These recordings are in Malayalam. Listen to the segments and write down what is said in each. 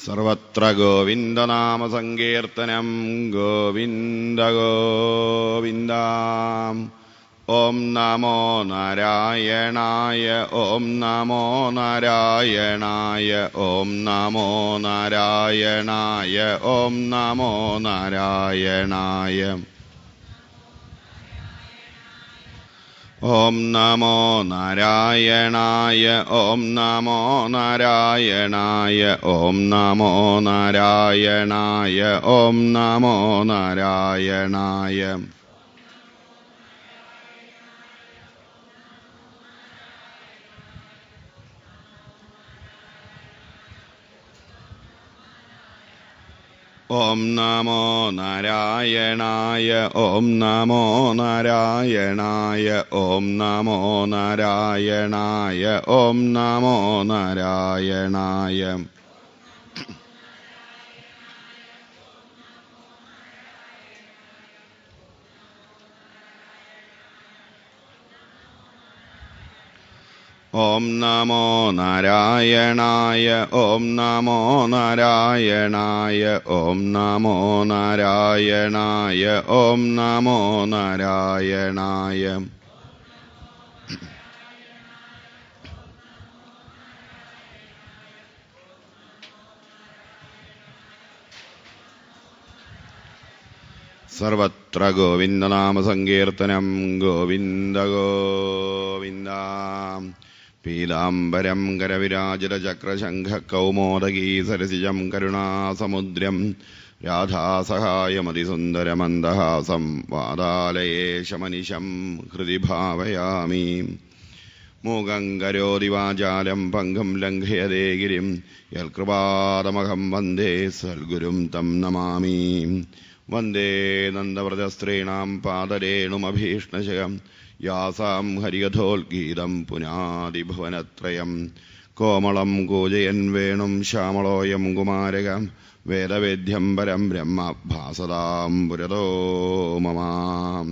സർവത്ര ഗോവിന്ദനാമസങ്കീർത്തനം ഗോവിന്ദ ഗോവിന്ദ. ഓം നമോ നാരായണായ ഓം നമോ നാരായണായ ഓം നമോ നാരായണായ ഓം നമോ നാരായണായ ഓം നമോ നാരായണായ ഓം നമോ നാരായണായ ഓം നമോ നാരായണായ ഓം നമോ നാരായണായ ഓം നമോ നാരായണായ ഓം നമോ നാരായണായ ഓം നമോ നാരായണായ ഓം നമോ നാരായണായ ഓം നമോ നാരായണായ ഓം നമോ നാരായണായ ഓം നമോ നാരായണായ ഓം നമോ നാരായണായ സർവത്ര ഗോവിന്ദനാമസങ്കീർത്തനം ഗോവിന്ദ ഗോവിന്ദ. പീതാംബരം കരവിരാജിതചക്രശംഖകൗമോദഗീ സരസിജം കരുണാസമുദ്രം രാധാസഹായമതിസുന്ദരമന്ദഹാസം വാതാലയേശമനിശം ഹൃദി ഭാവയാമി. മൂകം കരോതി വാചാലം പങ്കും ലംഘയതേ ഗിരിം യൽകൃപാദമഹം വന്ദേ സദ്ഗുരും തം നമാമി. വന്ദേ നന്ദവ്രജസ്ത്രീണാം പാദരേണുമഭീഷ്ണശകം യാസാം ഹരികഥോൽഗീതം പുനാദിഭുവനത്രയം. കോമളം കൂജയൻ വേണും ശ്യാമളോയം കുമാരകം വേദവേദ്യം പരം ബ്രഹ്മ ഭാസതാം പുരതോ മമാം.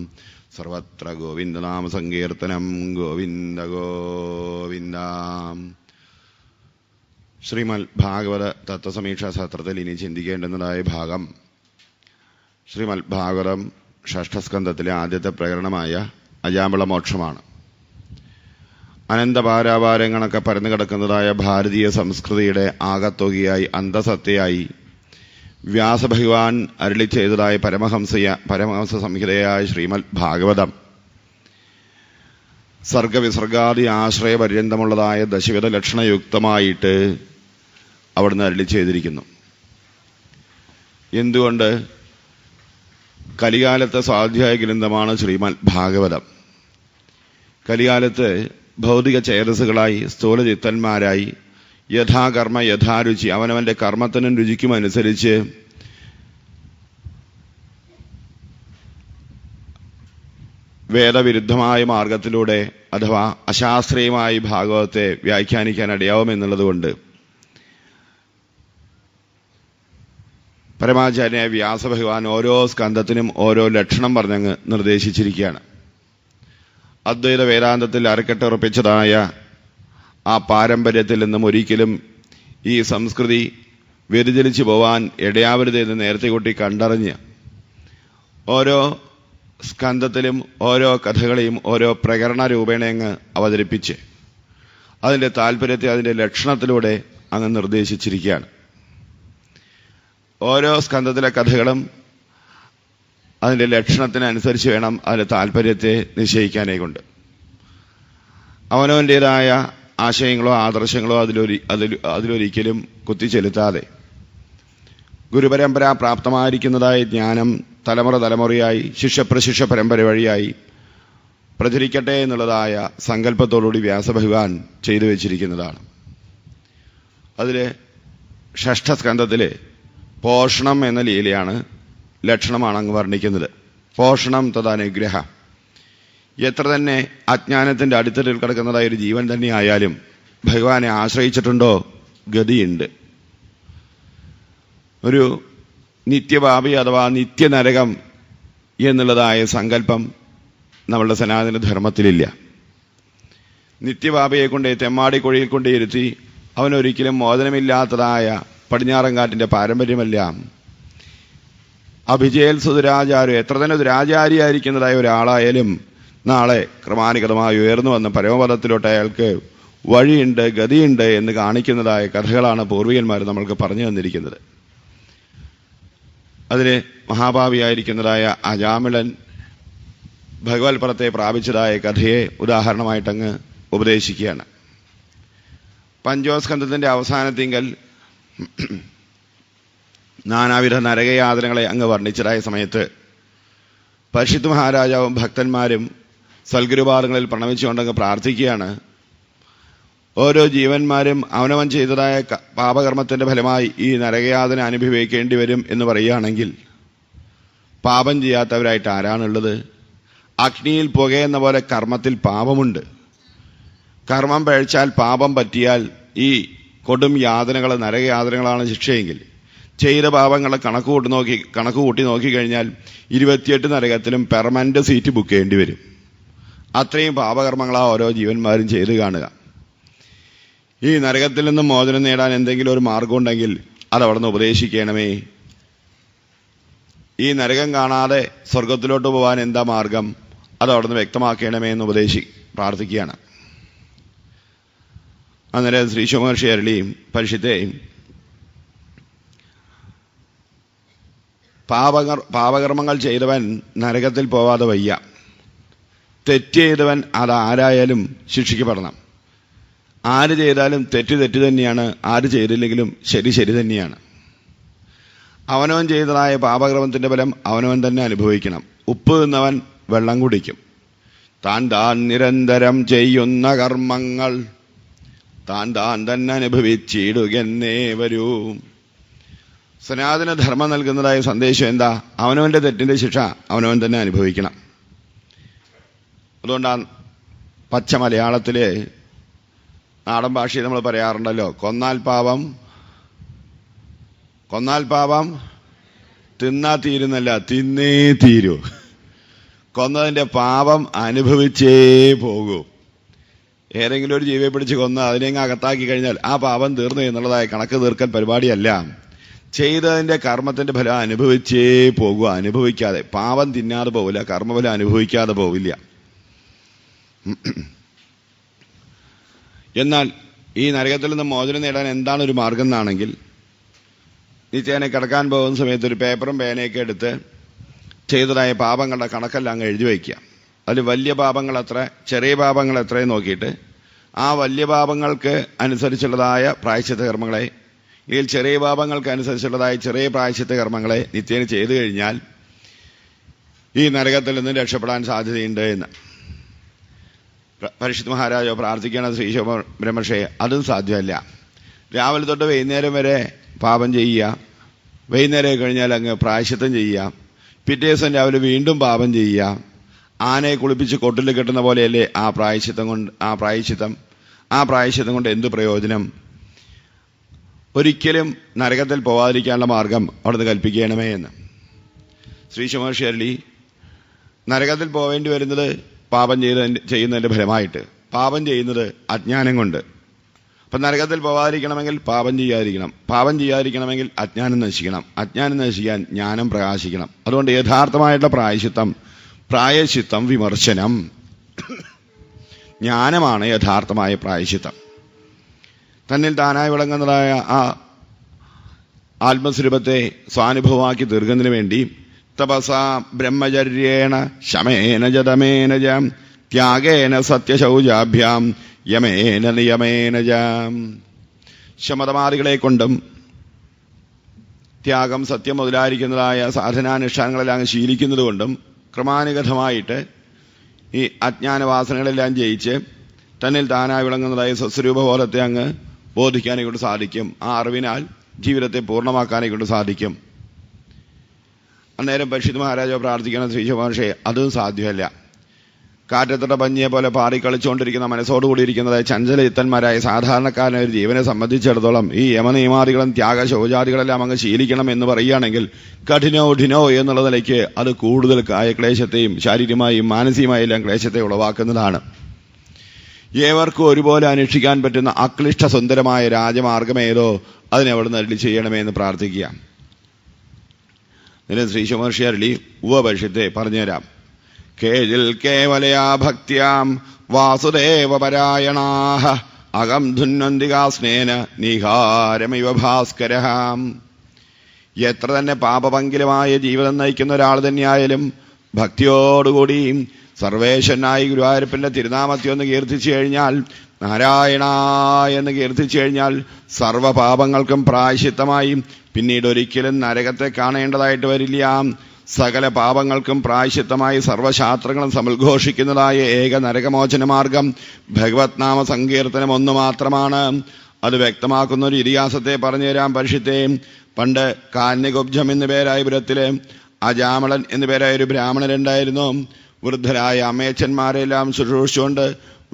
സർവത്ര ഗോവിന്ദനാമസങ്കീർത്തനം ഗോവിന്ദ ഗോവിന്ദ. ശ്രീമദ് ഭാഗവത തത്വസമീക്ഷാ സത്രത്തിൽ ഇനി ചിന്തിക്കേണ്ടുന്നതായ ഭാഗം ശ്രീമദ് ഭാഗവതം ഷഷ്ഠസ്കന്ധത്തിലെ ആദ്യത്തെ പ്രകരണമായ അജാമിളമോക്ഷമാണ്. അനന്തപാരാവാരങ്ങളൊക്കെ പരന്നു കിടക്കുന്നതായ ഭാരതീയ സംസ്കൃതിയുടെ ആകത്തുകയായി അന്തസത്തയായി വ്യാസഭഗവാൻ അരുളി ചെയ്തതായ പരമഹംസ സംഹിതയായ ശ്രീമദ് ഭാഗവതം സർഗവിസർഗാദി ആശ്രയപര്യന്തമുള്ളതായ ദശവിധ ലക്ഷണയുക്തമായിട്ട് അവിടുന്ന് അരുളി ചെയ്തിരിക്കുന്നു. എന്തുകൊണ്ട്? കലികാലത്തെ സ്വാധ്യായ ഗ്രന്ഥമാണ് ശ്രീമദ് ഭാഗവതം. കലികാലത്ത് ഭൗതിക ചേതസ്സുകളായി സ്ഥൂലചിത്തന്മാരായി യഥാകർമ്മ യഥാരുചി അവനവന്റെ കർമ്മത്തിനും രുചിക്കും അനുസരിച്ച് വേദവിരുദ്ധമായ മാർഗത്തിലൂടെ അഥവാ അശാസ്ത്രീയമായി ഭാഗവതത്തെ വ്യാഖ്യാനിക്കാൻ ഇടയാവുമെന്നുള്ളതുകൊണ്ട് പരമാചാര്യ വ്യാസഭഗവാൻ ഓരോ സ്കന്ധത്തിനും ഓരോ ലക്ഷണം പറഞ്ഞങ്ങ് നിർദ്ദേശിച്ചിരിക്കുകയാണ്. അദ്വൈത വേദാന്തത്തിൽ അരക്കെട്ടുറപ്പിച്ചതായ ആ പാരമ്പര്യത്തിൽ നിന്നും ഒരിക്കലും ഈ സംസ്കൃതി വ്യതിചലിച്ചു പോവാൻ ഇടയാവരുതെന്ന് നേരത്തെ കൂട്ടി കണ്ടറിഞ്ഞ് ഓരോ സ്കന്ധത്തിലും ഓരോ കഥകളെയും ഓരോ പ്രകരണ രൂപേണ അങ്ങ് അവതരിപ്പിച്ച് അതിൻ്റെ താല്പര്യത്തെ അതിൻ്റെ ലക്ഷണത്തിലൂടെ അങ്ങ് നിർദ്ദേശിച്ചിരിക്കുകയാണ്. ഓരോ സ്കന്ധത്തിലെ കഥകളും അതിൻ്റെ ലക്ഷണത്തിനനുസരിച്ച് വേണം അതിൻ്റെ താല്പര്യത്തെ നിശ്ചയിക്കാനേ കൊണ്ട്. അവനവൻ്റേതായ ആശയങ്ങളോ ആദർശങ്ങളോ അതിലൊരിക്കലും കുത്തിച്ചെലുത്താതെ ഗുരുപരമ്പര പ്രാപ്തമായിരിക്കുന്നതായ ജ്ഞാനം തലമുറയായി ശിഷ്യപ്രശിഷ്യ പരമ്പര വഴിയായി പ്രചരിക്കട്ടെ എന്നുള്ളതായ സങ്കല്പത്തോടുകൂടി വ്യാസഭഗവാൻ ചെയ്തു വച്ചിരിക്കുന്നതാണ്. അതിൽ ഷഷ്ഠസ്കന്ധത്തിലെ പോഷണം എന്ന ലീലയാണ് ലക്ഷണമാണ് അങ്ങ് വർണ്ണിക്കുന്നത്. പോഷണം തദനുഗ്രഹ. എത്ര തന്നെ അജ്ഞാനത്തിന്റെ അടിത്തട്ടിൽ കിടക്കുന്നതായ ഒരു ജീവൻ തന്നെ ആയാലും ഭഗവാനെ ആശ്രയിച്ചിട്ടുണ്ടോ ഗതിയുണ്ട്. ഒരു നിത്യപാപി അഥവാ നിത്യനരകം എന്നുള്ളതായ സങ്കല്പം നമ്മളുടെ സനാതന ധർമ്മത്തിലില്ല. നിത്യപാപയെ കൊണ്ട് തെമ്മാടിക്കൊഴിയിൽ കൊണ്ടിരുത്തി അവനൊരിക്കലും മോചനമില്ലാത്തതായ പടിഞ്ഞാറൻകാട്ടിൻ്റെ പാരമ്പര്യമല്ല. അഭിജയൽ സുദുരാചാരം എത്ര തന്നെ ദുരാചാരിയായിരിക്കുന്നതായ ഒരാളായാലും നാളെ ക്രമാനുഗതമായി ഉയർന്നു വന്ന പരമപദത്തിലോട്ട് അയാൾക്ക് വഴിയുണ്ട്, ഗതിയുണ്ട് എന്ന് കാണിക്കുന്നതായ കഥകളാണ് പൂർവികന്മാർ നമ്മൾക്ക് പറഞ്ഞു തന്നിരിക്കുന്നത്. അതിന് മഹാഭാവിയായിരിക്കുന്നതായ അജാമിളൻ ഭഗവത്പദത്തെ പ്രാപിച്ചതായ കഥയെ ഉദാഹരണമായിട്ടങ്ങ് ഉപദേശിക്കുകയാണ്. പഞ്ചമസ്കന്ധത്തിൻ്റെ അവസാനത്തിങ്കൽ നാനാവിധ നരകയാതനകളെ അങ്ങ് വർണ്ണിച്ചതായ സമയത്ത് പരിശുദ്ധ മഹാരാജാവും ഭക്തന്മാരും സൽഗുരുപാദങ്ങളിൽ പ്രണമിച്ചുകൊണ്ടങ്ങ് പ്രാർത്ഥിക്കുകയാണ്. ഓരോ ജീവന്മാരും അവനവൻ ചെയ്തതായ പാപകർമ്മത്തിൻ്റെ ഫലമായി ഈ നരകയാതന അനുഭവിക്കേണ്ടി വരും എന്ന് പറയുകയാണെങ്കിൽ പാപം ചെയ്യാത്തവരായിട്ട് ആരാണുള്ളത്? അഗ്നിയിൽ പുകയെന്ന പോലെ കർമ്മത്തിൽ പാപമുണ്ട്. കർമ്മം പഴിച്ചാൽ, പാപം പറ്റിയാൽ ഈ കൊടും യാതനകൾ, നരകയാതനകളാണ് ശിക്ഷയെങ്കിൽ ചെയ്ത പാപങ്ങളെ കണക്ക് കൂട്ടി നോക്കിക്കഴിഞ്ഞാൽ 28 നരകത്തിലും പെർമനന്റ് സീറ്റ് ബുക്ക് ചെയ്യേണ്ടി വരും. അത്രയും പാപകർമ്മങ്ങളാ ഓരോ ജീവന്മാരും ചെയ്ത് കാണുക. ഈ നരകത്തിൽ നിന്നും മോചനം നേടാൻ എന്തെങ്കിലും ഒരു മാർഗം ഉണ്ടെങ്കിൽ അതവിടുന്ന് ഉപദേശിക്കണമേ. ഈ നരകം കാണാതെ സ്വർഗത്തിലോട്ട് പോകാൻ എന്താ മാർഗം, അതവിടുന്ന് വ്യക്തമാക്കണമേ എന്ന് പ്രാർത്ഥിക്കുകയാണ്. അന്നേരം ശ്രീ ശുമഹർഷി അരുളിയും പരിശുദ്ധയും പാപകർമ്മങ്ങൾ ചെയ്തവൻ നരകത്തിൽ പോവാതെ വയ്യ. തെറ്റ് ചെയ്തവൻ അതാരായാലും ശിക്ഷിക്കപ്പെടണം. ആര് ചെയ്താലും തെറ്റ് തന്നെയാണ്, ആര് ചെയ്തില്ലെങ്കിലും ശരി തന്നെയാണ്. അവനവൻ ചെയ്തതായ പാപകർമ്മത്തിൻ്റെ ഫലം അവനവൻ തന്നെ അനുഭവിക്കണം. ഉപ്പ് തിന്നവൻ വെള്ളം കുടിക്കും. താൻ നിരന്തരം ചെയ്യുന്ന കർമ്മങ്ങൾ താൻ തന്നെ അനുഭവിച്ചിടുകന്നേ വരൂ. സനാതന ധർമ്മം നൽകുന്നതായ സന്ദേശം എന്താ? അവനവൻ്റെ തെറ്റിൻ്റെ ശിക്ഷ അവനവൻ തന്നെ അനുഭവിക്കണം. അതുകൊണ്ടാണ് പച്ച മലയാളത്തിലെ നാടൻ ഭാഷയിൽ നമ്മൾ പറയാറുണ്ടല്ലോ, കൊന്നാൽ പാപം തിന്നാ തീരുന്നല്ല, തിന്നേ തീരൂ. കൊന്നതിൻ്റെ പാപം അനുഭവിച്ചേ പോകൂ. ഏതെങ്കിലും ഒരു ജീവിയെ പിടിച്ച് കൊന്ന് അതിനെങ്ങ് അകത്താക്കി കഴിഞ്ഞാൽ ആ പാപം തീർന്നു എന്നുള്ളതായ കണക്ക് തീർക്കൽ പരിപാടിയല്ല. ചെയ്തതിൻ്റെ കർമ്മത്തിൻ്റെ ഫലം അനുഭവിച്ചേ പോകുക. അനുഭവിക്കാതെ പാപം തിന്നാതെ പോവില്ല, കർമ്മഫലം അനുഭവിക്കാതെ പോവില്ല. എന്നാൽ ഈ നരകത്തിൽ നിന്ന് മോചനം നേടാൻ എന്താണ് ഒരു മാർഗം എന്നാണെങ്കിൽ, നിത്യേനെ കിടക്കാൻ പോകുന്ന സമയത്ത് ഒരു പേപ്പറും പേനയൊക്കെ എടുത്ത് ചെയ്തതായ പാപങ്ങളുടെ കണക്കെല്ലാം അങ്ങ് എഴുതി വയ്ക്കുക. അതിൽ വലിയ പാപങ്ങൾ എത്ര, ചെറിയ പാപങ്ങൾ എത്രയും നോക്കിയിട്ട് ആ വലിയ പാപങ്ങൾക്ക് അനുസരിച്ചുള്ളതായ പ്രായശ്ചിത്ത കർമ്മങ്ങളെ, ഇതിൽ ചെറിയ പാപങ്ങൾക്ക് അനുസരിച്ചുള്ളതായ ചെറിയ പ്രായശ്ചിത്ത കർമ്മങ്ങളെ നിത്യേന ചെയ്തു കഴിഞ്ഞാൽ ഈ നരകത്തിൽ നിന്ന് രക്ഷപ്പെടാൻ സാധ്യതയുണ്ട് എന്ന് പരിശുദ്ധ മഹാരാജോ പ്രാർത്ഥിക്കണം. ശ്രീ ബ്രഹ്മർഷയെ അതും സാധ്യമല്ല. രാവിലെ തൊട്ട് വൈകുന്നേരം വരെ പാപം ചെയ്യുക, വൈകുന്നേരം കഴിഞ്ഞാൽ അങ്ങ് പ്രായശ്ചിത്തം ചെയ്യുക, പിറ്റേ ദിവസം രാവിലെ വീണ്ടും പാപം ചെയ്യുക. ആനയെ കുളിപ്പിച്ച് കൊട്ടിൽ കെട്ടുന്ന പോലെയല്ലേ ആ പ്രായശ്ചിത്തം കൊണ്ട് എന്ത് പ്രയോജനം? ഒരിക്കലും നരകത്തിൽ പോവാതിരിക്കാനുള്ള മാർഗം അവിടുന്ന് കൽപ്പിക്കണമേ എന്ന് ശ്രീ ശുമഹർഷി അരുളി. നരകത്തിൽ പോവേണ്ടി വരുന്നത് പാപം ചെയ്യുന്നതിൻ്റെ ഫലമായിട്ട്, പാപം ചെയ്യുന്നത് അജ്ഞാനം കൊണ്ട്. അപ്പം നരകത്തിൽ പോവാതിരിക്കണമെങ്കിൽ പാപം ചെയ്യാതിരിക്കണമെങ്കിൽ അജ്ഞാനം നശിക്കണം. അജ്ഞാനം നശിക്കാൻ ജ്ഞാനം പ്രകാശിക്കണം. അതുകൊണ്ട് യഥാർത്ഥമായിട്ടുള്ള പ്രായശ്ചിത്തം വിമർശനം, ജ്ഞാനമാണ് യഥാർത്ഥമായ പ്രായശ്ചിത്തം. തന്നിൽ താനായി വിളങ്ങുന്നതായ ആ ആത്മസ്വരൂപത്തെ സ്വാനുഭവമാക്കി തീർക്കുന്നതിന് വേണ്ടി തപസാ ബ്രഹ്മചര്യേണ ശമേന ജതമേന ജ ത്യാഗേന സത്യശൗചാഭ്യാം യമേന നിയമേന ജ. ശമതമാദികളെ കൊണ്ടും ത്യാഗം, സത്യം മുതലായിരിക്കുന്നതായ സാധനാനുഷ്ഠാനങ്ങളെല്ലാം ശീലിക്കുന്നത് കൊണ്ടും ക്രമാനുഗതമായിട്ട് ഈ അജ്ഞാനവാസനകളെല്ലാം ജയിച്ച് തന്നിൽ താനായി വിളങ്ങുന്നതായ സ്വസ്വരൂപബോധത്തെ അങ്ങ് ബോധിക്കാനെ കൊണ്ട് സാധിക്കും. ആ അറിവിനാൽ ജീവിതത്തെ പൂർണ്ണമാക്കാനെ കൊണ്ട് സാധിക്കും. അന്നേരം പരിശുദ്ധ മഹാരാജോ പ്രാർത്ഥിക്കണം. ശ്രീ ശുമഹർഷയെ അതും സാധ്യമല്ല. കാറ്റത്തട്ട പഞ്ഞിയെ പോലെ പാറിക്കളിച്ചുകൊണ്ടിരിക്കുന്ന മനസ്സോടുകൂടിയിരിക്കുന്നതായ ചഞ്ചലയുക്തന്മാരായ സാധാരണക്കാരനായ ഒരു ജീവനെ സംബന്ധിച്ചിടത്തോളം ഈ യമനിയമാദികളും ത്യാഗ ശൗചാദികളെല്ലാം അങ്ങ് ശീലിക്കണം എന്ന് പറയുകയാണെങ്കിൽ കഠിനോ എന്നുള്ള നിലയ്ക്ക് അത് കൂടുതൽ കായക്ലേശത്തെയും ശാരീരികമായും മാനസികമായും എല്ലാം ക്ലേശത്തെ ഉളവാക്കുന്നതാണ്. ഏവർക്കും ഒരുപോലെ അനുഷ്ഠിക്കാൻ പറ്റുന്ന അക്ലിഷ്ട സുന്ദരമായ രാജമാർഗമേതോ അതിനെവിടെ നിന്ന് അരുളി ചെയ്യണമേ എന്ന് പ്രാർത്ഥിക്കുക. ഇതിന് ശ്രീ ശുമഹർഷി അരുളി ഉപപരിഷത്തെ പറഞ്ഞുതരാം. കേജിൽ കേവലയാ ഭക്തിയാം വാസുദേവപരായണാഃ അകം ധുന്വന്തികാസ്നേന നിഹാരമിവ ഭാസ്കരഃ. എത്ര തന്നെ പാപപങ്കിലമായ ജീവിതം നയിക്കുന്ന ഒരാൾ തന്നെയായാലും ഭക്തിയോടുകൂടി സർവേശ്വരനായി ഗുരുവായൂരപ്പന്റെ തിരുനാമത്തെ ഒന്ന് കീർത്തിച്ചു കഴിഞ്ഞാൽ, നാരായണ എന്ന് കീർത്തിച്ചു കഴിഞ്ഞാൽ സർവപാപങ്ങൾക്കും പ്രായശ്ചിത്തമായി പിന്നീട് ഒരിക്കലും നരകത്തെ കാണേണ്ടതായിട്ട് വരില്ല. സകല പാപങ്ങൾക്കും പ്രായശ്ചിത്തമായി സർവശാസ്ത്രങ്ങളും സമുദ്ഘോഷിക്കുന്നതായ ഏക നരകമോചന മാർഗം ഭഗവത് നാമ സങ്കീർത്തനം ഒന്ന് മാത്രമാണ്. അത് വ്യക്തമാക്കുന്ന ഒരു ഇതിഹാസത്തെ പറഞ്ഞുതരാം പരിഷത്തെ. പണ്ട് കാന്യകുബ്ജം എന്നു പേരായ പുരത്തില് അജാമളൻ എന്നു പേരായ ഒരു ബ്രാഹ്മണരുണ്ടായിരുന്നു. വൃദ്ധരായ അമ്മയച്ചന്മാരെല്ലാം ശുശ്രൂഷിച്ചുകൊണ്ട്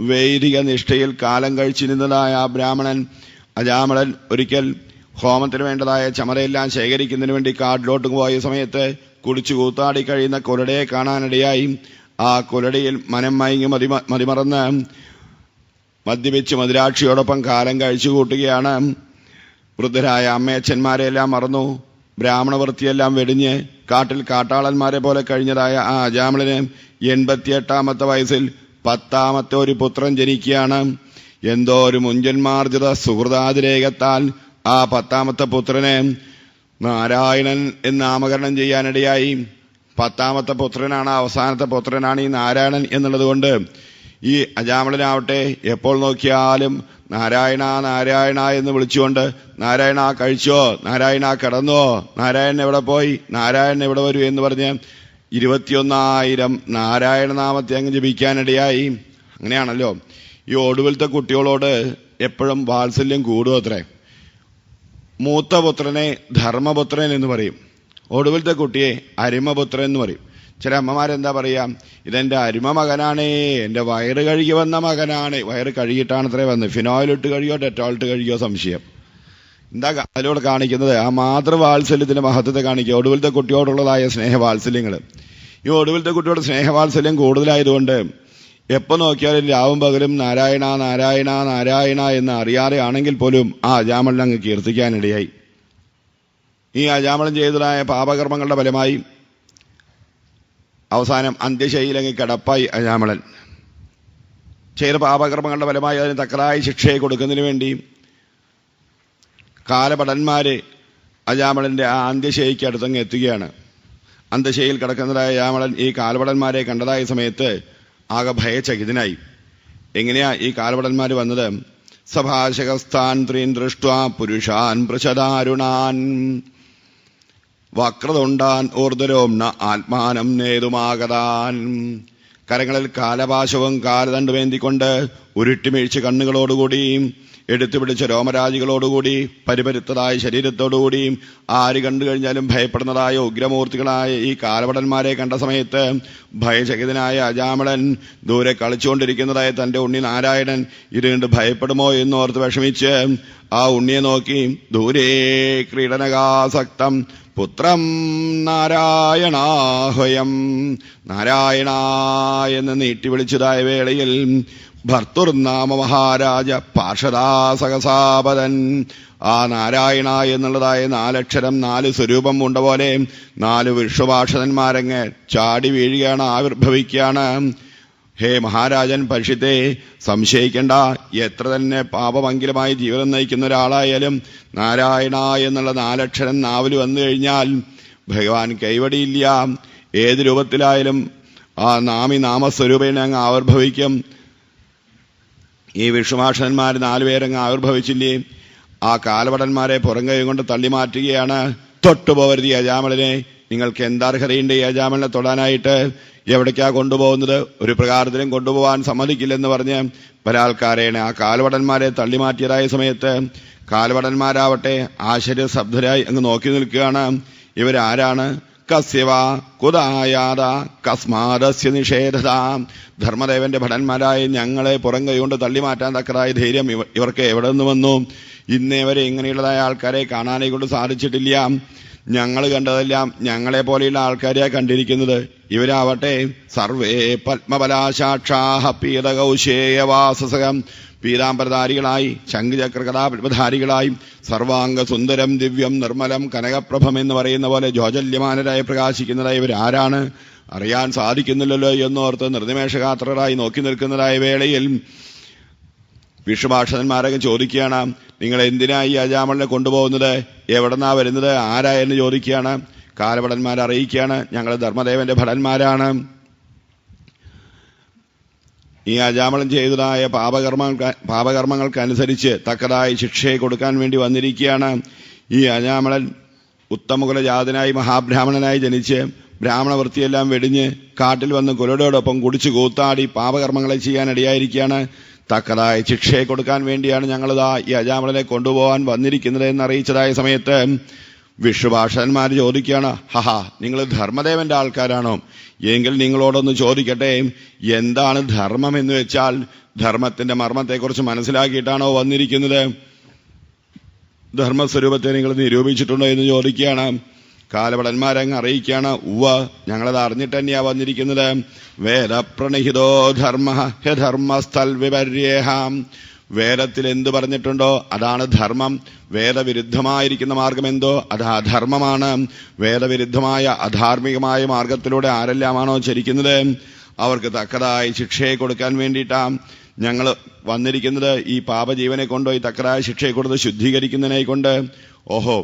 വൈദിക നിഷ്ഠയിൽ കാലം കഴിച്ചിരുന്നതായ ആ ബ്രാഹ്മണൻ അജാമളൻ ഒരിക്കൽ ഹോമത്തിന് വേണ്ടതായ ചമരയെല്ലാം ശേഖരിക്കുന്നതിന് വേണ്ടി കാട്ടിലോട്ട് പോയ സമയത്ത് കുടിച്ചു കൂത്താടി കഴിയുന്ന കൊലടയെ കാണാനിടയായി. ആ കൊലടയിൽ മനം മയങ്ങി മതിമറന്ന് മദ്യപിച്ച് മദിരാക്ഷിയോടൊപ്പം കാലം കഴിച്ചു കൂട്ടുകയാണ്. വൃദ്ധരായ അമ്മയച്ഛന്മാരെല്ലാം മറന്നു. ബ്രാഹ്മണ വൃത്തിയെല്ലാം വെടിഞ്ഞ് കാട്ടിൽ കാട്ടാളന്മാരെ പോലെ കഴിഞ്ഞതായ ആ അജാമളന് 88-ാമത്തെ വയസ്സിൽ 10ാമത്തെ ഒരു പുത്രൻ ജനിക്കുകയാണ്. എന്തോ ഒരു മുഞ്ചന്മാർജിത സുഹൃതാതിരേകത്താൽ ആ 10ാമത്തെ പുത്രനെ നാരായണൻ എന്ന് നാമകരണം ചെയ്യാനിടയായി. 10ാമത്തെ പുത്രനാണ്, അവസാനത്തെ പുത്രനാണ് ഈ നാരായണൻ എന്നുള്ളത് കൊണ്ട് ഈ അജാമളനാവട്ടെ എപ്പോൾ നോക്കിയാലും നാരായണ നാരായണ എന്ന് വിളിച്ചുകൊണ്ട് നാരായണ കഴിച്ചോ, നാരായണ കിടന്നോ, നാരായണൻ എവിടെ പോയി, നാരായണൻ എവിടെ വരൂ എന്ന് പറഞ്ഞ് 21,000 നാരായണ നാമത്തെ അങ്ങ് ജപിക്കാനിടയായി. അങ്ങനെയാണല്ലോ ഈ ഒടുവിലത്തെ കുട്ടികളോട് എപ്പോഴും വാത്സല്യം കൂടും അത്രേ. മൂത്ത പുത്രനെ ധർമ്മപുത്രൻ എന്ന് പറയും, ഒടുവിലത്തെ കുട്ടിയെ അരിമപുത്രൻ എന്ന് പറയും. ചില അമ്മമാരെന്താ പറയാ, ഇതെന്റെ അരിമ മകനാണേ, എന്റെ വയറ് കഴുകി വന്ന മകനാണ്. വയറ് കഴുകിയിട്ടാണ് അത്രേ വന്നത്, ഫിനോയിലിട്ട് കഴുകിയോ ഡെറ്റോളിട്ട് കഴുകിയോ സംശയം. എന്താ അതിലൂടെ കാണിക്കുന്നത്? ആ മാതൃവാത്സല്യത്തിന്റെ മഹത്വത്തെ കാണിക്കുക, ഒടുവിലത്തെ കുട്ടിയോടുള്ളതായ സ്നേഹവാത്സല്യങ്ങൾ. ഈ ഒടുവിലത്തെ കുട്ടിയോട് സ്നേഹവാത്സല്യം കൂടുതലായതുകൊണ്ട് എപ്പോ നോക്കിയാലും രാവും പകലും നാരായണ നാരായണ നാരായണ എന്ന് അറിയാതെ ആണെങ്കിൽ പോലും ആ അജാമളൻ അങ്ങ് കീർത്തിക്കാനിടയായി. ഈ അജാമളൻ ചെയ്തതായ പാപകർമ്മങ്ങളുടെ ഫലമായി അവസാനം അന്ത്യശൈലങ്ങ് കിടപ്പായി. അജാമളൻ ചെയ്ത പാപകർമ്മങ്ങളുടെ ഫലമായി അതിന് തക്കതായ ശിക്ഷയെ കൊടുക്കുന്നതിന് വേണ്ടി കാലഭടന്മാര് അജാമളന്റെ ആ അന്ത്യശയിക്ക് അടുത്തങ്ങ് എത്തുകയാണ്. അന്ത്യശയിൽ കിടക്കുന്നതായ അജാമളൻ ഈ കാലഭടന്മാരെ കണ്ടതായ സമയത്ത് ആകെ ഭയചകിതനായി. എങ്ങനെയാ ഈ കാലഭടന്മാര് വന്നത്? സഭാശകസ്ഥാൻ ത്രീൻ ദൃഷ്ട്വാ പുരുഷാൻ പ്രശദാരുണാൻ വക്രതുണ്ടാൻ ഊർധ്വരോംന ആത്മാനം നേതുമാകതാൻ. കരങ്ങളിൽ കാലപാശവും കാലദണ്ഡുമേന്തിക്കൊണ്ട് ഉരുട്ടിമീഴ്ച കണ്ണുകളോടുകൂടി എടുത്തുപിടിച്ച രോമരാജികളോടുകൂടി പരിപരുത്തതായ ശരീരത്തോടുകൂടി ആര് കണ്ടു കഴിഞ്ഞാലും ഭയപ്പെടുന്നതായ ഉഗ്രമൂർത്തികളായ ഈ കാലഭടന്മാരെ കണ്ട സമയത്ത് ഭയചകിതനായ അജാമളൻ ദൂരെ കളിച്ചുകൊണ്ടിരിക്കുന്നതായ തന്റെ ഉണ്ണി നാരായണൻ ഇത് കണ്ട് ഭയപ്പെടുമോ എന്നോർത്ത് വിഷമിച്ച് ആ ഉണ്ണിയെ നോക്കി ദൂരേ ക്രീഡനകാസക്തം പുത്രം നാരായണാഹ്വയം നാരായണ എന്ന് നീട്ടി വിളിച്ചതായ വേളയിൽ ഭർത്തുർനാമ മഹാരാജ പാർഷദാസകസാപതൻ. ആ നാരായണ എന്നുള്ളതായ 4 അക്ഷരം 4 സ്വരൂപം ഉണ്ട പോലെ 4 വിശ്വഭാഷണന്മാരങ്ങ് ചാടി വീഴുകയാണ്, ആവിർഭവിക്കുകയാണ്. ഹേ മഹാരാജൻ പരിഷിത്തെ, സംശയിക്കേണ്ട. എത്ര തന്നെ പാപമംഗലമായി ജീവിതം നയിക്കുന്ന ഒരാളായാലും നാരായണ എന്നുള്ള 4 അക്ഷരം നാവിൽ വന്നു കഴിഞ്ഞാൽ ഭഗവാൻ കൈവടിയില്ല. ഏത് രൂപത്തിലായാലും ആ നാമസ്വരൂപേണ അങ്ങ് ആവിർഭവിക്കും. ഈ വിഷ്ണുഭാഷന്മാർ 4 പേരങ്ങ് ആവിർഭവിച്ചില്ലേ? ആ കാലഭടന്മാരെ പുറംകൈ കൊണ്ട് തള്ളി മാറ്റുകയാണ്. തൊട്ടുപോകരുത് ഈ അജാമളനെ, നിങ്ങൾക്ക് എന്താർഹതയുണ്ട് ഈ അജാമളനെ തൊടാനായിട്ട്? എവിടേക്കാ കൊണ്ടുപോകുന്നത്? ഒരു പ്രകാരത്തിലും കൊണ്ടുപോകാൻ സമ്മതിക്കില്ലെന്ന് പറഞ്ഞ് പല ആൾക്കാരെയാണ് ആ കാലഭടന്മാരെ തള്ളി മാറ്റിയതായ സമയത്ത് കാലഭടന്മാരാവട്ടെ ആശ്ചര്യശബ്ദരായി അങ്ങ് നോക്കി നിൽക്കുകയാണ്. ഇവരാരാണ്? കസ്യവ കുതായാത കസ്മാദസ്യ നിഷേധത. ധർമ്മദേവന്റെ ഭടന്മാരായ ഞങ്ങളെ പുറം കൈകൊണ്ട് തള്ളിമാറ്റാൻ തക്കതായ ധൈര്യം ഇവർക്ക് എവിടെ നിന്ന് വന്നു? ഇന്നേ വരെ ഇങ്ങനെയുള്ളതായ ആൾക്കാരെ കാണാനേ കൊണ്ട് സാധിച്ചിട്ടില്ല. ഞങ്ങൾ കണ്ടതെല്ലാം ഞങ്ങളെ പോലെയുള്ള ആൾക്കാരെയാ കണ്ടിരിക്കുന്നത്. ഇവരാവട്ടെ സർവേ പത്മബലാശാക്ഷാഹ പീതകൗശേയവാസസകം, പീതാംബരധാരികളായി ശംഖചക്രകഥാപത്മധാരികളായി സർവാംഗ സുന്ദരം ദിവ്യം നിർമ്മലം കനകപ്രഭം എന്ന് പറയുന്ന പോലെ ജോജല്യമാനരായി പ്രകാശിക്കുന്നതായി ഇവരാരാണ്? അറിയാൻ സാധിക്കുന്നില്ലല്ലോ എന്നോർത്ത് നിർനിമേഷഗാത്രരായി നോക്കി നിൽക്കുന്നതായ വേളയിൽ വിഷുഭാഷന്മാരൊക്കെ ചോദിക്കുകയാണ്, നിങ്ങൾ എന്തിനാ ഈ അജാമലിനെ കൊണ്ടുപോകുന്നത്? എവിടെന്നാ വരുന്നത്? ആരാ എന്ന് ചോദിക്കുകയാണ്. കാലഭടന്മാരെ അറിയിക്കുകയാണ്, ഞങ്ങൾ ധർമ്മദേവന്റെ ഭടന്മാരാണ്. ഈ അജാമളൻ ചെയ്തതായ പാപകർമ്മങ്ങൾക്കനുസരിച്ച് തക്കതായ ശിക്ഷയെ കൊടുക്കാൻ വേണ്ടി വന്നിരിക്കുകയാണ്. ഈ അജാമളൻ ഉത്തമകുലജാതനായി മഹാബ്രാഹ്മണനായി ജനിച്ച് ബ്രാഹ്മണ വൃത്തിയെല്ലാം വെടിഞ്ഞ് കാട്ടിൽ വന്ന് കുലടോടൊപ്പം കുടിച്ചു കൂത്താടി പാപകർമ്മങ്ങളെ ചെയ്യാനിടയായിരിക്കുകയാണ്. തക്കതായ ശിക്ഷയെ കൊടുക്കാൻ വേണ്ടിയാണ് ഞങ്ങളിതാ ഈ അജാമളനെ കൊണ്ടുപോകാൻ വന്നിരിക്കുന്നത് എന്നറിയിച്ചതായ സമയത്ത് വിഷുഭാഷന്മാർ ചോദിക്കുകയാണ്, ഹഹാ, നിങ്ങൾ ധർമ്മദേവന്റെ ആൾക്കാരാണോ? എങ്കിൽ നിങ്ങളോടൊന്ന് ചോദിക്കട്ടെ, എന്താണ് ധർമ്മം എന്ന് വെച്ചാൽ? ധർമ്മത്തിന്റെ മർമ്മത്തെക്കുറിച്ച് മനസ്സിലാക്കിയിട്ടാണോ വന്നിരിക്കുന്നത്? ധർമ്മസ്വരൂപത്തെ നിങ്ങൾ നിരൂപിച്ചിട്ടുണ്ടോ എന്ന് ചോദിക്കുകയാണ്. കാലഭടന്മാരങ്ങ് അറിയിക്കുകയാണ്, ഉവ്വ, ഞങ്ങളത് അറിഞ്ഞിട്ട് തന്നെയാ വന്നിരിക്കുന്നത്. വേദപ്രണിഹിതോ ധർമ്മ ഹ്യധർമ്മസ്ഥൽ വിപര്യേഹാം. വേദത്തിൽ എന്ത് പറഞ്ഞിട്ടുണ്ടോ അതാണ് ധർമ്മം. വേദവിരുദ്ധമായിരിക്കുന്ന മാർഗം എന്തോ അത് അധർമ്മമാണ്. വേദവിരുദ്ധമായ അധാർമികമായ മാർഗത്തിലൂടെ ആരെല്ലാമാണോ ചരിക്കുന്നത് അവർക്ക് തക്കതായ ശിക്ഷയെ കൊടുക്കാൻ വേണ്ടിയിട്ടാണ് ഞങ്ങൾ വന്നിരിക്കുന്നത്. ഈ പാപജീവനെ കൊണ്ടോ ഈ തക്കതായ ശിക്ഷയെ കൊടുത്ത് ശുദ്ധീകരിക്കുന്നതിനെ കൊണ്ട്. ഓഹോ,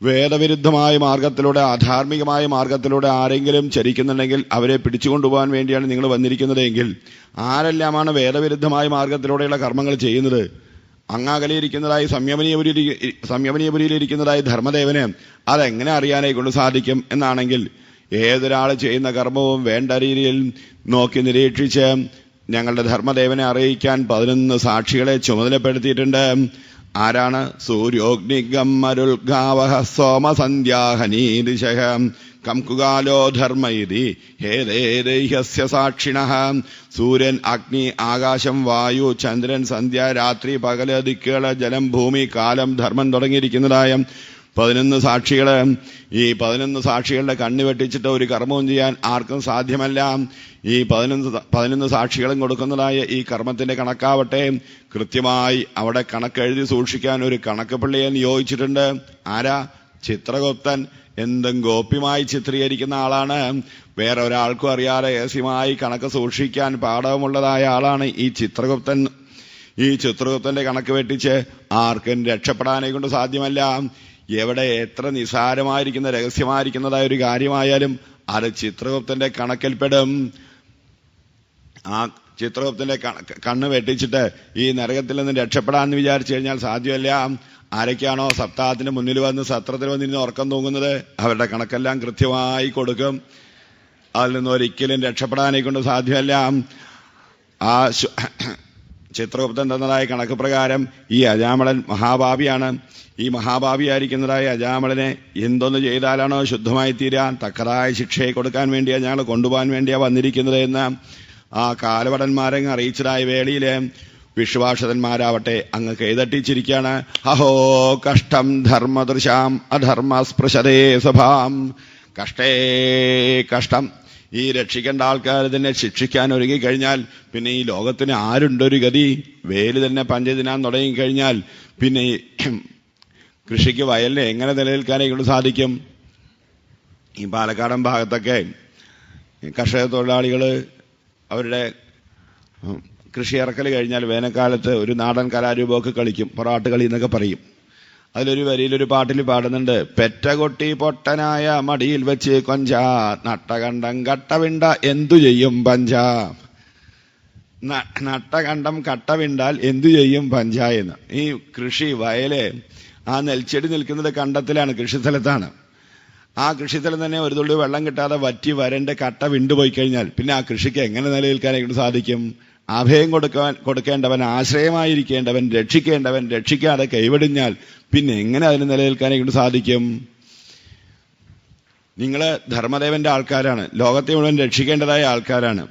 വേദവിരുദ്ധമായ മാർഗത്തിലൂടെ അധാർമികമായ മാർഗത്തിലൂടെ ആരെങ്കിലും ചരിക്കുന്നുണ്ടെങ്കിൽ അവരെ പിടിച്ചുകൊണ്ടുപോകാൻ വേണ്ടിയാണ് നിങ്ങൾ വന്നിരിക്കുന്നതെങ്കിൽ ആരെല്ലാമാണ് വേദവിരുദ്ധമായ മാർഗത്തിലൂടെയുള്ള കർമ്മങ്ങൾ ചെയ്യുന്നത്? അങ്ങാകലിയിരിക്കുന്നതായി സംയമനീയപുരിയിലിരിക്കുന്നതായി ധർമ്മദേവന് അതെങ്ങനെ അറിയാനേ കൊണ്ട് സാധിക്കും എന്നാണെങ്കിൽ ഏതൊരാൾ ചെയ്യുന്ന കർമ്മവും വേണ്ട രീതിയിൽ നോക്കി നിരീക്ഷിച്ച് ഞങ്ങളുടെ ധർമ്മദേവനെ അറിയിക്കാൻ 11 സാക്ഷികളെ ചുമതലപ്പെടുത്തിയിട്ടുണ്ട്. ആരാണ്? സൂര്യോഗ്നിഗമ്മരുൽഗാവഹ സോമസന്ധ്യാഹനീദിശഃ കംകുകാലോ ധർമ്മ ഇതി ഹേദേഹ്യസ്യ സാക്ഷിണഃ. സൂര്യൻ, അഗ്നി, ആകാശം, വായു, ചന്ദ്രൻ, സന്ധ്യ, രാത്രി, പകല്, ദിക്കുകള്, ജലം, ഭൂമി, കാലം, ധർമ്മം തുടങ്ങിയിരിക്കുന്നതായ 11 സാക്ഷികള്. ഈ 11 സാക്ഷികളുടെ കണ്ണ് വെട്ടിച്ചിട്ട് ഒരു കർമ്മവും ചെയ്യാൻ ആർക്കും സാധ്യമല്ല. ഈ 11 സാക്ഷികളും കൊടുക്കുന്നതായ ഈ കർമ്മത്തിന്റെ കണക്കാവട്ടെ കൃത്യമായി അവിടെ കണക്കെഴുതി സൂക്ഷിക്കാൻ ഒരു കണക്ക് പള്ളിയെ നിയോഗിച്ചിട്ടുണ്ട്. ആരാ? ചിത്രഗുപ്തൻ. എന്തും ഗോപ്യമായി ചിത്രീകരിക്കുന്ന ആളാണ്. വേറെ ഒരാൾക്കും അറിയാതെ രഹസ്യമായി കണക്ക് സൂക്ഷിക്കാൻ പാഠവുമുള്ളതായ ആളാണ് ഈ ചിത്രഗുപ്തൻ. ഈ ചിത്രഗുപ്തന്റെ കണക്ക് വെട്ടിച്ച് ആർക്കും രക്ഷപ്പെടാനെ കൊണ്ട് സാധ്യമല്ല. എവിടെ എത്ര നിസാരമായിരിക്കുന്ന രഹസ്യമായിരിക്കുന്നതായ ഒരു കാര്യമായാലും അത് ചിത്രഗുപ്തന്റെ കണക്കിൽപ്പെടും. ആ ചിത്രഗുപ്തന്റെ കണ്ണ് വെട്ടിച്ചിട്ട് ഈ നരകത്തിൽ നിന്ന് രക്ഷപ്പെടാന്ന് വിചാരിച്ചു കഴിഞ്ഞാൽ സാധ്യമല്ല. ആരൊക്കെയാണോ സപ്താഹത്തിന് മുന്നിൽ വന്ന് സത്രത്തിൽ വന്നിരുന്ന് ഉറക്കം തൂങ്ങുന്നത് അവരുടെ കണക്കെല്ലാം കൃത്യമായി കൊടുക്കും. അതിൽ നിന്ന് ഒരിക്കലും രക്ഷപ്പെടാനെ കൊണ്ട് സാധ്യമല്ല. ആ ചിത്രഗുപ്തൻ തന്നതായ കണക്ക് പ്രകാരം ഈ അജാമളൻ മഹാഭാവിയാണ്. ഈ മഹാഭാവിയായിരിക്കുന്നതായ അജാമളനെ എന്തൊന്ന് ചെയ്താലാണോ ശുദ്ധമായി തീരാൻ തക്കതായ ശിക്ഷയെ കൊടുക്കാൻ വേണ്ടിയാണ് ഞങ്ങൾ കൊണ്ടുപോകാൻ വേണ്ടിയാണ് വന്നിരിക്കുന്നത് എന്ന് ആ കാലഭടന്മാരങ്ങ് അറിയിച്ചതായ വേളയില് വിശ്വാസന്മാരാവട്ടെ അങ്ങ് കൈതട്ടിച്ചിരിക്കുകയാണ്. അഹോ കഷ്ടം ധർമ്മദൃശാം അധർമ്മസ്പൃശതേ സഭാം. കഷ്ടേ കഷ്ടം. ഈ രക്ഷിക്കേണ്ട ആൾക്കാർ തന്നെ ശിക്ഷിക്കാൻ ഒരുങ്ങിക്കഴിഞ്ഞാൽ പിന്നെ ഈ ലോകത്തിന് ആരുണ്ടൊരു ഗതി? വേല് തന്നെ പഞ്ചതിനാൻ തുടങ്ങിക്കഴിഞ്ഞാൽ പിന്നെ കൃഷിക്ക് വയലിനെ എങ്ങനെ നിലനിൽക്കാനേ കൊണ്ട് സാധിക്കും? ഈ പാലക്കാടൻ ഭാഗത്തൊക്കെ കർഷക തൊഴിലാളികൾ അവരുടെ കൃഷി ഇറക്കൽ കഴിഞ്ഞാൽ വേനൽക്കാലത്ത് ഒരു നാടൻ കലാരൂപമൊക്കെ കളിക്കും, പൊറാട്ട് കളി എന്നൊക്കെ പറയും. അതിലൊരു വരിയിലൊരു പാട്ടിൽ പാടുന്നുണ്ട്, പെറ്റകൊട്ടി പൊട്ടനായ മടിയിൽ വെച്ച് കൊഞ്ച നട്ടകണ്ടം കട്ടവിണ്ട എന്തു ചെയ്യും പഞ്ച. നട്ടകണ്ടം കട്ടവിണ്ടാൽ എന്തു ചെയ്യും പഞ്ച എന്ന്. ഈ കൃഷി വയല് ആ നെൽച്ചെടി നിൽക്കുന്നത് കണ്ടത്തിലാണ്, കൃഷിസ്ഥലത്താണ്. ആ കൃഷിസ്ഥലം തന്നെ ഒരു തുള്ളി വെള്ളം കിട്ടാതെ വറ്റി വരണ്ട് കട്ട വിണ്ടുപോയി കഴിഞ്ഞാൽ പിന്നെ ആ കൃഷിക്ക് എങ്ങനെ നിലനിൽക്കാനായിട്ട് സാധിക്കും? അഭയം കൊടുക്കേണ്ടവൻ, ആശ്രയമായിരിക്കേണ്ടവൻ, രക്ഷിക്കേണ്ടവൻ രക്ഷിക്കാതെ കൈവടിഞ്ഞാൽ പിന്നെ എങ്ങനെ അതിന് നിലനിൽക്കാനായിട്ട് സാധിക്കും? നിങ്ങൾ ധർമ്മദേവന്റെ ആൾക്കാരാണ്, ലോകത്തെ മുഴുവൻ രക്ഷിക്കേണ്ടതായ ആൾക്കാരാണ്.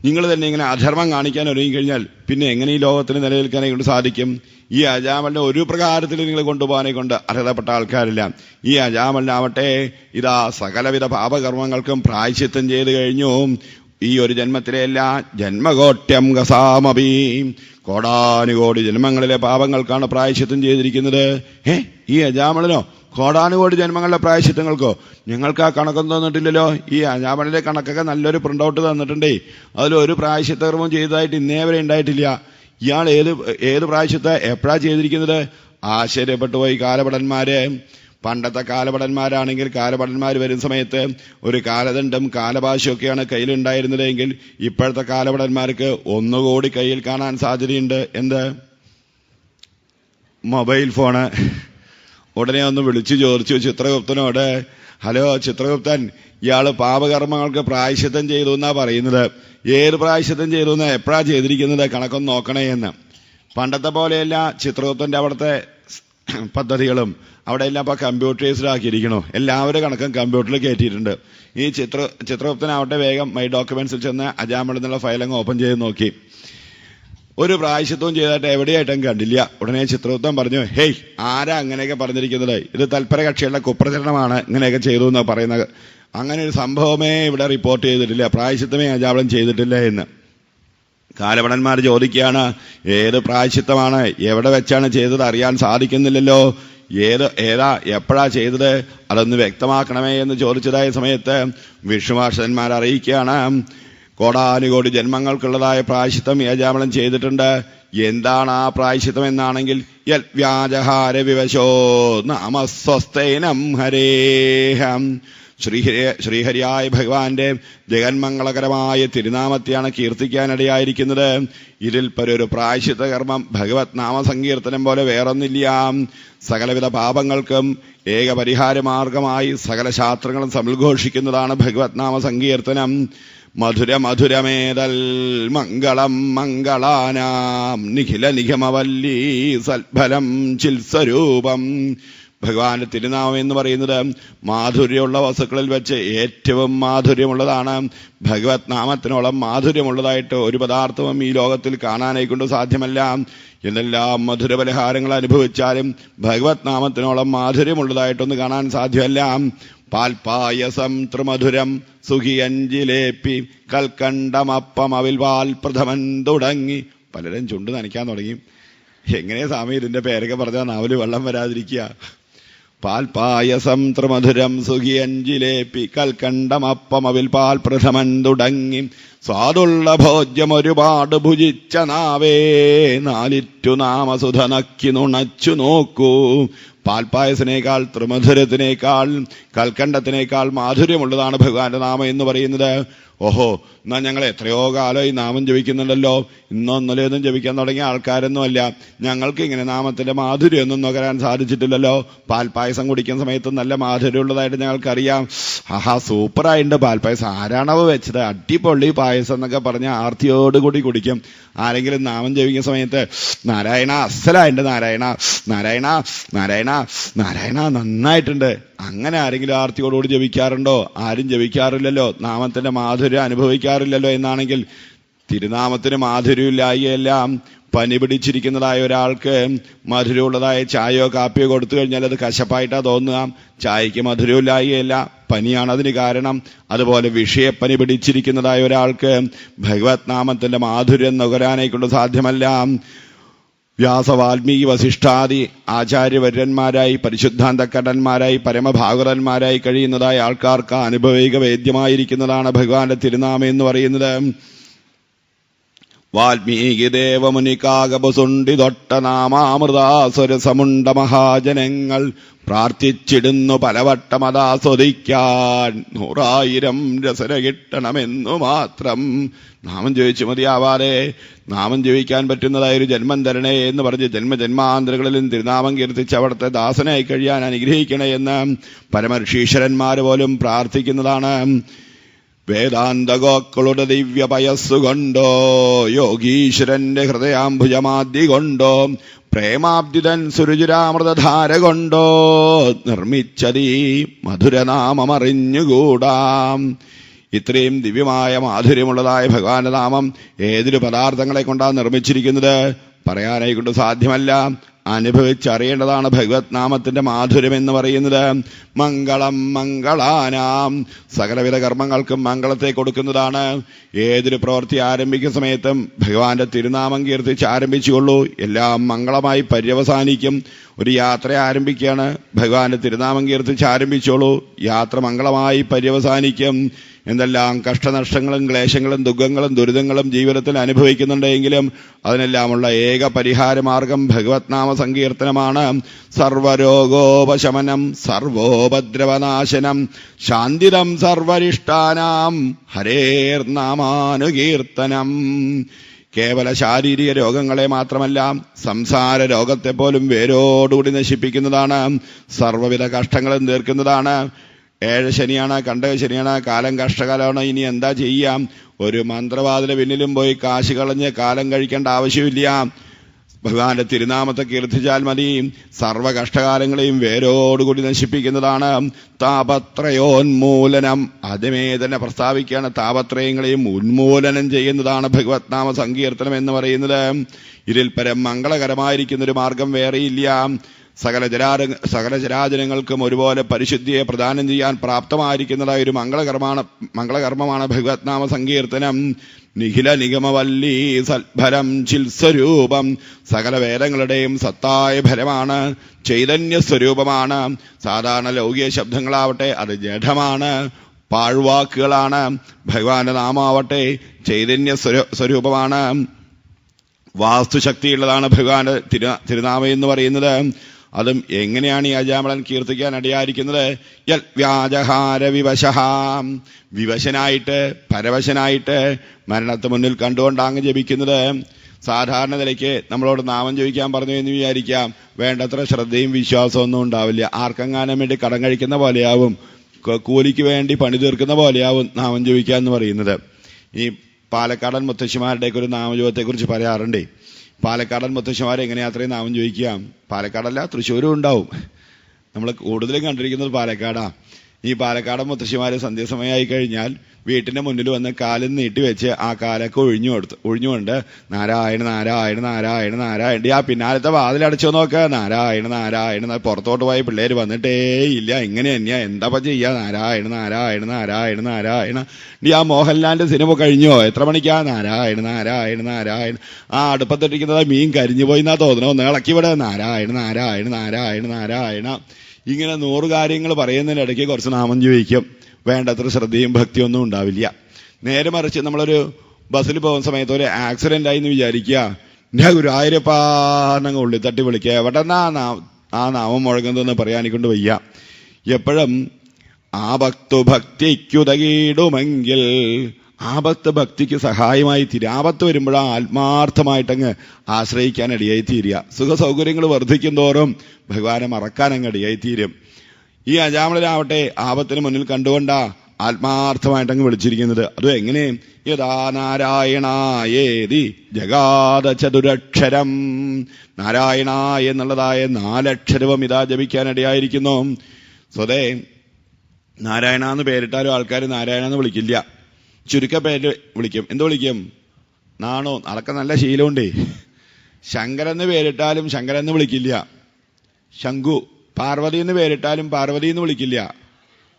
നിങ്ങൾ തന്നെ ഇങ്ങനെ അധർമ്മം കാണിക്കാൻ ഒരുങ്ങിക്കഴിഞ്ഞാൽ പിന്നെ എങ്ങനെ ഈ ലോകത്തിന് നിലനിൽക്കാനെ കൊണ്ട് സാധിക്കും? ഈ അജാമലിനെ ഒരു പ്രകാരത്തിൽ നിങ്ങൾ കൊണ്ടുപോകാനെ കൊണ്ട് അർഹതപ്പെട്ട ആൾക്കാരില്ല. ഈ അജാമലിനാവട്ടെ ഇതാ സകലവിധ പാപകർമ്മങ്ങൾക്കും പ്രായശ്ചിത്തം ചെയ്തു കഴിഞ്ഞു. ഈ ഒരു ജന്മത്തിലെ എല്ലാ ജന്മകോട്യം ഗസാമപി, കോടാനുകോടി ജന്മങ്ങളിലെ പാപങ്ങൾക്കാണ് പ്രായശ്ചിത്തം ചെയ്തിരിക്കുന്നത്. ഈ അജാമലിനോ കോടാനുകോടി ജന്മങ്ങളിലെ പ്രായശ്ചിത്തങ്ങൾക്കോ? ഞങ്ങൾക്ക് ആ കണക്കൊന്നും തന്നിട്ടില്ലല്ലോ. ഈ അജാമലിന്റെ കണക്കൊക്കെ നല്ലൊരു പ്രിന്റ് ഔട്ട് തന്നിട്ടുണ്ടേ, അതിലൊരു പ്രായശ്ചിത്തകർമ്മം ചെയ്തതായിട്ട് ഇന്നേ വരെ ഉണ്ടായിട്ടില്ല. ഇയാൾ ഏത് പ്രായശ്ചിത്തം എപ്പോഴാ ചെയ്തിരിക്കുന്നത്? ആശ്ചര്യപ്പെട്ടു പോയി കാലഭടന്മാര്. പണ്ടത്തെ കാലഭടന്മാരാണെങ്കിൽ കാലഭടന്മാർ വരുന്ന സമയത്ത് ഒരു കാലദണ്ഡം കാലഭാഷയൊക്കെയാണ് കയ്യിലുണ്ടായിരുന്നതെങ്കിൽ ഇപ്പോഴത്തെ കാലഭടന്മാർക്ക് ഒന്നുകൂടി കയ്യിൽ കാണാൻ സാധ്യതയുണ്ട്. എന്ത്? Mobile phone. ഉടനെ ഒന്ന് വിളിച്ചു ചോദിച്ചു ചിത്രഗുപ്തനോട്, ഹലോ ചിത്രഗുപ്തൻ, ഇയാള് പാപകർമ്മങ്ങൾക്ക് പ്രായശ്ചിത്തം ചെയ്തു എന്നാ പറയുന്നത്. ഏത് പ്രായശ്ചിത്തം ചെയ്തു എന്നാ എപ്പോഴാ ചെയ്തിരിക്കുന്നത്? കണക്കൊന്ന് നോക്കണേ എന്ന്. പണ്ടത്തെ പോലെയല്ല ചിത്രഗുപ്തന്റെ അവിടുത്തെ പദ്ധതികളും. അവിടെ എല്ലാം ഇപ്പൊ കമ്പ്യൂട്ടറൈസ്ഡ് ആക്കിയിരിക്കണോ, എല്ലാവരും കണക്കും കമ്പ്യൂട്ടറിൽ കയറ്റിയിട്ടുണ്ട്. ഈ ചിത്രഗുപ്തനാവട്ടെ വേഗം മൈ ഡോക്യുമെന്റ്സിൽ ചെന്ന് അജാമലിൽ നിന്നുള്ള ഫയലങ്ങ് ഓപ്പൺ ചെയ്ത് നോക്കി. ഒരു പ്രായശ്ചിത്വം ചെയ്തിട്ട് എവിടെയായിട്ടും കണ്ടില്ല. ഉടനെ ചിത്രഗുപ്തൻ പറഞ്ഞു, ഹേയ്, ആരാ അങ്ങനെയൊക്കെ പറഞ്ഞിരിക്കുന്നത്? ഇത് തൽപര കക്ഷികളുടെ കുപ്രചരണമാണ് ഇങ്ങനെയൊക്കെ ചെയ്തു എന്ന് പറയുന്നത്. അങ്ങനെ ഒരു സംഭവമേ ഇവിടെ റിപ്പോർട്ട് ചെയ്തിട്ടില്ല, പ്രായശ്ചിത്തമേ അജാമലൻ ചെയ്തിട്ടില്ല എന്ന്. കാലഭടന്മാർ ചോദിക്കുകയാണ്, ഏത് പ്രായശ്ചിത്തമാണ്, എവിടെ വെച്ചാണ് ചെയ്തത് അറിയാൻ സാധിക്കുന്നില്ലല്ലോ, ഏതാ എപ്പോഴാ ചെയ്തത്, അതൊന്ന് വ്യക്തമാക്കണമേ എന്ന് ചോദിച്ചതായ സമയത്ത് വിഷ്ണുവാർഷന്മാർ അറിയിക്കുകയാണ്, കോടാനുകോടി ജന്മങ്ങൾക്കുള്ളതായ പ്രായശ്ചിത്തം അജാമലൻ ചെയ്തിട്ടുണ്ട്. എന്താണ് ആ പ്രായശ്ചിത്തം എന്നാണെങ്കിൽ, യൽ വ്യാജഹാര വിവശോ നാമസ്വസ്തൈനം ഹരേഹം, ശ്രീഹരിയായ ഭഗവാന്റെ ജഗന്മംഗളകരമായ തിരുനാമത്തെയാണ് കീർത്തിക്കാനിടയായിരിക്കുന്നത്. ഇതിൽ പരൊരു പ്രായശ്ചിത്ത കർമ്മം ഭഗവത് നാമസങ്കീർത്തനം പോലെ വേറൊന്നില്ല. സകലവിധ പാപങ്ങൾക്കും ഏകപരിഹാരമാർഗമായി സകല ശാസ്ത്രങ്ങളും സമുദ്ഘോഷിക്കുന്നതാണ് ഭഗവത് നാമസങ്കീർത്തനം. മധുര മധുരമേതൽ മംഗളം മംഗളാനാം നിഖില നിഗമവല്ലീ സൽഫലം ചിൽസ്വരൂപം. ഭഗവാന്റെ തിരുനാമം എന്ന് പറയുന്നത് മാധുര്യമുള്ള വസ്തുക്കളിൽ വെച്ച് ഏറ്റവും മാധുര്യമുള്ളതാണ്. ഭഗവത് നാമത്തിനോളം മാധുര്യമുള്ളതായിട്ട് ഒരു പദാർത്ഥവും ഈ ലോകത്തിൽ കാണാനായിക്കൊണ്ട് സാധ്യമല്ല. എന്തെല്ലാം മധുരപലഹാരങ്ങൾ അനുഭവിച്ചാലും ഭഗവത് നാമത്തിനോളം മാധുര്യമുള്ളതായിട്ടൊന്ന് കാണാൻ സാധ്യമല്ല. പാൽപായസം ത്രിമധുരം സുഖിയഞ്ചിലേപ്പി കൽക്കണ്ടമപ്പം അവിൽ പാൽ പ്രഥമൻ തുടങ്ങി. പലരും ചുണ്ട് നനയ്ക്കാൻ തുടങ്ങി. എങ്ങനെയാ സ്വാമി ഇതിന്റെ പേരൊക്കെ പറഞ്ഞാൽ നാവില് വെള്ളം വരാതിരിക്കുക? പാൽപായസം ത്രിമധുരം സുഖിയഞ്ചിലേപ്പി കൽക്കണ്ടമപ്പം അവിൽ പാൽ പ്രഥമൻ തുടങ്ങി. സ്വാദുള്ള ഭോജ്യം ഒരുപാട് ഭുജിച്ച നാവേ നാലിറ്റു നാമസുധ നക്കി നുണച്ചു നോക്കൂ. പാൽപായസനേക്കാൾ ത്രിമധുരത്തിനേക്കാൾ കൽക്കണ്ടത്തിനേക്കാൾ മാധുര്യമുള്ളതാണ് ഭഗവാന്റെ നാമം എന്ന് പറയുന്നത്. ഓഹോ, എന്നാ ഞങ്ങൾ എത്രയോ കാലം ഈ നാമം ജപിക്കുന്നുണ്ടല്ലോ, ഇന്നൊന്നലെയൊന്നും ജപിക്കാൻ തുടങ്ങിയ ആൾക്കാരൊന്നും അല്ല. ഞങ്ങൾക്ക് ഇങ്ങനെ നാമത്തിന്റെ മാധുര്യമൊന്നും നുകരാൻ സാധിച്ചിട്ടില്ലല്ലോ. പാൽപായസം കുടിക്കുന്ന സമയത്ത് നല്ല മാധുര്യമുള്ളതായിട്ട് ഞങ്ങൾക്കറിയാം. ആഹാ, സൂപ്പറായിട്ടുണ്ട് പാൽപായസം, ആരാണവ വെച്ചത്, അടിപൊളി പായസം എന്നൊക്കെ പറഞ്ഞ് ആർത്തിയോടുകൂടി കുടിക്കും. ആരെങ്കിലും നാമം ജപിക്കുന്ന സമയത്ത് നാരായണ അസലായിട്ടുണ്ട്, നാരായണ നാരായണ നാരായണ നാരായണ നന്നായിട്ടുണ്ട്, അങ്ങനെ ആരെങ്കിലും ആർത്തിയോടുകൂടി ജപിക്കാറുണ്ടോ? ആരും ജപിക്കാറില്ലല്ലോ. നാമത്തിന്റെ മാധുര്യം അനുഭവിക്കാറില്ലല്ലോ. എന്നാണെങ്കിൽ തിരുനാമത്തിന് മാധുര്യമില്ലായെല്ലാം പനി പിടിച്ചിരിക്കുന്നതായ ഒരാൾക്ക് മധുരമുള്ളതായ ചായയോ കാപ്പിയോ കൊടുത്തു കഴിഞ്ഞാൽ അത് കശപ്പായിട്ടാ തോന്നുക. ചായക്ക് മധുരമില്ലായെയല്ല, പനിയാണ് അതിന് കാരണം. അതുപോലെ വിഷയപ്പനി പിടിച്ചിരിക്കുന്നതായ ഒരാൾക്ക് ഭഗവത് നാമത്തിന്റെ മാധുര്യം നുകരാനായിക്കൊണ്ട് സാധ്യമല്ല. വ്യാസവാൽമീകി വസിഷ്ഠാദി ആചാര്യവര്യന്മാരായി പരിശുദ്ധാന്തക്കടന്മാരായി പരമഭാഗവതന്മാരായി കഴിയുന്നതായ ആൾക്കാർക്ക് അനുഭവിക വേദ്യമായിരിക്കുന്നതാണ് ഭഗവാന്റെ തിരുനാമം എന്ന് പറയുന്നത്. വാൽമീകി ദേവമുനികാകപുസുണ്ടി തൊട്ട നാമാമൃതാസുരസമുണ്ട മഹാജനങ്ങൾ പ്രാർത്ഥിച്ചിടുന്നു പലവട്ടം അതാസ്വദിക്കാൻ 100,000 രസന കിട്ടണമെന്നു മാത്രം. നാമം ജപിച്ചു മതിയാവാതെ നാമം ജപിക്കാൻ പറ്റുന്നതായൊരു ജന്മം തരണേ എന്ന് പറഞ്ഞ് ജന്മജന്മാന്തരങ്ങളിലും തിരുനാമം കീർത്തിച്ച് അവിടുത്തെ ദാസനായി കഴിയാൻ അനുഗ്രഹിക്കണേ എന്ന് പരമഋഷീശ്വരന്മാർ പോലും പ്രാർത്ഥിക്കുന്നതാണ്. വേദാന്തഗോക്കളുടെ ദിവ്യ പയസ്സുകൊണ്ടോ യോഗീശ്വരന്റെ ഹൃദയാംബുജമാദ്യ കൊണ്ടോ പ്രേമാബ്ദിതൻ സുരുചിരാമൃതധാര കൊണ്ടോ നിർമ്മിച്ചതീ മധുരനാമമറിഞ്ഞുകൂടാം. ഇത്രയും ദിവ്യമായ മാധുര്യമുള്ളതായ ഭഗവാന്റെ നാമം ഏതൊരു പദാർത്ഥങ്ങളെ കൊണ്ടാണ് നിർമ്മിച്ചിരിക്കുന്നത്? പറയാനായി കൊണ്ട് സാധ്യമല്ല. അനുഭവിച്ചറിയേണ്ടതാണ് ഭഗവത് നാമത്തിന്റെ മാധുര്യം എന്ന് പറയുന്നത്. മംഗളം മംഗളാനാം, സകലവിധ കർമ്മങ്ങൾക്കും മംഗളത്തെ കൊടുക്കുന്നതാണ്. ഏതൊരു പ്രവൃത്തി ആരംഭിക്കുന്ന സമയത്തും ഭഗവാന്റെ തിരുനാമം കീർത്തിച്ച് ആരംഭിച്ചുകൊള്ളൂ, എല്ലാം മംഗളമായി പര്യവസാനിക്കും. ഒരു യാത്ര ആരംഭിക്കുകയാണ്, ഭഗവാന്റെ തിരുനാമം കീർത്തിച്ച് ആരംഭിച്ചോളൂ, യാത്ര മംഗളമായി പര്യവസാനിക്കും. എന്തെല്ലാം കഷ്ടനഷ്ടങ്ങളും ക്ലേശങ്ങളും ദുഃഖങ്ങളും ദുരിതങ്ങളും ജീവിതത്തിൽ അനുഭവിക്കുന്നുണ്ടെങ്കിലും അതിനെല്ലാമുള്ള ഏക പരിഹാരമാർഗം ഭഗവത് നാമ സങ്കീർത്തനമാണ്. സർവരോഗോപശമനം സർവോപദ്രവനാശനം ശാന്തിദം സർവരിഷ്ടാനാം ഹരേർനാമാനുകീർത്തനം. കേവല ശാരീരിക രോഗങ്ങളെ മാത്രമല്ല, സംസാര രോഗത്തെ പോലും വേരോടുകൂടി നശിപ്പിക്കുന്നതാണ്. സർവ്വവിധ കഷ്ടങ്ങളും തീർക്കുന്നതാണ്. ഏഴ് ശനിയാണ്, കണ്ടക ശനിയാണ്, കാലം കഷ്ടകാലമാണ്. ഇനി എന്താ ചെയ്യാം? ഒരു മന്ത്രവാദിയുടെ പിന്നിലും പോയി കാശ് കളഞ്ഞ് കാലം കഴിക്കേണ്ട ആവശ്യമില്ല. ഭഗവാന്റെ തിരുനാമത്തെ കീർത്തിച്ചാൽ മതി. സർവ കഷ്ടകാലങ്ങളെയും വേരോടുകൂടി നശിപ്പിക്കുന്നതാണ്. താപത്രയോന്മൂലനം, ആദ്യമേ തന്നെ പ്രസ്താവിക്കുകയാണ്, താപത്രയങ്ങളെയും ഉന്മൂലനം ചെയ്യുന്നതാണ് ഭഗവത് നാമ സങ്കീർത്തനം എന്ന് പറയുന്നത്. ഇതിൽ പരം മംഗളകരമായിരിക്കുന്നൊരു മാർഗം വേറെയില്ല. സകല ചരാചരങ്ങൾക്കും ഒരുപോലെ പരിശുദ്ധിയെ പ്രദാനം ചെയ്യാൻ പ്രാപ്തമായിരിക്കുന്നതായ ഒരു മംഗളകർമ്മമാണ് ഭഗവത് നാമ സങ്കീർത്തനം. നിഖില നിഗമവല്ലീ സൽഭരം ചിൽസ്വരൂപം, സകല വേദങ്ങളുടെയും സത്തായ ഫലമാണ്, ചൈതന്യ സ്വരൂപമാണ്. സാധാരണ ലൗകിക ശബ്ദങ്ങളാവട്ടെ അത് ജഡമാണ്, പാഴ്വാക്കുകളാണ്. ഭഗവാന്റെ നാമാവട്ടെ ചൈതന്യ സ്വരൂപമാണ്, വാസ്തുശക്തിയുള്ളതാണ് ഭഗവാന്റെ തിരുനാമം എന്ന് പറയുന്നത്. അതും എങ്ങനെയാണ് ഈ അജാമളൻ കീർത്തിക്കാൻ ഇടയായിരിക്കുന്നത്? യൽ വ്യാജഹാര വിവശഹാം, വിവശനായിട്ട് പരവശനായിട്ട് മരണത്തെ മുന്നിൽ കണ്ടുകൊണ്ടാങ്ങ് ജപിക്കുന്നത്. സാധാരണ നിലയ്ക്ക് നമ്മളോട് നാമം ജപിക്കാൻ പറഞ്ഞു എന്ന് വിചാരിക്കാം, വേണ്ടത്ര ശ്രദ്ധയും വിശ്വാസവും ഒന്നും ഉണ്ടാവില്ല. ആർക്കെങ്ങാനും വേണ്ടി കടം കഴിക്കുന്ന പോലെയാവും, കൂലിക്ക് വേണ്ടി പണി തീർക്കുന്ന പോലെയാവും നാമം ജപിക്കുക എന്ന് പറയുന്നത്. ഈ പാലക്കാടൻ മുത്തശ്ശിമാരുടെയൊക്കെ ഒരു നാമജപത്തെക്കുറിച്ച് പറയാറുണ്ടേ. പാലക്കാടൻ മുത്തശ്ശിമാർ എങ്ങനെയാ അത്രയും നാമം ചോദിക്കാം? പാലക്കാടല്ല, തൃശ്ശൂരും ഉണ്ടാവും. നമ്മൾ കൂടുതലും കണ്ടിരിക്കുന്നത് പാലക്കാടാ. ഈ പാലക്കാടൻ മുത്തശ്ശിമാർ സന്ധ്യാസമയമായി കഴിഞ്ഞാൽ വീട്ടിന്റെ മുന്നിൽ വന്ന് കാലും നീട്ടി വെച്ച് ആ കാലൊക്കെ ഒഴിഞ്ഞുകൊണ്ട് നാരായണ നാരായണ നാരായണ നാരായണ, ആ പിന്നാലത്തെ വാതിലടച്ചോ നോക്കുക, നാരായണ നാരായണ. പുറത്തോട്ട് പോയ പിള്ളേര് വന്നിട്ടേ ഇല്ല, ഇങ്ങനെ തന്നെയാ, എന്താ ചെയ്യാ, നാരായണ നാരായണ നാരായണ നാരായണ. ആ മോഹൻലാലിന്റെ സിനിമ കഴിഞ്ഞോ? എത്ര മണിക്കാ? നാരായണ നാരായണ നാരായണ. ആ അടുപ്പത്തിട്ടിരിക്കുന്നത് മീൻ കരിഞ്ഞു പോയി എന്നാ തോന്നണോ, ഒന്ന് ഇളക്കി വിട, നാരായണ നാരായണ നാരായണ നാരായണ. ഇങ്ങനെ 100 കാര്യങ്ങൾ പറയുന്നതിനിടയ്ക്ക് കുറച്ച് നാമം ചോദിക്കും. വേണ്ടത്ര ശ്രദ്ധയും ഭക്തിയും ഒന്നും ഉണ്ടാവില്ല. നേരെ മറിച്ച് നമ്മളൊരു ബസ്സിൽ പോകുന്ന സമയത്ത് ഒരു ആക്സിഡന്റ് ആയി എന്ന് വിചാരിക്കുക, എൻ്റെ ഗുരുവായൂരപ്പാന്നങ്ങ് ഉള്ളിൽ തട്ടി വിളിക്കുക, എവിടെന്നാ ആ നാമം മുഴങ്ങുന്നതെന്ന് പറയാനിക്കൊണ്ട് വയ്യ. എപ്പോഴും ആപത്തു ഭക്തിക്കുതകീടുമെങ്കിൽ, ആപത്ത് ഭക്തിക്ക് സഹായമായി തീരുക. ആപത്ത് വരുമ്പോഴാ ആത്മാർത്ഥമായിട്ടങ്ങ് ആശ്രയിക്കാൻ ഇടയായി തീരുക. സുഖ സൗകര്യങ്ങൾ വർദ്ധിക്കും തോറും ഭഗവാനെ മറക്കാൻ അങ്ങ് ഇടയായി തീരും. ഈ അജാമളനാവട്ടെ ആപത്തിന് മുന്നിൽ കണ്ടുകൊണ്ടാ ആത്മാർത്ഥമായിട്ടങ്ങ് വിളിച്ചിരിക്കുന്നത്. അതും എങ്ങനെ? യഥാ നാരായണായേതി ജഗാദ ചതുരക്ഷരം, നാരായണ എന്നുള്ളതായ 4 അക്ഷരവും ഇതാ ജപിക്കാനിടയായിരിക്കുന്നു. സ്വതേ നാരായണ എന്ന് പേരിട്ടാലും ആൾക്കാർ നാരായണ എന്ന് വിളിക്കില്ല, ചുരുക്ക പേര് വിളിക്കും. എന്ത് വിളിക്കും? നാണോ, അതൊക്കെ നല്ല ശീലമുണ്ടേ. ശങ്കരെന്ന് പേരിട്ടാലും ശങ്കരെന്ന് വിളിക്കില്ല, ശങ്കു. പാർവതി എന്ന് പേരിട്ടാലും പാർവതി എന്ന് വിളിക്കില്ല,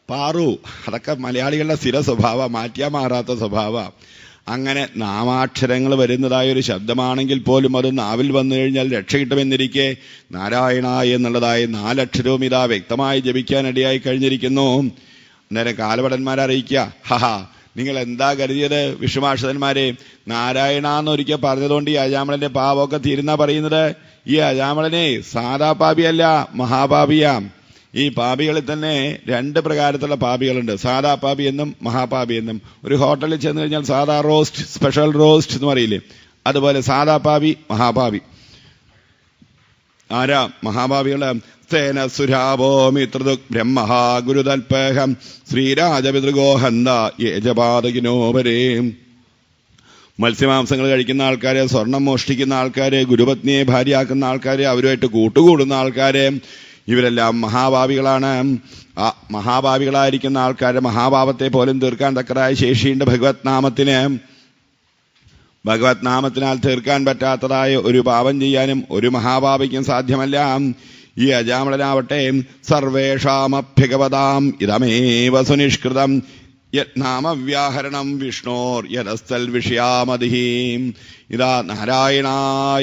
പാറു. അതൊക്കെ മലയാളികളുടെ സ്ഥിര സ്വഭാവ, മാറ്റിയാൽ മാറാത്ത സ്വഭാവ. അങ്ങനെ നാമാക്ഷരങ്ങൾ വരുന്നതായ ഒരു ശബ്ദമാണെങ്കിൽ പോലും അത് നാവിൽ വന്നു കഴിഞ്ഞാൽ രക്ഷ കിട്ടുമെന്നിരിക്കെ നാരായണ എന്നുള്ളതായ 4 അക്ഷരവും ഇതാ വ്യക്തമായി ജപിക്കാനിടയായി കഴിഞ്ഞിരിക്കുന്നു. അന്നേരം കാലഭടന്മാരറിയിക്കുക, ഹഹാ നിങ്ങൾ എന്താ കരുതിയത് വിഷ്ണുമാഷന്മാരെ, നാരായണ എന്നൊരിക്കൽ പറഞ്ഞതുകൊണ്ട് ഈ അജാമളന്റെ പാപമൊക്കെ തീരുന്ന പറയുന്നത്. ഈ അജാമളനെ സാധാ പാപിയല്ല, മഹാപാപിയാ. ഈ പാപികളിൽ തന്നെ 2 പ്രകാരത്തിലുള്ള പാപികളുണ്ട്, സാധാ പാപി എന്നും മഹാപാപി എന്നും. ഒരു ഹോട്ടലിൽ ചെന്ന് കഴിഞ്ഞാൽ സാധാ റോസ്റ്റ്, സ്പെഷ്യൽ റോസ്റ്റ് എന്ന് പറയില്ലേ, അതുപോലെ സാധാ പാപി, മഹാപാപി. ആരാ? മഹാഭാവികള്. സ്തേന സുരാവോ മിത്രദുക് ബ്രഹ്മ ഗുരുതൽപഹം ശ്രീരാജപിതൃഗോഹന്ത യേജപാതകിനോപരേ. മത്സ്യമാംസങ്ങൾ കഴിക്കുന്ന ആൾക്കാര്, സ്വർണം മോഷ്ടിക്കുന്ന ആൾക്കാര്, ഗുരുപത്നിയെ ഭാര്യയാക്കുന്ന ആൾക്കാര്, അവരുമായിട്ട് കൂട്ടുകൂടുന്ന ആൾക്കാര്, ഇവരെല്ലാം മഹാഭാവികളാണ്. ആ മഹാഭാവികളായിരിക്കുന്ന ആൾക്കാരുടെ മഹാഭാവത്തെ പോലും തീർക്കാൻ തക്കതായ ശേഷിയുണ്ട് ഭഗവത് നാമത്തിന്. ഭഗവത് നാമത്തിനാൽ തീർക്കാൻ പറ്റാത്തതായ ഒരു പാപം ചെയ്യാനും ഒരു മഹാഭാവിക്കും സാധ്യമല്ല. ഈ അജാമളനാവട്ടെ സർവേഷാമഭ്യഗവതാം ഇതമേവ സുനിഷ്കൃതം നാമവ്യാഹരണം വിഷ്ണോർ യദസ്ഥൽ വിഷയാമതിഹീം. ഇതാ നാരായണ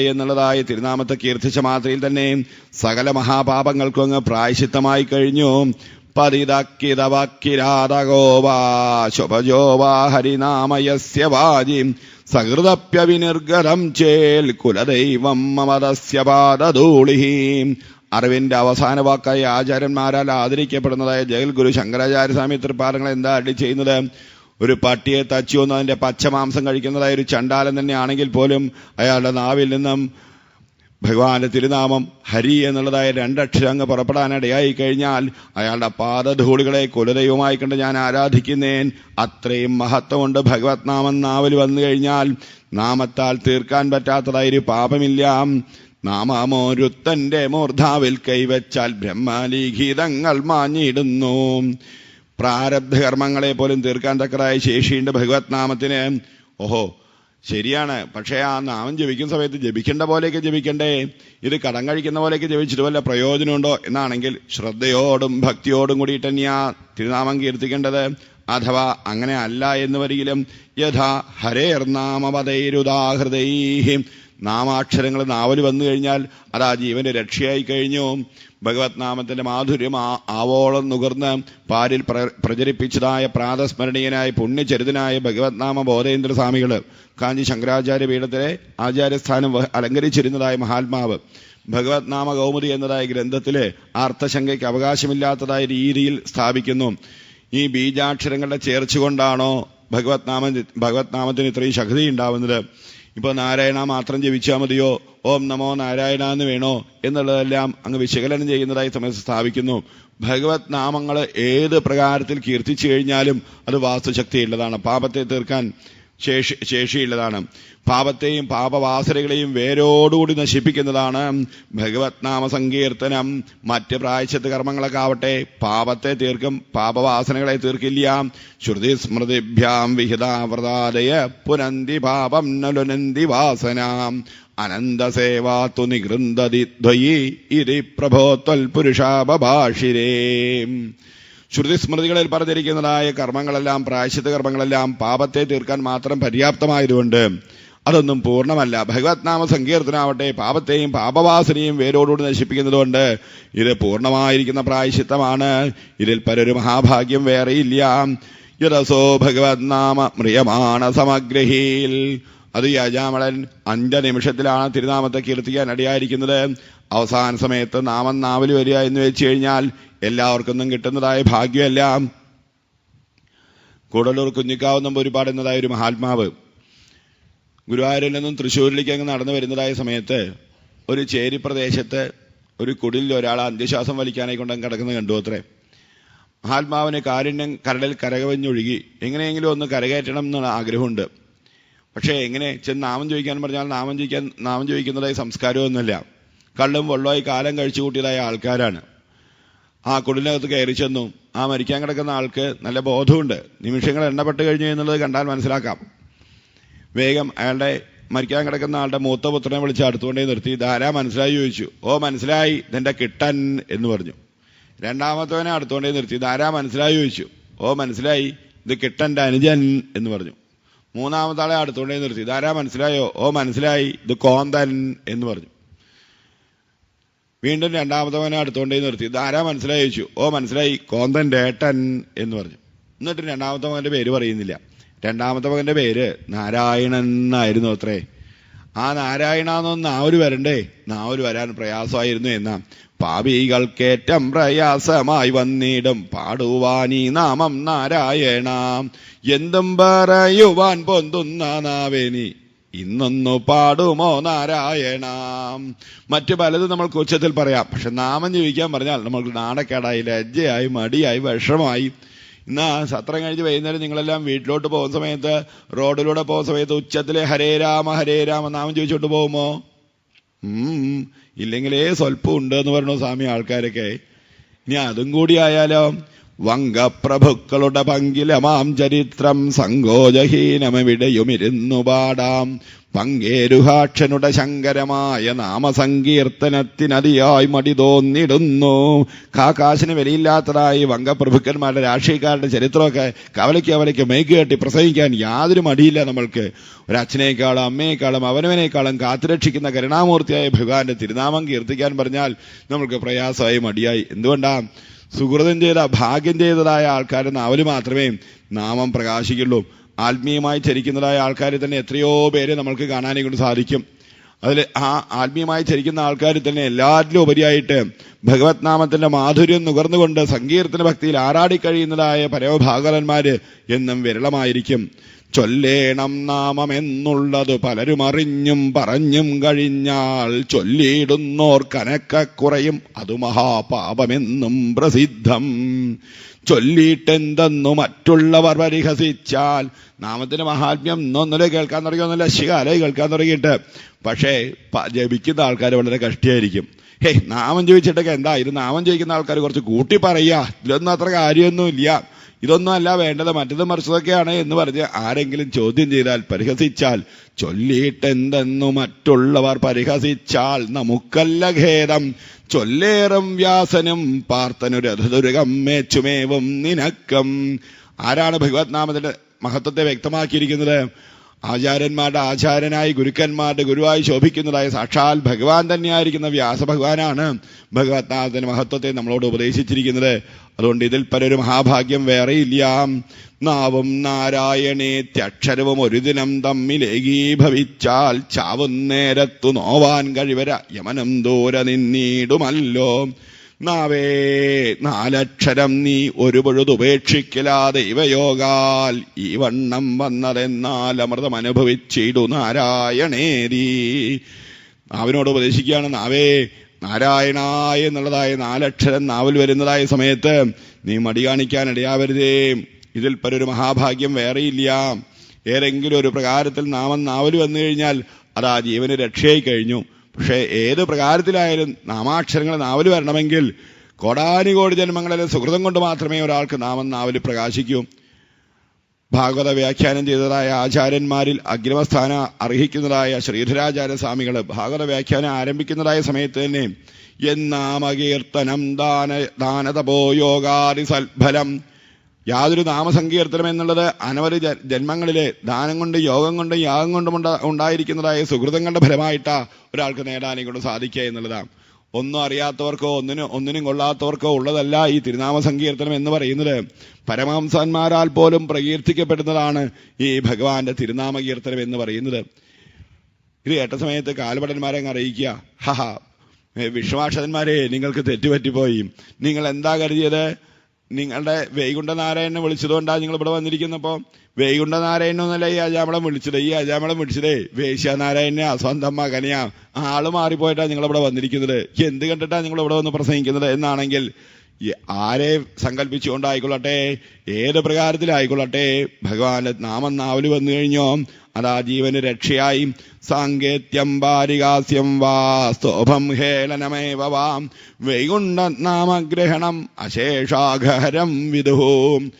എന്നുള്ളതായ തിരുനാമത്തെ കീർത്തിച്ച മാത്രയിൽ തന്നെ സകല മഹാപാപങ്ങൾക്കും അങ്ങ് പ്രായശ്ചിത്തമായി കഴിഞ്ഞു. പതിതക്കിതവക്കിരാതകോവാ ശുഭജോവാ ഹരിനാമയസ്യ വാജി സഹൃദപ്യവിനിർഗതം ചേൽ കുലദൈവം മമതസ്യ പാദധൂളിഹീം. അറിവിന്റെ അവസാന വാക്കായി ആചാര്യന്മാരാൽ ആദരിക്കപ്പെടുന്നതായ ജഗൽഗുരു ശങ്കരാചാര്യസ്വാമി തൃപ്പാദങ്ങൾ എന്താ അടി ചെയ്യുന്നത്? ഒരു പട്ടിയെ തച്ചുവന്ന് അതിന്റെ പച്ചമാംസം കഴിക്കുന്നതായ ഒരു ചണ്ടാലൻ തന്നെ ആണെങ്കിൽ പോലും അയാളുടെ നാവിൽ നിന്നും ഭഗവാന്റെ തിരുനാമം ഹരി എന്നുള്ളതായ രണ്ടക്ഷരം അങ്ങ് പുറപ്പെടാനിടയായി കഴിഞ്ഞാൽ അയാളുടെ പാദധൂളികളെ കുലദൈവമായി കണ്ട് ഞാൻ ആരാധിക്കുന്നേൻ. അത്രയും മഹത്വമുണ്ട് ഭഗവത് നാമം നാവിൽ വന്നു കഴിഞ്ഞാൽ. നാമത്താൽ തീർക്കാൻ പറ്റാത്തതായൊരു പാപമില്ല. നാമമോരുത്തന്റെ മൂർധാവിൽ കൈവച്ചാൽ ബ്രഹ്മലിഖിതങ്ങൾ മാഞ്ഞിടുന്നു. പ്രാരബ്ധ കർമ്മങ്ങളെ പോലും തീർക്കാൻ തക്കതായ ശേഷിയുണ്ട് ഭഗവത് നാമത്തിന്. ഓഹോ, ശരിയാണ്. പക്ഷേ ആ നാമം ജപിക്കുന്ന സമയത്ത് ജപിക്കേണ്ട പോലെയൊക്കെ ജപിക്കണ്ടേ? ഇത് കടം കഴിക്കുന്ന പോലെയൊക്കെ ജപിച്ചിട്ട് വല്ല പ്രയോജനമുണ്ടോ എന്നാണെങ്കിൽ ശ്രദ്ധയോടും ഭക്തിയോടും കൂടിയിട്ട് തന്നെയാ തിരുനാമം കീർത്തിക്കേണ്ടത്. അഥവാ അങ്ങനെ അല്ല എന്ന് വരികിലും യഥാ ഹരേർനാമപതൈരുദാഹൃതൈ, നാമാക്ഷരങ്ങൾ നാവല് വന്നു കഴിഞ്ഞാൽ അത് ആ ജീവന്റെ രക്ഷയായി കഴിഞ്ഞു. ഭഗവത് നാമത്തിന്റെ മാധുര്യം ആവോളം നുകർന്ന് പാരിൽ പ്രചരിപ്പിച്ചതായ പ്രാതസ്മരണീയനായ പുണ്യചരിതനായ ഭഗവത് നാമ ബോധേന്ദ്ര സ്വാമികള്, കാഞ്ചി ശങ്കരാചാര്യ പീഠത്തിലെ ആചാര്യസ്ഥാനം അലങ്കരിച്ചിരുന്നതായ മഹാത്മാവ്, ഭഗവത് നാമ കൗമുദി എന്നതായ ഗ്രന്ഥത്തില് അർത്ഥശങ്കയ്ക്ക് അവകാശമില്ലാത്തതായ രീതിയിൽ സ്ഥാപിക്കുന്നു. ഈ ബീജാക്ഷരങ്ങളുടെ ചേർച്ചുകൊണ്ടാണോ ഭഗവത് നാമത്തിന് ഇത്രയും ശക്തി ഉണ്ടാവുന്നത്? ഇപ്പൊ നാരായണ മാത്രം ജപിച്ചാൽ മതിയോ? ഓം നമോ നാരായണ എന്ന് വേണോ എന്നുള്ളതെല്ലാം അങ്ങ് വിശകലനം ചെയ്യുന്നതായി സമയത്ത് സ്ഥാപിക്കുന്നു. ഭഗവത് നാമങ്ങൾ ഏത് പ്രകാരത്തിൽ കീർത്തിച്ചു കഴിഞ്ഞാലും അത് വാസ്തുശക്തിയുള്ളതാണ്, പാപത്തെ തീർക്കാൻ ശേഷിയുള്ളതാണ്. പാപത്തെയും പാപവാസനകളെയും വേരോടുകൂടി നശിപ്പിക്കുന്നതാണ് ഭഗവത് നാമ സങ്കീർത്തനം. മറ്റ് പ്രായശ്ചിത്ത കർമ്മങ്ങളൊക്കെ ആവട്ടെ പാപത്തെ തീർക്കും, പാപവാസനകളെ തീർക്കില്ല. ശ്രുതി സ്മൃതിഭ്യാം വിഹിതാവ്രതാദയ പുനന്തി പാപം നലുനന്തി വാസനാം അനന്തസേവാത്തു നിഗൃന്ദതി ദ്വയി ഇതി പ്രഭോ ത്വൽപുരുഷാഭാഷിരേ. ശ്രുതിസ്മൃതികളിൽ പറഞ്ഞിരിക്കുന്നതായ കർമ്മങ്ങളെല്ലാം, പ്രായശ്ചിത്ത കർമ്മങ്ങളെല്ലാം പാപത്തെ തീർക്കാൻ മാത്രം പര്യാപ്തമായതുകൊണ്ട് അതൊന്നും പൂർണ്ണമല്ല. ഭഗവത് നാമ സങ്കീർത്തനാവട്ടെ പാപത്തെയും പാപവാസനയും വേരോടുകൂടി നശിപ്പിക്കുന്നതുകൊണ്ട് ഇത് പൂർണ്ണമായിരിക്കുന്ന പ്രായശ്ചിത്തമാണ്. ഇതിൽ പരൊരു മഹാഭാഗ്യം വേറെയില്ല. യദസോ ഭഗവത് നാമ മ്രിയമാണ സമഗ്രഹീൽ. അത് ഈ അജാമളൻ 5 നിമിഷത്തിലാണ് തിരുനാമത്തെ കീർത്തിക്കാൻ ഇടയായിരിക്കുന്നത്. അവസാന സമയത്ത് നാമം നാവിൽ വരിക എന്ന് വെച്ച് കഴിഞ്ഞാൽ എല്ലാവർക്കൊന്നും കിട്ടുന്നതായ ഭാഗ്യമല്ല. കൂടല്ലൂർ കുഞ്ഞിക്കാവ് നമ്പൂതിരിപ്പാട് എന്നതായ ഒരു മഹാത്മാവ് ഗുരുവായൂരിൽ നിന്നും തൃശ്ശൂരിലേക്ക് അങ്ങ് നടന്നു വരുന്നതായ സമയത്ത് ഒരു ചേരി പ്രദേശത്ത് ഒരു കുടിലിൽ ഒരാൾ അന്ത്യശ്വാസം വലിക്കാനായി കൊണ്ടങ്ങ് കിടക്കുന്നത് കണ്ടു അത്രേ. മഹാത്മാവിന് കാരുണ്യം കരളിൽ കരകവഞ്ഞൊഴുകി എങ്ങനെയെങ്കിലും ഒന്ന് കരകയറ്റണം എന്നുള്ള ആഗ്രഹമുണ്ട്. പക്ഷേ എങ്ങനെ ചെന്ന് നാമം ചോദിക്കാൻ പറഞ്ഞാൽ നാമം ചോദിക്കുന്നതായ സംസ്കാരമൊന്നുമില്ല. കള്ളും വെള്ളമായി കാലം കഴിച്ചു കൂട്ടിയതായ ആൾക്കാരാണ്. ആ കുടിലിനകത്ത് കയറി ചെന്നു. ആ മരിക്കാൻ കിടക്കുന്ന ആൾക്ക് നല്ല ബോധമുണ്ട്. നിമിഷങ്ങൾ എണ്ണപ്പെട്ട് കഴിഞ്ഞു എന്നുള്ളത് കണ്ടാൽ മനസ്സിലാക്കാം. വേഗം അയാളുടെ മരിക്കാൻ കിടക്കുന്ന ആളുടെ മൂത്ത പുത്രനെ വിളിച്ച് അടുത്തുകൊണ്ടേ നിർത്തി. ഇതാരാ മനസ്സിലായി ചോദിച്ചു. ഓ മനസ്സിലായി, ഇതെന്റെ കിട്ടൻ എന്ന് പറഞ്ഞു. രണ്ടാമത്തവനെ അടുത്തുകൊണ്ടേ നിർത്തി. ഇതാരാ മനസ്സിലായി ചോദിച്ചു. ഓ മനസ്സിലായി, ഇത് കിട്ടന്റെ അനുജൻ എന്ന് പറഞ്ഞു. മൂന്നാമത്താളെ അടുത്തുകൊണ്ടേ നിർത്തി. ഇതാരാ മനസ്സിലായോ? ഓ മനസ്സിലായി, ഇത് കോന്തൻ എന്ന് പറഞ്ഞു. വീണ്ടും രണ്ടാമത്തവനെ അടുത്തുകൊണ്ടേ നിർത്തി. ഇതാരാ മനസ്സിലായി ചോദിച്ചു. ഓ മനസ്സിലായി, കോന്തന്റെ ഏട്ടൻ എന്ന് പറഞ്ഞു. എന്നിട്ട് രണ്ടാമത്തെ മകന്റെ പേര് പറയുന്നില്ല. രണ്ടാമത്തെ മകന്റെ പേര് നാരായണൻ എന്നായിരുന്നു അത്രേ. ആ നാരായണന്നൊന്ന് നാവൂര് വരണ്ടേ? നാവൂര് വരാൻ പ്രയാസമായിരുന്നു എന്നാ. പാപികൾക്കേറ്റം പ്രയാസമായി വന്നിടും പാടുവാനീ നാമം നാരായണ. എന്തും പറയുവാൻ പൊന്തുന്ന നാവേനി ഇന്നൊന്നു പാടുമോ നാരായണ. മറ്റു പലതും നമ്മൾ ഉച്ചത്തിൽ പറയാം. പക്ഷെ നാമം ജപിക്കാൻ പറഞ്ഞാൽ നമ്മൾക്ക് നാണക്കേടായി, ലജ്ജയായി, മടിയായി, വിഷമമായി. ഇന്ന് സത്രം കഴിഞ്ഞ് വൈകുന്നേരം നിങ്ങളെല്ലാം വീട്ടിലോട്ട് പോകുന്ന സമയത്ത്, റോഡിലൂടെ പോകുന്ന സമയത്ത് ഉച്ചത്തിലെ ഹരേ രാമ നാമം ചോദിച്ചോട്ട് പോകുമോ? ഇല്ലെങ്കിലേ സ്വല്പം ഉണ്ട് എന്ന് പറഞ്ഞു സ്വാമി ആൾക്കാരൊക്കെ. ഇനി അതും കൂടി ആയാലോ? വങ്കപ്രഭുക്കളുടെ പങ്കിലമാം ചരിത്രം സങ്കോചഹീനമെവിടെയുമിരുന്നു പാടാം. പങ്കേരുഹാക്ഷനുടെ ശങ്കരമായ നാമസങ്കീർത്തനത്തിനതിയായി മടി തോന്നിടുന്നു. കാശിന് വിലയില്ലാത്തതായി വങ്കപ്രഭുക്കന്മാരുടെ രാഷ്ട്രീയക്കാരുടെ ചരിത്രമൊക്കെ കവലയ്ക്ക് മേക്ക് കെട്ടി പ്രസംഗിക്കാൻ യാതൊരു മടിയില്ല നമ്മൾക്ക്. ഒരച്ഛനേക്കാളും അമ്മയെക്കാളും അവനവനേക്കാളും കാത്തുരക്ഷിക്കുന്ന കരുണാമൂർത്തിയായ ഭഗവാന്റെ തിരുനാമം കീർത്തിക്കാൻ പറഞ്ഞാൽ നമ്മൾക്ക് പ്രയാസമായി, മടിയായി. എന്തുകൊണ്ടാ? സുഹൃതം ചെയ്ത, ഭാഗ്യം ചെയ്തതായ ആൾക്കാരുടെ നാവല് മാത്രമേ നാമം പ്രകാശിക്കുള്ളൂ. ആത്മീയമായി ചരിക്കുന്നതായ ആൾക്കാരെ തന്നെ എത്രയോ പേരെ നമ്മൾക്ക് കാണാനേ കൊണ്ട് സാധിക്കും. അതിൽ ആ ആത്മീയമായി ചരിക്കുന്ന ആൾക്കാരിൽ തന്നെ എല്ലാറ്റിലും ഉപരിയായിട്ട് ഭഗവത് നാമത്തിന്റെ മാധുര്യം നുകർന്നുകൊണ്ട് സങ്കീർത്തന ഭക്തിയിൽ ആറാടിക്കഴിയുന്നതായ പരമഭാഗവതന്മാര് എന്നും വിരളമായിരിക്കും. ചൊല്ലേണം നാമമെന്നുള്ളത് പലരും അറിഞ്ഞും പറഞ്ഞും കഴിഞ്ഞാൽ ചൊല്ലിയിടുന്നോർ കനക്കക്കുറയും അത് മഹാപാപമെന്നും പ്രസിദ്ധം. ചൊല്ലിയിട്ടെന്തെന്നു മറ്റുള്ളവർ പരിഹസിച്ചാൽ. നാമത്തിന് മഹാത്മ്യം ഇന്നൊന്നര കേൾക്കാൻ തുടങ്ങിയൊന്നുമില്ല, ശികാലയി കേൾക്കാൻ തുടങ്ങിയിട്ട്. പക്ഷേ ജപിക്കുന്ന ആൾക്കാർ വളരെ കഷ്ടിയായിരിക്കും. നാമം ചോദിച്ചിട്ടൊക്കെ എന്താ ഇത്? നാമം ചോദിക്കുന്ന ആൾക്കാർ കുറച്ച് കൂട്ടി പറയുക, ഇതിലൊന്നും അത്ര കാര്യമൊന്നുമില്ല, ഇതൊന്നും അല്ല വേണ്ടത്, മറ്റത് മറിച്ചതൊക്കെയാണ് എന്ന് പറഞ്ഞ് ആരെങ്കിലും ചോദ്യം ചെയ്താൽ, പരിഹസിച്ചാൽ, ചൊല്ലിയിട്ടെന്തെന്നു മറ്റുള്ളവർ പരിഹസിച്ചാൽ നമുക്കല്ല ഖേദം. ചൊല്ലേറും വ്യാസനും പാർത്തനുരഥതുരകം മേച്ചുമേവും നിനക്കം. ആരാണ് ഭഗവത് നാമത്തിന്റെ മഹത്വത്തെ വ്യക്തമാക്കിയിരിക്കുന്നത്? ആചാര്യന്മാരുടെ ആചാര്യനായി, ഗുരുക്കന്മാരുടെ ഗുരുവായി ശോഭിക്കുന്നതായ സാക്ഷാൽ ഭഗവാൻ തന്നെയായിരിക്കുന്ന വ്യാസഭഗവാനാണ് ഭഗവത് നാമത്തിന്റെ മഹത്വത്തെ നമ്മളോട് ഉപദേശിച്ചിരിക്കുന്നത്. അതുകൊണ്ട് ഇതിൽ പലൊരു മഹാഭാഗ്യം വേറെയില്ല. നാവും നാരായണേത്യക്ഷരവും ഒരു ദിനം തമ്മിലേകീഭവിച്ചാൽ ചാവുന്നേരത്തു നോവാൻ കഴിവര യമനം ദൂരെ നിന്നീടുമല്ലോ. നാവേ നാലക്ഷരം നീ ഒരു പൊഴുതുപേക്ഷിക്കലാ ദൈവയോഗാൽ ഈ വണ്ണം വന്നതെന്നാൽ അമൃതം അനുഭവിച്ചിടു നാരായണേരീ. നാവിനോട് ഉപദേശിക്കുകയാണ്, നാവേ നാരായണ എന്നുള്ളതായ നാലക്ഷരം നാവിൽ വരുന്നതായ സമയത്ത് നീ മടി കാണിക്കാൻ ഇടയാവരുതേ. ഇതിൽ പരൊരു മഹാഭാഗ്യം വേറെയില്ല. ഏതെങ്കിലും ഒരു പ്രകാരത്തിൽ നാമം നാവിൽ വന്നു കഴിഞ്ഞാൽ അത് ആ ജീവന് രക്ഷയായി കഴിഞ്ഞു. പക്ഷേ ഏത് പ്രകാരത്തിലായാലും നാമാക്ഷരങ്ങൾ നാവിൽ വരണമെങ്കിൽ കോടാനുകോടി ജന്മങ്ങളിലെ സുഹൃതം കൊണ്ട് മാത്രമേ ഒരാൾക്ക് നാമം നാവിൽ പ്രകാശിക്കൂ. ഭാഗവത വ്യാഖ്യാനം ചെയ്തതായ ആചാര്യന്മാരിൽ അഗ്രമസ്ഥാനം അർഹിക്കുന്നതായ ശ്രീധരാചാര്യ സ്വാമികൾ ഭാഗവത വ്യാഖ്യാനം ആരംഭിക്കുന്നതായ സമയത്ത് തന്നെ എന്നാമകീർത്തനം ദാനതപോയോഗാദി സൽഫലം. യാതൊരു നാമസങ്കീർത്തനം എന്നുള്ളത് അനവധി ജന്മങ്ങളിലെ ദാനം കൊണ്ട്, യോഗം കൊണ്ട്, യാഗം കൊണ്ടും ഉണ്ടായിരിക്കുന്നതായ സുഹൃതങ്ങളുടെ ഫലമായിട്ടാ ഒരാൾക്ക് നേടാനേ കൊണ്ട് സാധിക്കുക എന്നുള്ളതാണ്. ഒന്നും അറിയാത്തവർക്കോ ഒന്നിനും കൊള്ളാത്തവർക്കോ ഉള്ളതല്ല ഈ തിരുനാമ സങ്കീർത്തനം എന്ന് പറയുന്നത്. പരമഹംസന്മാരാൽ പോലും പ്രകീർത്തിക്കപ്പെടുന്നതാണ് ഈ ഭഗവാന്റെ തിരുനാമ കീർത്തനം എന്ന് പറയുന്നത്. ഇത് കേട്ട സമയത്ത് കാൽഭടന്മാരെ അറിയിക്കുക, വിശ്വാസന്മാരെ നിങ്ങൾക്ക് തെറ്റുപറ്റിപ്പോയി. നിങ്ങൾ എന്താ കരുതിയത്? നിങ്ങളുടെ വൈകുണ്ഠനാരായണനെ വിളിച്ചതുകൊണ്ടാണ് നിങ്ങൾ ഇവിടെ വന്നിരിക്കുന്നപ്പോ. വൈകുണ്ഠനാരായണനൊന്നല്ല ഈ അജാമളം വിളിച്ചത്. ഈ അജാമളം വിളിച്ചതേ വേശ്യാനാരായണനെ സ്വന്തം മകനെയാ. ആള് മാറിപ്പോയിട്ടാണ് നിങ്ങളിവിടെ വന്നിരിക്കുന്നത്. എന്ത് കണ്ടിട്ടാണ് നിങ്ങൾ ഇവിടെ വന്ന് പ്രസംഗിക്കുന്നത് എന്നാണെങ്കിൽ ആരെ സങ്കല്പിച്ചുകൊണ്ടായിക്കൊള്ളട്ടെ, ഏത് പ്രകാരത്തിലായിക്കൊള്ളട്ടെ, ഭഗവാന്റെ നാമം നാവല് വന്നു കഴിഞ്ഞോ അതാ ജീവന് രക്ഷയായി. സാങ്കേത്യം പാരികാസ്യം വാ സ്തോഭം ഹേളനമേവ വാം വൈകുണ്ഠ നാമഗ്രഹണം അശേഷാഘരം വിദുഹൂം.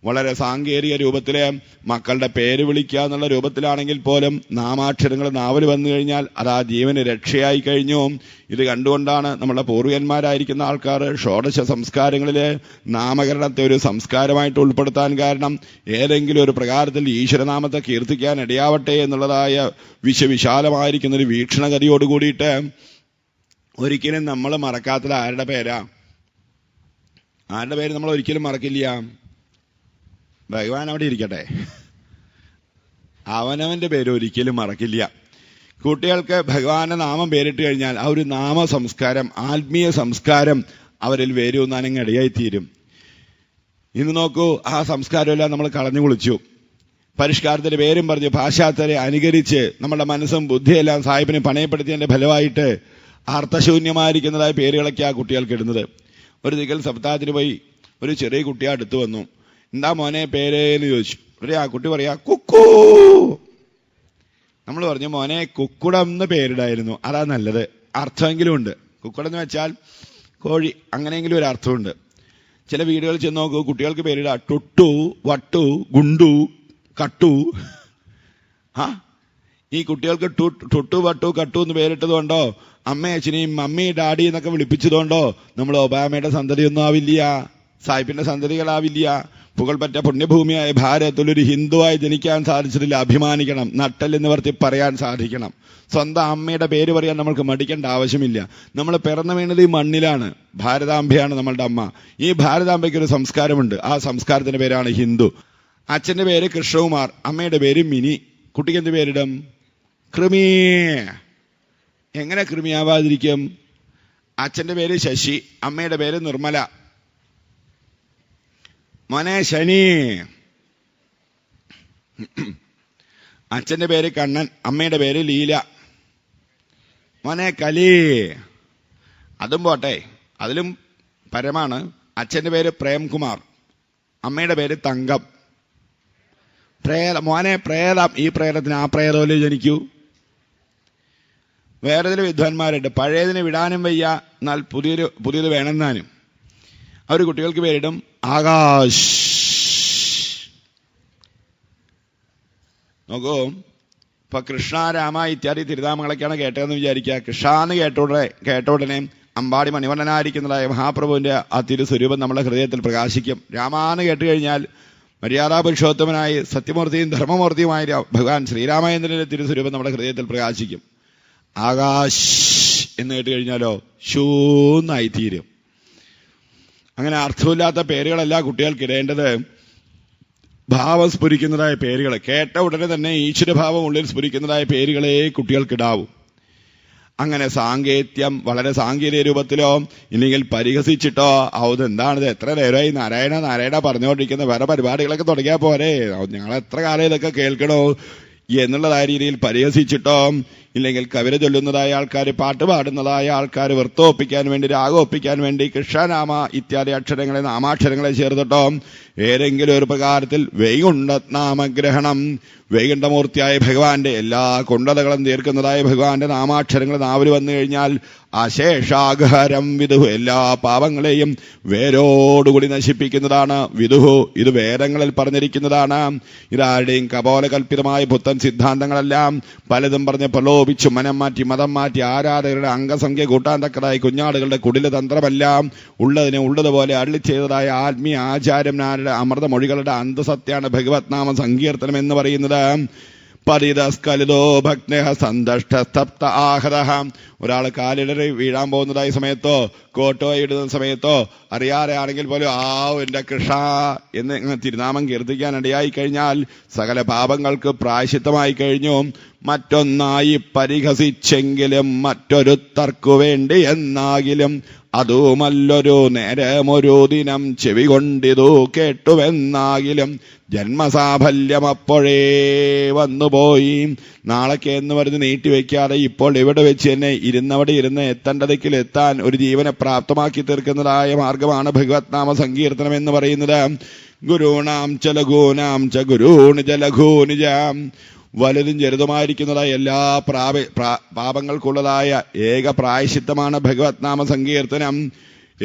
വളരെ സാങ്കേതിക രൂപത്തില് മക്കളുടെ പേര് വിളിക്കുക എന്നുള്ള രൂപത്തിലാണെങ്കിൽ പോലും നാമാക്ഷരങ്ങൾ നാവൽ വന്നു കഴിഞ്ഞാൽ അതാ ജീവന് രക്ഷയായി കഴിഞ്ഞു. ഇത് കണ്ടുകൊണ്ടാണ് നമ്മളുടെ പൂർവികന്മാരായിരിക്കുന്ന ആൾക്കാർ ഷോഡശ സംസ്കാരങ്ങളിലെ നാമകരണത്തെ ഒരു സംസ്കാരമായിട്ട് ഉൾപ്പെടുത്താൻ കാരണം ഏതെങ്കിലും ഒരു പ്രകാരത്തിൽ ഈശ്വരനാമത്തെ കീർത്തിക്കാൻ ഇടയാവട്ടെ എന്നുള്ളതായ വിശാലമായിരിക്കുന്ന ഒരു വീക്ഷണഗതിയോട് കൂടിയിട്ട്. ഒരിക്കലും നമ്മൾ മറക്കാത്തത് ആരുടെ പേരാ? ആരുടെ പേര് നമ്മൾ ഒരിക്കലും മറക്കില്ല? ഭഗവാൻ അവിടെ ഇരിക്കട്ടെ, അവനവന്റെ പേര് ഒരിക്കലും മറക്കില്ല. കുട്ടികൾക്ക് ഭഗവാന്റെ നാമം പേരിട്ട് കഴിഞ്ഞാൽ ആ ഒരു നാമ സംസ്കാരം, ആത്മീയ സംസ്കാരം അവരിൽ വേരൂന്നാനങ്ങ് ഇടയായിത്തീരും. ഇന്ന് നോക്കൂ, ആ സംസ്കാരമെല്ലാം നമ്മൾ കളഞ്ഞു കുളിച്ചു. പരിഷ്കാരത്തിന്റെ പേരും പറഞ്ഞ് പാശ്ചാത്യരെ അനുകരിച്ച് നമ്മുടെ മനസ്സും ബുദ്ധിയെല്ലാം സാഹിബിനെ പണയപ്പെടുത്തിയതിന്റെ ഫലമായിട്ട് അർത്ഥശൂന്യമായിരിക്കുന്നതായ പേരുകളൊക്കെ ആ കുട്ടികൾക്ക് ഇടുന്നത്. ഒരു ദിക്കൽ സപ്താഹത്തിന് പോയി ഒരു ചെറിയ കുട്ടി അടുത്ത് വന്നു. എന്താ മോനെ പേരേന്ന് ചോദിച്ചു. ആ കുട്ടി പറയാ കുക്കൂ. നമ്മൾ പറഞ്ഞു മോനെ കുക്കുടം എന്ന് പേരിടായിരുന്നു, അതാ നല്ലത്, അർത്ഥമെങ്കിലും ഉണ്ട്. കുക്കുടം എന്ന് വെച്ചാൽ കോഴി, അങ്ങനെയെങ്കിലും ഒരു അർത്ഥമുണ്ട്. ചില വീടുകളിൽ ചെന്ന് നോക്കൂ, കുട്ടികൾക്ക് പേരിടാ ടുട്ടു, വട്ടു, ഗുണ്ടു, കട്ടു. ഈ കുട്ടികൾക്ക് ടുട്ടു, വട്ടു, കട്ടു എന്ന് പേരിട്ടതുകൊണ്ടോ അമ്മ അച്ഛനെയും മമ്മി ഡാഡി എന്നൊക്കെ വിളിപ്പിച്ചതുകൊണ്ടോ നമ്മൾ ഒബാമയുടെ സന്തതിയൊന്നും ആവില്ല, സാഹിബിന്റെ സന്തതികളാവില്ല. പുകൾപറ്റ പുണ്യഭൂമിയായ ഭാരതത്തിൽ ഒരു ഹിന്ദുവായി ജനിക്കാൻ സാധിച്ചതിൽ അഭിമാനിക്കണം, നട്ടലെന്ന് വർത്തി പറയാൻ സാധിക്കണം. സ്വന്തം അമ്മയുടെ പേര് പറയാൻ നമ്മൾക്ക് മടിക്കേണ്ട ആവശ്യമില്ല. നമ്മൾ പിറന്നു വീണത് ഈ മണ്ണിലാണ്. ഭാരതാംബയാണ് നമ്മളുടെ അമ്മ. ഈ ഭാരതാംബയ്ക്ക് ഒരു സംസ്കാരമുണ്ട്. ആ സംസ്കാരത്തിന്റെ പേരാണ് ഹിന്ദു. അച്ഛന്റെ പേര് കൃഷ്ണകുമാർ, അമ്മയുടെ പേര് മിനി. കുട്ടിക്ക് എന്ത് പേരിടും? കൃമി. എങ്ങനെ കൃമിയാവാതിരിക്കും? അച്ഛന്റെ പേര് ശശി, അമ്മയുടെ പേര് നിർമ്മല. മോനെ ശനി. അച്ഛന്റെ പേര് കണ്ണൻ, അമ്മയുടെ പേര് ലീല. മോനെ കലി. അതും പോട്ടെ, അതിലും പരമാണ്. അച്ഛന്റെ പേര് പ്രേംകുമാർ, അമ്മയുടെ പേര് തങ്കം. മോനെ പ്രേതം. ഈ പ്രേതത്തിന് ആ പ്രേതമല്ലേ ജനിക്കൂ? വേറെ ചില വിദ്വാൻമാരുണ്ട്, പഴയതിനെ വിടാനും വയ്യ, എന്നാൽ പുതിയത് വേണമെന്നാനും. അവർ കുട്ടികൾക്ക് പേരിടും ആകാശ്. നോക്കൂ, ഇപ്പൊ കൃഷ്ണ, രാമ ഇത്യാദി തിരുനാമങ്ങളൊക്കെയാണ് കേട്ടതെന്ന് വിചാരിക്കുക. കൃഷ്ണ എന്ന് കേട്ട ഉടനെ അമ്പാടി മണിവർണ്ണനായിരിക്കുന്നതായ മഹാപ്രഭുവിന്റെ ആ തിരുസ്വരൂപം നമ്മുടെ ഹൃദയത്തിൽ പ്രകാശിക്കും. രാമാന്ന് കേട്ട് കഴിഞ്ഞാൽ മര്യാദാ പുരുഷോത്തമനായി സത്യമൂർത്തിയും ധർമ്മമൂർത്തിയുമായ ഭഗവാൻ ശ്രീരാമചന്ദ്രന്റെ തിരുസ്വരൂപം നമ്മുടെ ഹൃദയത്തിൽ പ്രകാശിക്കും. ആകാശ് എന്ന് കേട്ട് കഴിഞ്ഞാലോ ശൂന്നായിത്തീരും. അങ്ങനെ അർത്ഥമില്ലാത്ത പേരുകളല്ല കുട്ടികൾക്ക് ഇടേണ്ടത്, ഭാവം സ്ഫുരിക്കുന്നതായ പേരുകൾ. കേട്ട ഉടനെ തന്നെ ഈശ്വരഭാവം ഉള്ളിൽ സ്ഫുരിക്കുന്നതായ പേരുകളെ കുട്ടികൾക്കിടാവൂ. അങ്ങനെ സാങ്കേത്യം വളരെ സാങ്കേതിക രൂപത്തിലോ ഇല്ലെങ്കിൽ പരിഹസിച്ചിട്ടോ എന്താണിത്, എത്ര നേരമായി നാരായണ നാരായണ പറഞ്ഞുകൊണ്ടിരിക്കുന്ന, വേറെ പരിപാടികളൊക്കെ തുടങ്ങിയാൽ പോരെ, ഞങ്ങൾ എത്ര കാലം ഇതൊക്കെ കേൾക്കണോ എന്നുള്ളതായ രീതിയിൽ പരിഹസിച്ചിട്ടോ ഇല്ലെങ്കിൽ കവിത ചൊല്ലുന്നതായ ആൾക്കാർ, പാട്ട് പാടുന്നതായ ആൾക്കാർ വൃത്തോപ്പിക്കാൻ വേണ്ടി, രാഗോപ്പിക്കാൻ വേണ്ടി കൃഷ്ണനാമ ഇത്യാദി അക്ഷരങ്ങളെ, നാമാക്ഷരങ്ങളെ ചേർത്തിട്ടോ ഏതെങ്കിലും ഒരു പ്രകാരത്തിൽ വൈകുണ്ഠനാമഗ്രഹണം, വൈകുണ്ഠമൂർത്തിയായ ഭഗവാന്റെ എല്ലാ കുണ്ഠതകളും തീർക്കുന്നതായ ഭഗവാന്റെ നാമാക്ഷരങ്ങൾ നാവിൽ വന്നു കഴിഞ്ഞാൽ അശേഷാഘരം വിദുഹു, എല്ലാ പാപങ്ങളെയും വേരോടുകൂടി നശിപ്പിക്കുന്നതാണ് വിദുഹു. ഇത് വേദങ്ങളിൽ പറഞ്ഞിരിക്കുന്നതാണ്. ഇതാരുടെയും കപോലകൽപ്പിതമായ പുത്തൻ സിദ്ധാന്തങ്ങളെല്ലാം പലതും പറഞ്ഞ് പ്രലോഭിച്ചു മനം മാറ്റി മതം മാറ്റി ആരാധകരുടെ അംഗസംഖ്യ കൂട്ടാൻ തക്കതായി കുഞ്ഞാടുകളുടെ കുടില തന്ത്രമെല്ലാം ഉള്ളതിനെ ഉള്ളതുപോലെ അരുളി ചെയ്തതായ ആത്മീയ ആചാര്യന്മാരുടെ അമൃതമൊഴികളുടെ അന്തസത്യാണ് ഭഗവത് നാമ സങ്കീർത്തനം എന്ന് പറയുന്നത്. പരിതസ്കലിതോ ഭക്തഃ സന്തഷ്ടസ്തപ്ത ആഹതഃ. ഒരാൾ കാലിടറി വീഴാൻ പോകുന്നതായ സമയത്തോ കോട്ടോ ഇടുന്ന സമയത്തോ അറിയാതെ ആണെങ്കിൽ പോലും എന്റെ കൃഷ്ണ എന്ന് തിരുനാമം കീർത്തിക്കാൻ ഇടയായി കഴിഞ്ഞാൽ സകല പാപങ്ങൾക്ക് പ്രായശ്ചിത്തമായി കഴിഞ്ഞു. മറ്റൊന്നായി പരിഹസിച്ചെങ്കിലും മറ്റൊരുത്തർക്കു വേണ്ടി എന്നാകിലും അതുമല്ലൊരു നേരമൊരു ദിനം ചെവി കൊണ്ടിതു കേട്ടുവെന്നാകിലും ജന്മസാഫല്യം അപ്പോഴേ വന്നുപോയി. നാളേക്ക് എന്ന് പറഞ്ഞ് നീട്ടിവെക്കാതെ ഇപ്പോൾ ഇവിടെ വെച്ച് തന്നെ ഇരുന്നവിടെ ഇരുന്ന് എത്തേണ്ടതിൽ എത്താൻ ഒരു ജീവനെ പ്രാപ്തമാക്കി തീർക്കുന്നതായ മാർഗമാണ് ഭഗവത് നാമ സങ്കീർത്തനം എന്ന് പറയുന്നത്. ഗുരുണാം ച ലഘൂനാം ച ഗുരൂണി ച ലഘൂനി ച. വലുതും ചെറുതുമായിരിക്കുന്നതായ എല്ലാ പാപങ്ങൾക്കുള്ളതായ ഏക പ്രായശ്ചിത്തമാണ് ഭഗവത് നാമ സങ്കീർത്തനം.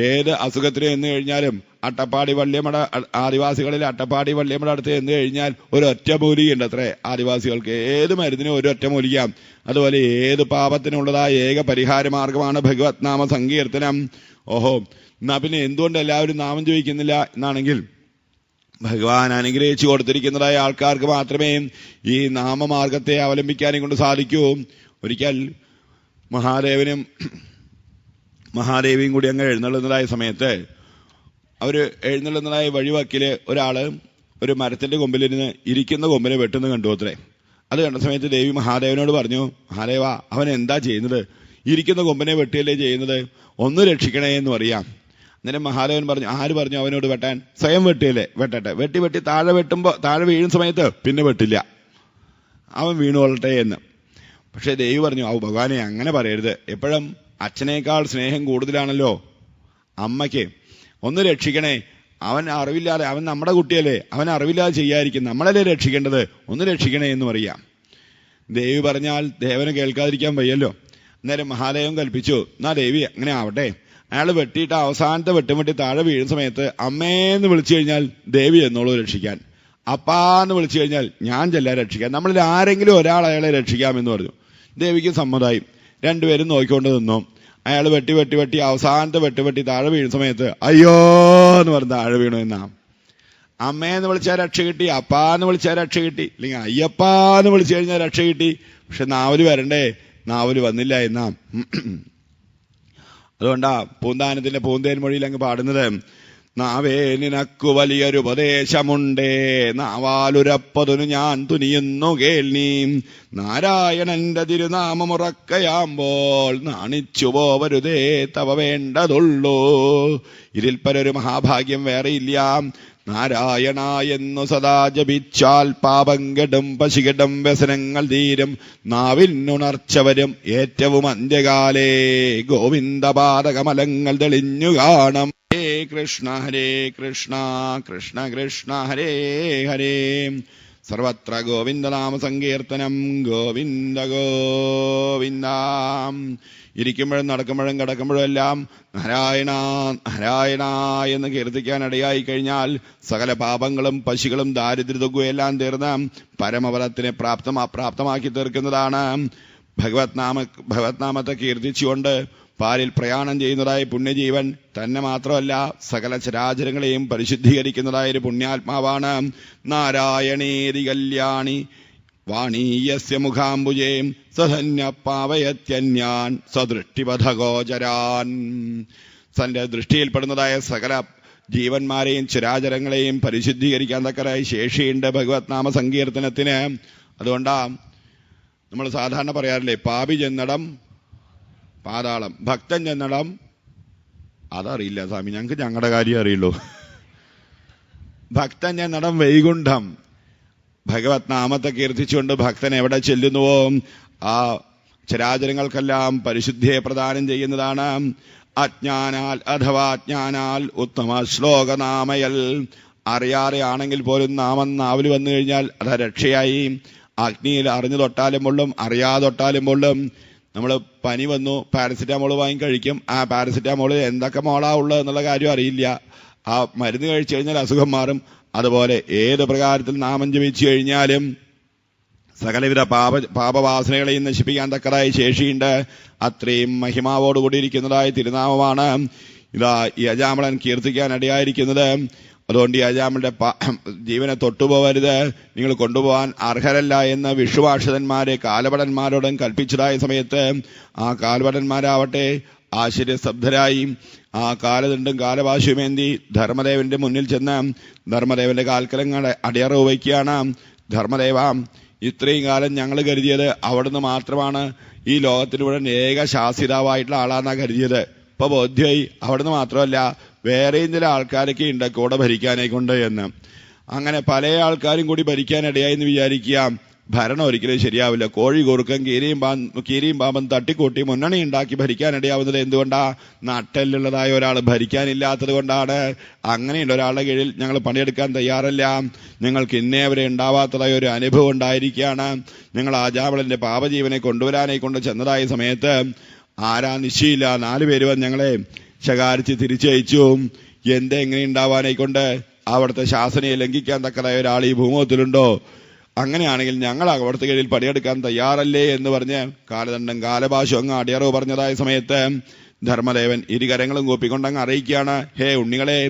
ഏത് അസുഖത്തിന് എന്ന് കഴിഞ്ഞാലും അട്ടപ്പാടി വള്ളിയമ്മട ആദിവാസികളിൽ അട്ടപ്പാടി വള്ളിയമ്മട അടുത്ത് എന്ന് കഴിഞ്ഞാൽ ഒരു ഒറ്റമൂലികയുണ്ട് അത്രേ ആദിവാസികൾക്ക്. ഏത് മരുന്നിനും ഒരു ഒറ്റമൂലിക. അതുപോലെ ഏത് പാപത്തിനുള്ളതായ ഏക പരിഹാര മാർഗമാണ് ഭഗവത് നാമ സങ്കീർത്തനം. ഓഹോ, എന്നാ പിന്നെ എന്തുകൊണ്ട് എല്ലാവരും നാമം ചോദിക്കുന്നില്ല എന്നാണെങ്കിൽ, ഭഗവാൻ അനുഗ്രഹിച്ചു കൊടുത്തിരിക്കുന്നതായ ആൾക്കാർക്ക് മാത്രമേ ഈ നാമമാർഗത്തെ അവലംബിക്കാനും കൊണ്ട് സാധിക്കൂ. ഒരിക്കൽ മഹാദേവിയും കൂടി അങ്ങ് എഴുന്നള്ളുന്നതായ സമയത്ത് എഴുന്നള്ളുന്നതായ വഴിവക്കില് ഒരാള് ഒരു മരത്തിന്റെ കൊമ്പിലിരുന്ന് ഇരിക്കുന്ന കൊമ്പിനെ വെട്ടുന്ന കണ്ടു അത്രേ. അത് കണ്ട സമയത്ത് ദേവി മഹാദേവനോട് പറഞ്ഞു, മഹാദേവ അവൻ എന്താ ചെയ്യുന്നത്? ഇരിക്കുന്ന കൊമ്പിനെ വെട്ടിയല്ലേ ചെയ്യുന്നത്, ഒന്ന് രക്ഷിക്കണേ എന്ന് പറയാം. അന്നേരം മഹാദേവൻ പറഞ്ഞു, ആര് പറഞ്ഞു അവനോട് വെട്ടാൻ? സ്വയം വെട്ടിയല്ലേ, വെട്ടട്ടെ. വെട്ടി താഴെ വീഴുന്ന സമയത്ത് പിന്നെ വെട്ടില്ല, അവൻ വീണുകൊള്ളട്ടെ എന്ന്. പക്ഷെ ദേവി പറഞ്ഞു, ഭഗവാനെ അങ്ങനെ പറയരുത്, എപ്പോഴും അച്ഛനേക്കാൾ സ്നേഹം കൂടുതലാണല്ലോ അമ്മയ്ക്ക്, ഒന്ന് രക്ഷിക്കണേ, അവൻ അറിവില്ലാതെ, അവൻ നമ്മുടെ കുട്ടിയല്ലേ, അവൻ അറിവില്ലാതെ ചെയ്യാതിരിക്കും, നമ്മളല്ലേ രക്ഷിക്കേണ്ടത്, ഒന്ന് രക്ഷിക്കണേ എന്ന് പറയാം. ദേവി പറഞ്ഞാൽ ദേവന് കേൾക്കാതിരിക്കാൻ വയ്യല്ലോ. അന്നേരം മഹാദേവൻ കൽപ്പിച്ചു, എന്നാ ദേവി അങ്ങനെ ആവട്ടെ. അയാൾ വെട്ടിയിട്ട് അവസാനത്തെ വെട്ടും താഴെ വീഴുന്ന സമയത്ത് അമ്മേന്ന് വിളിച്ചു കഴിഞ്ഞാൽ ദേവി എന്നോളൂ രക്ഷിക്കാൻ, അപ്പാന്ന് വിളിച്ചു കഴിഞ്ഞാൽ ഞാൻ ചെല്ലാൻ രക്ഷിക്കാൻ, നമ്മളിൽ ആരെങ്കിലും ഒരാൾ അയാളെ രക്ഷിക്കാമെന്ന് പറഞ്ഞു. ദേവിക്ക് സമ്മതമായി. രണ്ടുപേരും നോക്കിക്കൊണ്ട് നിന്നു. അയാൾ വെട്ടി അവസാനത്തെ വെട്ടി താഴെ വീഴുന്ന സമയത്ത് അയ്യോ എന്ന് പറഞ്ഞ് താഴെ വീണു എന്നാ. അമ്മയെന്ന് വിളിച്ചാൽ രക്ഷ കിട്ടി, അപ്പാന്ന് വിളിച്ചാൽ രക്ഷ കിട്ടി, അല്ലെങ്കിൽ അയ്യപ്പാന്ന് വിളിച്ചു കഴിഞ്ഞാൽ രക്ഷ കിട്ടി. പക്ഷെ നാവല് വരണ്ടേ, നാവല് വന്നില്ല എന്നാ. അതുകൊണ്ടാ പൂന്താനത്തിന്റെ പൂന്തേൻ മൊഴിയിൽ അങ്ങ് പാടുന്നത്, നാവേ നിനക്കു വലിയൊരു ഉപദേശമുണ്ടേ, നാവാലുരപ്പതിനു ഞാൻ തുനിയുന്നു കേൾനീ, നാരായണന്റെ തിരുനാമമുറക്കയാമ്പോൾ നാണിച്ചു പോവരുതേ തവ വേണ്ടതുള്ളൂ, ഇതിൽ പരൊരു മഹാഭാഗ്യം വേറെയില്ല, നാരായണ എന്നു സദാ ജപിച്ചാൽ പാപം കെടും പശികെടും വ്യസനങ്ങൾ തീരും, നാവിനുണർച്ച വരും ഏറ്റവും അന്ത്യകാലേ, ഗോവിന്ദപാദകമലങ്ങൾ തെളിഞ്ഞു കാണും. ഹരേ കൃഷ്ണ കൃഷ്ണ കൃഷ്ണ ഹരേ ഹരേ, സർവത്ര ഗോവിന്ദനാമ സങ്കീർത്തനം, ഗോവിന്ദ ഗോവിന്ദ. ഇരിക്കുമ്പോഴും നടക്കുമ്പോഴും കിടക്കുമ്പോഴും എല്ലാം നാരായണ നാരായണ എന്ന് കീർത്തിക്കാൻ ഇടയായി കഴിഞ്ഞാൽ സകല പാപങ്ങളും പശുകളും ദാരിദ്ര്യതുക്കും എല്ലാം തീർന്ന് പരമപദത്തിനെ പ്രാപ്തമാക്കി തീർക്കുന്നതാണ്. ഭഗവത്നാമത്തെ കീർത്തിച്ചുകൊണ്ട് പാലിൽ പ്രയാണം ചെയ്യുന്നതായ പുണ്യജീവൻ തന്നെ മാത്രമല്ല സകല ചരാചരങ്ങളെയും പരിശുദ്ധീകരിക്കുന്നതായ ഒരു പുണ്യാത്മാവാണ്. നാരായണേതി കല്യാണി വാണീയസ്യ മുഖാംബുജേ സധന്യ പാവയത്യന്യാൻ സദൃഷ്ടിപഥഗോചരാൻ. തന്റെ ദൃഷ്ടിയിൽപ്പെടുന്നതായ സകല ജീവന്മാരെയും ചരാചരങ്ങളെയും പരിശുദ്ധീകരിക്കാൻ തക്കതായി ശേഷിയുണ്ട് ഭഗവത് നാമ സങ്കീർത്തനത്തിന്. അതുകൊണ്ടാ നമ്മൾ സാധാരണ പറയാറില്ലേ, പാപി ചെന്നടം പാതാളം, ഭക്തൻ ചെന്നടം അതറിയില്ല സ്വാമി, ഞങ്ങൾക്ക് ഞങ്ങളുടെ കാര്യം അറിയുള്ളൂ. ഭക്തൻ ചെന്നടം വൈകുണ്ഠം. ഭഗവത് നാമത്തെ കീർത്തിച്ചുകൊണ്ട് ഭക്തൻ എവിടെ ചെല്ലുന്നുവോ ആ ചരാചരങ്ങൾക്കെല്ലാം പരിശുദ്ധിയെ പ്രദാനം ചെയ്യുന്നതാണ്. അജ്ഞാനാൽ അഥവാ അജ്ഞാനാൽ ഉത്തമ ശ്ലോകനാമയൽ. അറിയാതെ ആണെങ്കിൽ പോലും നാമം നാവിൽ വന്നു കഴിഞ്ഞാൽ അത് രക്ഷയായി. അഗ്നിയിൽ അറിഞ്ഞു തൊട്ടാലും പൊള്ളും, അറിയാതെ തൊട്ടാലും പൊള്ളും. നമ്മൾ പനി വന്നു, പാരസിറ്റാമോൾ വാങ്ങി കഴിക്കും. ആ പാരസിറ്റാമോൾ എന്തൊക്കെ മോളാ ഉള്ളത് എന്നുള്ള കാര്യം അറിയില്ല. ആ മരുന്ന് കഴിച്ചു കഴിഞ്ഞാൽ അസുഖം മാറും. അതുപോലെ ഏത് പ്രകാരത്തിൽ നാമം ജപിച്ചു കഴിഞ്ഞാലും സകലവിധ പാപവാസനകളെയും നശിപ്പിക്കാൻ തക്കതായി ശേഷിയുണ്ട്. അത്രയും മഹിമാവോടുകൂടിയിരിക്കുന്നതായ തിരുനാമമാണ് ഇതാ ഈ അജാമളൻ കീർത്തിക്കാൻ ഇടയായിരിക്കുന്നത്. അതുകൊണ്ട് ഈ അജാമളുടെ ജീവനെ തൊട്ടുപോകരുത്, നിങ്ങൾ കൊണ്ടുപോകാൻ അർഹരല്ല എന്ന് വിഷുവാഷിതന്മാരെ കാലഭടന്മാരോടും കൽപ്പിച്ചതായ സമയത്ത് ആ കാലഭടന്മാരാവട്ടെ ആശ്ചര്യസ്തബ്ധരായി ആ കാലദണ്ഡും കാലപാശുമേന്തി ധർമ്മദേവന്റെ മുന്നിൽ ചെന്ന് ധർമ്മദേവന്റെ കാൽക്കലങ്ങൾ അടിയറവ് വയ്ക്കുകയാണ്. ധർമ്മദേവ, ഇത്രയും കാലം ഞങ്ങൾ കരുതിയത് അവിടുന്ന് മാത്രമാണ് ഈ ലോകത്തിന് മുഴുവൻ ഏക ശാസിതാവായിട്ടുള്ള ആളാണെന്നാണ് കരുതിയത്. ഇപ്പൊ ബോധ്യമായി അവിടുന്ന് മാത്രമല്ല വേറെയും ചില ആൾക്കാരൊക്കെ ഉണ്ട് കൂടെ ഭരിക്കാനെ കൊണ്ട് എന്ന്. അങ്ങനെ പല ആൾക്കാരും കൂടി ഭരിക്കാനിടയായി എന്ന് വിചാരിക്കുക. ഭരണം ഒരിക്കലും ശരിയാവില്ല. കോഴി കുറുക്കൻ കീരിയും പാമ്പും തട്ടിക്കൂട്ടി മുന്നണി ഉണ്ടാക്കി ഭരിക്കാനിടയാവുന്നത് എന്തുകൊണ്ടാ? നട്ടെല്ലുള്ളതായ ഒരാൾ ഭരിക്കാനില്ലാത്തത് കൊണ്ടാണ്. അങ്ങനെയുള്ള ഒരാളുടെ കീഴിൽ ഞങ്ങൾ പണിയെടുക്കാൻ തയ്യാറല്ല. ഞങ്ങൾക്ക് ഇന്നേ വരെ ഉണ്ടാവാത്തതായ ഒരു അനുഭവം ഉണ്ടായിരിക്കുകയാണ്. ഞങ്ങൾ ആജാവളന്റെ പാപജീവനെ കൊണ്ടുവരാനായി കൊണ്ട് ചെന്നതായ സമയത്ത് ആരാ നിശ്ചയില്ല 4 പേര് വന്ന് ഞങ്ങളെ ശകാരിച്ച് തിരിച്ചയച്ചു. എങ്ങനെ ഉണ്ടാവാനായിക്കൊണ്ട് അവിടുത്തെ ശാസനയെ ലംഘിക്കാൻ തക്കതായ ഒരാൾ ഈ ഭൂമുഖത്തിലുണ്ടോ? അങ്ങനെയാണെങ്കിൽ ഞങ്ങൾ അവിടുത്തെ കീഴിൽ പണിയെടുക്കാൻ തയ്യാറല്ലേ എന്ന് പറഞ്ഞ് കാലദണ്ഡം കാലഭാഷു അങ്ങ് അടിയറവ് പറഞ്ഞതായ സമയത്ത് ധർമ്മദേവൻ ഇരുകരങ്ങളും കൂപ്പിക്കൊണ്ടങ്ങ് അറിയിക്കുകയാണ്, ഹേ ഉണ്ണികളെ,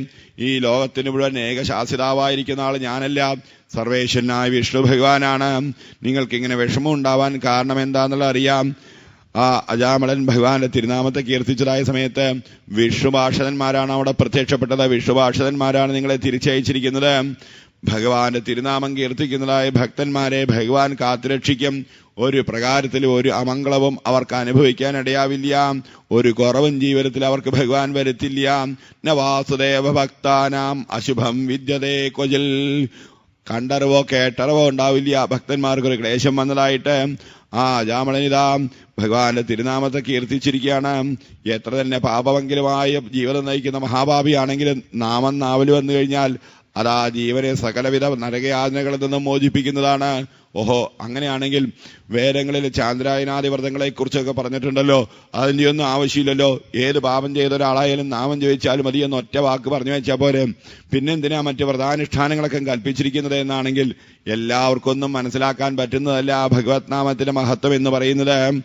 ഈ ലോകത്തിന് മുഴുവൻ ഏകശാസിതാവായിരിക്കുന്ന ആൾ ഞാനല്ല, സർവേശ്വരനായ വിഷ്ണു ഭഗവാനാണ്. നിങ്ങൾക്കിങ്ങനെ വിഷമം ഉണ്ടാവാൻ കാരണം എന്താണെന്നുള്ളത് അറിയാം. ആ അജാമളൻ ഭഗവാന്റെ തിരുനാമത്തെ കീർത്തിച്ചതായ സമയത്ത് വിഷ്ണുഭാഷതന്മാരാണ് അവിടെ പ്രത്യക്ഷപ്പെട്ടത്. വിഷ്ണുഭാഷതന്മാരാണ് നിങ്ങളെ തിരിച്ചയച്ചിരിക്കുന്നത്. ഭഗവാന്റെ തിരുനാമം കീർത്തിക്കുന്നതായ ഭക്തന്മാരെ ഭഗവാൻ കാത്തുരക്ഷിക്കും. ഒരു പ്രകാരത്തിലും ഒരു അമംഗളവും അവർക്ക് അനുഭവിക്കാൻ ഇടയാവില്ല. ഒരു കുറവും ജീവിതത്തിൽ അവർക്ക് ഭഗവാൻ വരുത്തില്ല. ന വാസുദേവ ഭക്താനാം അശുഭം വിദ്യതേ ക്വചിൽ. കണ്ടറിവോ കേട്ടറിവോ ഉണ്ടാവില്ല ഭക്തന്മാർക്കൊരു ക്ലേശം വന്നതായിട്ട്. അജാമിളനിതാ ഭഗവാന്റെ തിരുനാമത്തെ കീർത്തിച്ചിരിക്കുകയാണ്. എത്ര തന്നെ പാപമെങ്കിലുമായ ജീവിതം നയിക്കുന്ന മഹാപാപിയാണെങ്കിലും നാമം നാവല് വന്നു കഴിഞ്ഞാൽ അതാ ജീവനെ സകലവിധ നരകയാതനകളിൽ നിന്നും മോചിപ്പിക്കുന്നതാണ്. ഓഹോ, അങ്ങനെയാണെങ്കിൽ വേദങ്ങളിൽ ചാന്ദ്രായനാദി വ്രതങ്ങളെ കുറിച്ചൊക്കെ പറഞ്ഞിട്ടുണ്ടല്ലോ. അതിൻ്റെ ഒന്നും ആവശ്യമില്ലല്ലോ. ഏത് പാപം ചെയ്ത ഒരാളായാലും നാമം ചോദിച്ചാലും മതി എന്ന് ഒറ്റ വാക്ക് പറഞ്ഞു വെച്ചാൽ പോരെ. പിന്നെന്തിനാ മറ്റ് വ്രതാനുഷ്ഠാനങ്ങളൊക്കെ കൽപ്പിച്ചിരിക്കുന്നത് എന്നാണെങ്കിൽ എല്ലാവർക്കൊന്നും മനസ്സിലാക്കാൻ പറ്റുന്നതല്ല ഭഗവത് നാമത്തിന്റെ മഹത്വം എന്ന് പറയുന്നത്.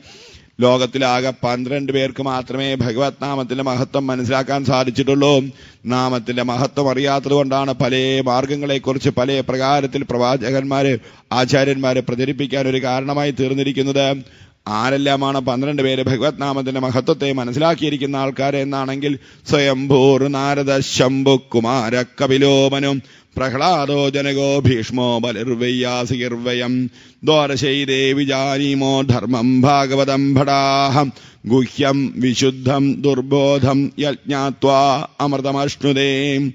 ലോകത്തിലാകെ 12 പേർക്ക് മാത്രമേ ഭഗവത് നാമത്തിന്റെ മഹത്വം മനസ്സിലാക്കാൻ സാധിച്ചിട്ടുള്ളൂ. നാമത്തിന്റെ മഹത്വം അറിയാത്തത് കൊണ്ടാണ് പല മാർഗങ്ങളെക്കുറിച്ച് പല പ്രകാരത്തിൽ പ്രവാചകന്മാര് ആചാര്യന്മാര് പ്രചരിപ്പിക്കാൻ ഒരു കാരണമായി തീർന്നിരിക്കുന്നത്. ആരെല്ലാമാണ് 12 പേര് ഭഗവത് നാമത്തിന്റെ മഹത്വത്തെ മനസ്സിലാക്കിയിരിക്കുന്ന ആൾക്കാരെ എന്നാണെങ്കിൽ സ്വയംഭൂർ നാരദ ശംഭു കുമാര കപിലോമനും പ്രഹ്ലാദോ ജനകോ ഭീഷ്മോ ബലിർവയ്യാസിർവയം ദ്വാരശൈതേ വിജാനീമോ ധർമ്മം ഭാഗവതം ഭടാഹം ഗുഹ്യം വിശുദ്ധം ദുർബോധം യജ്ഞാത്വാ അമൃതമശ്നുതേ.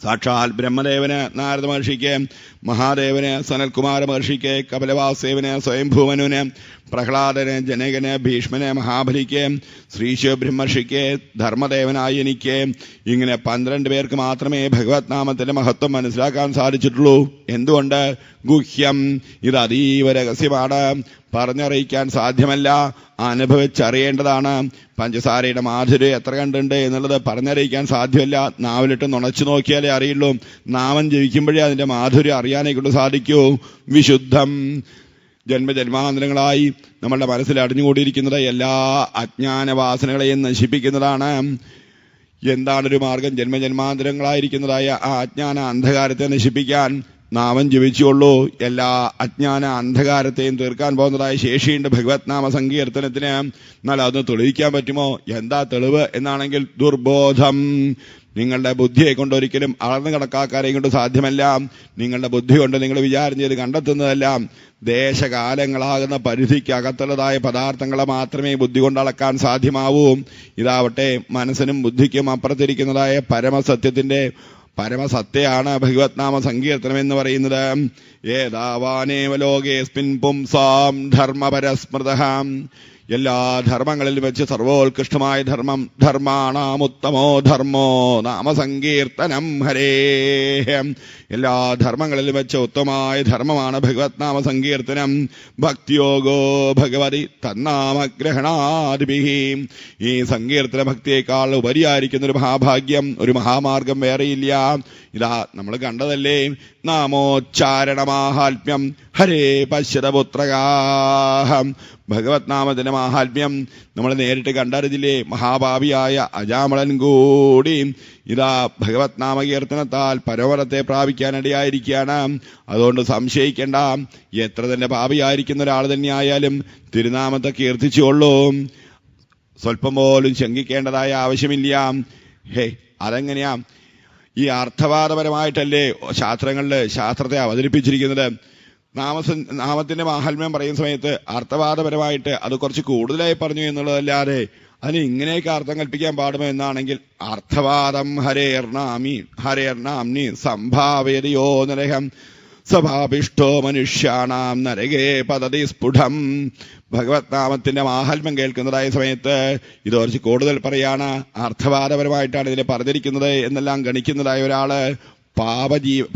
സാക്ഷാൽ ബ്രഹ്മദേവന് നാരദ മഹർഷിക്ക്, മഹാദേവന് സനൽകുമാര മഹർഷിക്ക്, കപിലവാസുദേവന് സ്വയംഭൂമനുന്, പ്രഹ്ലാദന് ജനകന്, ഭീഷ്മന് മഹാബലിക്ക്, ശ്രീശിവബ്രഹ്മർഷിക്ക്, ധർമ്മദേവനായി എനിക്ക്, ഇങ്ങനെ 12 പേർക്ക് മാത്രമേ ഭഗവത് നാമത്തിന്റെ മഹത്വം മനസ്സിലാക്കാൻ സാധിച്ചിട്ടുള്ളൂ. എന്തുകൊണ്ട്? ഗുഹ്യം, ഇത് അതീവ രഹസ്യമാണ്, പറഞ്ഞറിയിക്കാൻ സാധ്യമല്ല, അനുഭവിച്ചറിയേണ്ടതാണ്. പഞ്ചസാരയുടെ മാധുര്യം എത്ര കണ്ടുണ്ട് എന്നുള്ളത് പറഞ്ഞറിയിക്കാൻ സാധ്യമല്ല. നാവിലിട്ട് നുണച്ചു നോക്കിയാലേ അറിയുള്ളൂ. നാമം ജപിക്കുമ്പോഴേ അതിന്റെ മാധുര്യം അറിയാനേ കൊണ്ട് സാധിക്കൂ. വിശുദ്ധം, ജന്മജന്മാന്തരങ്ങളായി നമ്മളുടെ മനസ്സിൽ അടിഞ്ഞുകൂടിയിരിക്കുന്നത് എല്ലാ അജ്ഞാന വാസനകളെയും നശിപ്പിക്കുന്നതാണ്. എന്താണൊരു മാർഗം? ജന്മജന്മാന്തരങ്ങളായിരിക്കുന്നതായ ആ അജ്ഞാന അന്ധകാരത്തെ നശിപ്പിക്കാൻ നാമം ജപിച്ചുള്ളൂ. എല്ലാ അജ്ഞാന അന്ധകാരത്തെയും തീർക്കാൻ പോകുന്നതായ ശേഷിയുണ്ട് ഭഗവത് നാമ സങ്കീർത്തനത്തിന്. എന്നാൽ അതൊന്ന് തെളിയിക്കാൻ പറ്റുമോ? എന്താ തെളിവ് എന്നാണെങ്കിൽ ദുർബോധം. നിങ്ങളുടെ ബുദ്ധിയെ കൊണ്ട് ഒരിക്കലും അളന്ന് കണക്കാക്കാരെയും കൊണ്ട് സാധ്യമല്ല. നിങ്ങളുടെ ബുദ്ധി കൊണ്ട് നിങ്ങൾ വിചാരം ചെയ്ത് കണ്ടെത്തുന്നതല്ല. ദേശകാലങ്ങളാകുന്ന പരിധിക്കകത്തുള്ളതായ പദാർത്ഥങ്ങളെ മാത്രമേ ബുദ്ധി കൊണ്ട് അളക്കാൻ സാധ്യമാവൂ. ഇതാവട്ടെ മനസ്സിനും ബുദ്ധിക്കും അപ്പുറത്തിരിക്കുന്നതായ പരമസത്യത്തിന്റെ പരമസത്യയാണ് ഭഗവത് നാമ സങ്കീർത്തനം എന്ന് പറയുന്നത്. ഏതാവാനേവ ലോകേസ്മിൻ പുംസാം ധർമ്മപരസ്മൃതഃ. എല്ലാ ധർമ്മങ്ങളിലും വെച്ച് സർവോത്കൃഷ്ടമായ ധർമ്മം, ധർമാണാമുത്തമോ ധർമ്മോ നാമസങ്കീർത്തനം ഹരേ. എല്ലാ ധർമ്മങ്ങളിലും വെച്ച് ഉത്തമമായ ധർമ്മമാണ് ഭഗവത് നാമ സങ്കീർത്തനം. ഭക്തിയോഗോ ഭഗവതി തന്നാമഗ്രഹണാദിഭിഃ. ഈ സങ്കീർത്തന ഭക്തിയേക്കാൾ ഉപരിയായിരിക്കുന്ന ഒരു മഹാഭാഗ്യം, ഒരു മഹാമാർഗം വേറെയില്ല. ഇതാ നമ്മൾ കണ്ടതല്ലേ, നാമോച്ചാരണമാഹാത്മ്യം ഹരേ പശ്യതപുത്രകാഹം. ഭഗവത് നാമത്തിന്റെ മാഹാത്മ്യം നമ്മൾ നേരിട്ട് കണ്ടറിഞ്ഞില്ലേ. മഹാഭാവിയായ അജാമളൻ കൂടി ഇതാ ഭഗവത് നാമകീർത്തനത്താൽ പരമരത്തെ പ്രാപിക്കാനിടയായിരിക്കുകയാണ്. അതുകൊണ്ട് സംശയിക്കേണ്ട. എത്ര തന്നെ പാപിയായിരിക്കുന്ന ഒരാൾ തന്നെയായാലും തിരുനാമത്തെ കീർത്തിച്ചുകൊള്ളൂ. സ്വല്പം പോലും ശങ്കിക്കേണ്ടതായ ആവശ്യമില്ല. അതെങ്ങനെയാ? ഈ അർത്ഥവാദപരമായിട്ടല്ലേ ശാസ്ത്രത്തെ അവതരിപ്പിച്ചിരിക്കുന്നത്. നാമത്തിന്റെ മാഹാത്മ്യം പറയുന്ന സമയത്ത് അർത്ഥവാദപരമായിട്ട് അത് കുറച്ച് കൂടുതലായി പറഞ്ഞു എന്നുള്ളതല്ലാതെ അതിന് ഇങ്ങനെയൊക്കെ അർത്ഥം കൽപ്പിക്കാൻ പാടുമോ എന്നാണെങ്കിൽ അർത്ഥവാദം ഹരേർനാംനി സംഭാവയതയോ നരകം സ്വഭാവിഷ്ടോ മനുഷ്യാണാം നരകേ പതതി സ്ഫുടം. ഭഗവത് നാമത്തിന്റെ മാഹാത്മ്യം കേൾക്കുന്നതായ സമയത്ത് ഇത് കുറച്ച് കൂടുതൽ പറയാണ്. അർത്ഥവാദപരമായിട്ടാണ് ഇതിനെ പറഞ്ഞിരിക്കുന്നത് എന്നെല്ലാം ഗണിക്കുന്നതായ ഒരാള്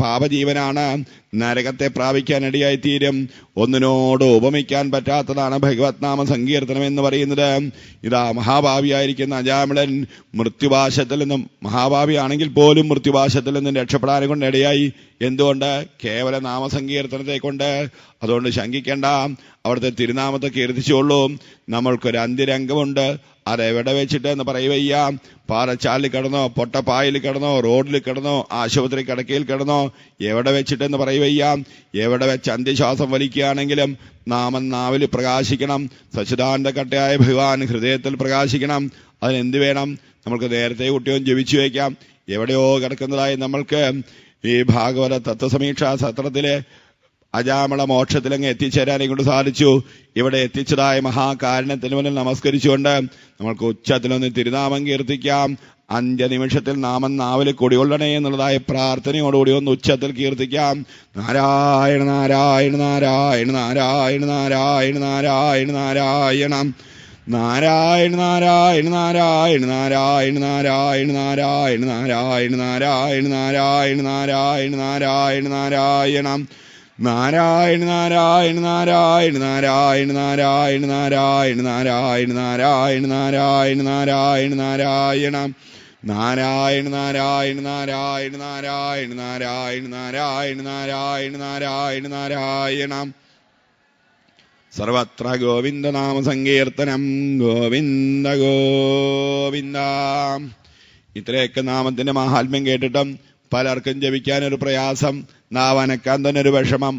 പാപജീവനാണ്, നരകത്തെ പ്രാപിക്കാനിടയായിത്തീരും. ഒന്നിനോട് ഉപമിക്കാൻ പറ്റാത്തതാണ് ഭഗവത് നാമ സങ്കീർത്തനം എന്ന് പറയുന്നത്. ഇതാ മഹാഭാവിയായിരിക്കുന്ന അജാമിളൻ മൃത്യുപാശത്തിൽ നിന്നും, മഹാഭാവിയാണെങ്കിൽ പോലും മൃത്യുപാശത്തിൽ നിന്നും രക്ഷപ്പെടാനും കൊണ്ട് ഇടയായി. എന്തുകൊണ്ട്? കേവല നാമസങ്കീർത്തനത്തെ കൊണ്ട്. അതുകൊണ്ട് ശങ്കിക്കേണ്ട, അവിടുത്തെ തിരുനാമത്തെ കീർത്തിച്ചുകൊള്ളൂ. നമ്മൾക്കൊരു അന്ത്യരംഗമുണ്ട്. അതെവിടെ വെച്ചിട്ട് എന്ന് പറയുവയ്യ. പാറച്ചാലിൽ കിടന്നോ, പൊട്ടപ്പായിൽ കിടന്നോ, റോഡിൽ കിടന്നോ, ആശുപത്രി കിടക്കയിൽ കിടന്നോ, എവിടെ വെച്ചിട്ടെന്ന് പറയുവയ്യ. എവിടെ വെച്ച് അന്ത്യശ്വാസം വലിക്കുകയാണെങ്കിലും നാമം നാവിൽ പ്രകാശിക്കണം. സച്ചിദാനന്ദ കട്ടയായ ഭഗവാൻ ഹൃദയത്തിൽ പ്രകാശിക്കണം. അതിനെന്ത് വേണം? നമ്മൾക്ക് നേരത്തെ കുട്ടിയും ജപിച്ചു വയ്ക്കാം. എവിടെയോ കിടക്കുന്നതായി നമ്മൾക്ക് ഈ ഭാഗവത തത്വസമീക്ഷാ സത്രത്തിലെ അജാമള മോക്ഷത്തിലങ്ങ് എത്തിച്ചേരാനെ കൊണ്ട് സാധിച്ചു. ഇവിടെ എത്തിച്ചതായ മഹാകാരുണ്യത്തിന് മുന്നിൽ നമസ്കരിച്ചുകൊണ്ട് നമ്മൾക്ക് ഉച്ചത്തിലൊന്ന് തിരുനാമം കീർത്തിക്കാം. 5 നിമിഷത്തിൽ നാമം നാവിൽ കൊടികൊള്ളണേ എന്നുള്ളതായ പ്രാർത്ഥനയോടുകൂടി ഒന്ന് ഉച്ചത്തിൽ കീർത്തിക്കാം. നാരായണ നാരായണ നാരായണ നാരായണ നാരായണ നാരായണ നാരായണം നാരായണ നാരായണ നാരായണ നാരായണ നാരായണ നാരായണ നാരായണ നാരായണ നാരായണ നാരായണ നാരായണ നാരായണം നാരായണ നാരായണ നാരായണ നാരായണ നാരായണ നാരായണ നാരായണ നാരായണ നാരായണ നാരായണ നാരായണം നാരായണ നാരായണ നാരായണ നാരായണ നാരായണ നാരായണ നാരായണ നാരായണ നാരായണം സർവത്ര ഗോവിന്ദനാമ സങ്കീർത്തനം ഗോവിന്ദ ഗോവിന്ദ. ഇത്രയൊക്കെ നാമത്തിന്റെ മാഹാത്മ്യം കേട്ടിട്ടും പലർക്കും ജപിക്കാനൊരു പ്രയാസം, നാവനക്കാൻ തന്നെ ഒരു വിഷമം.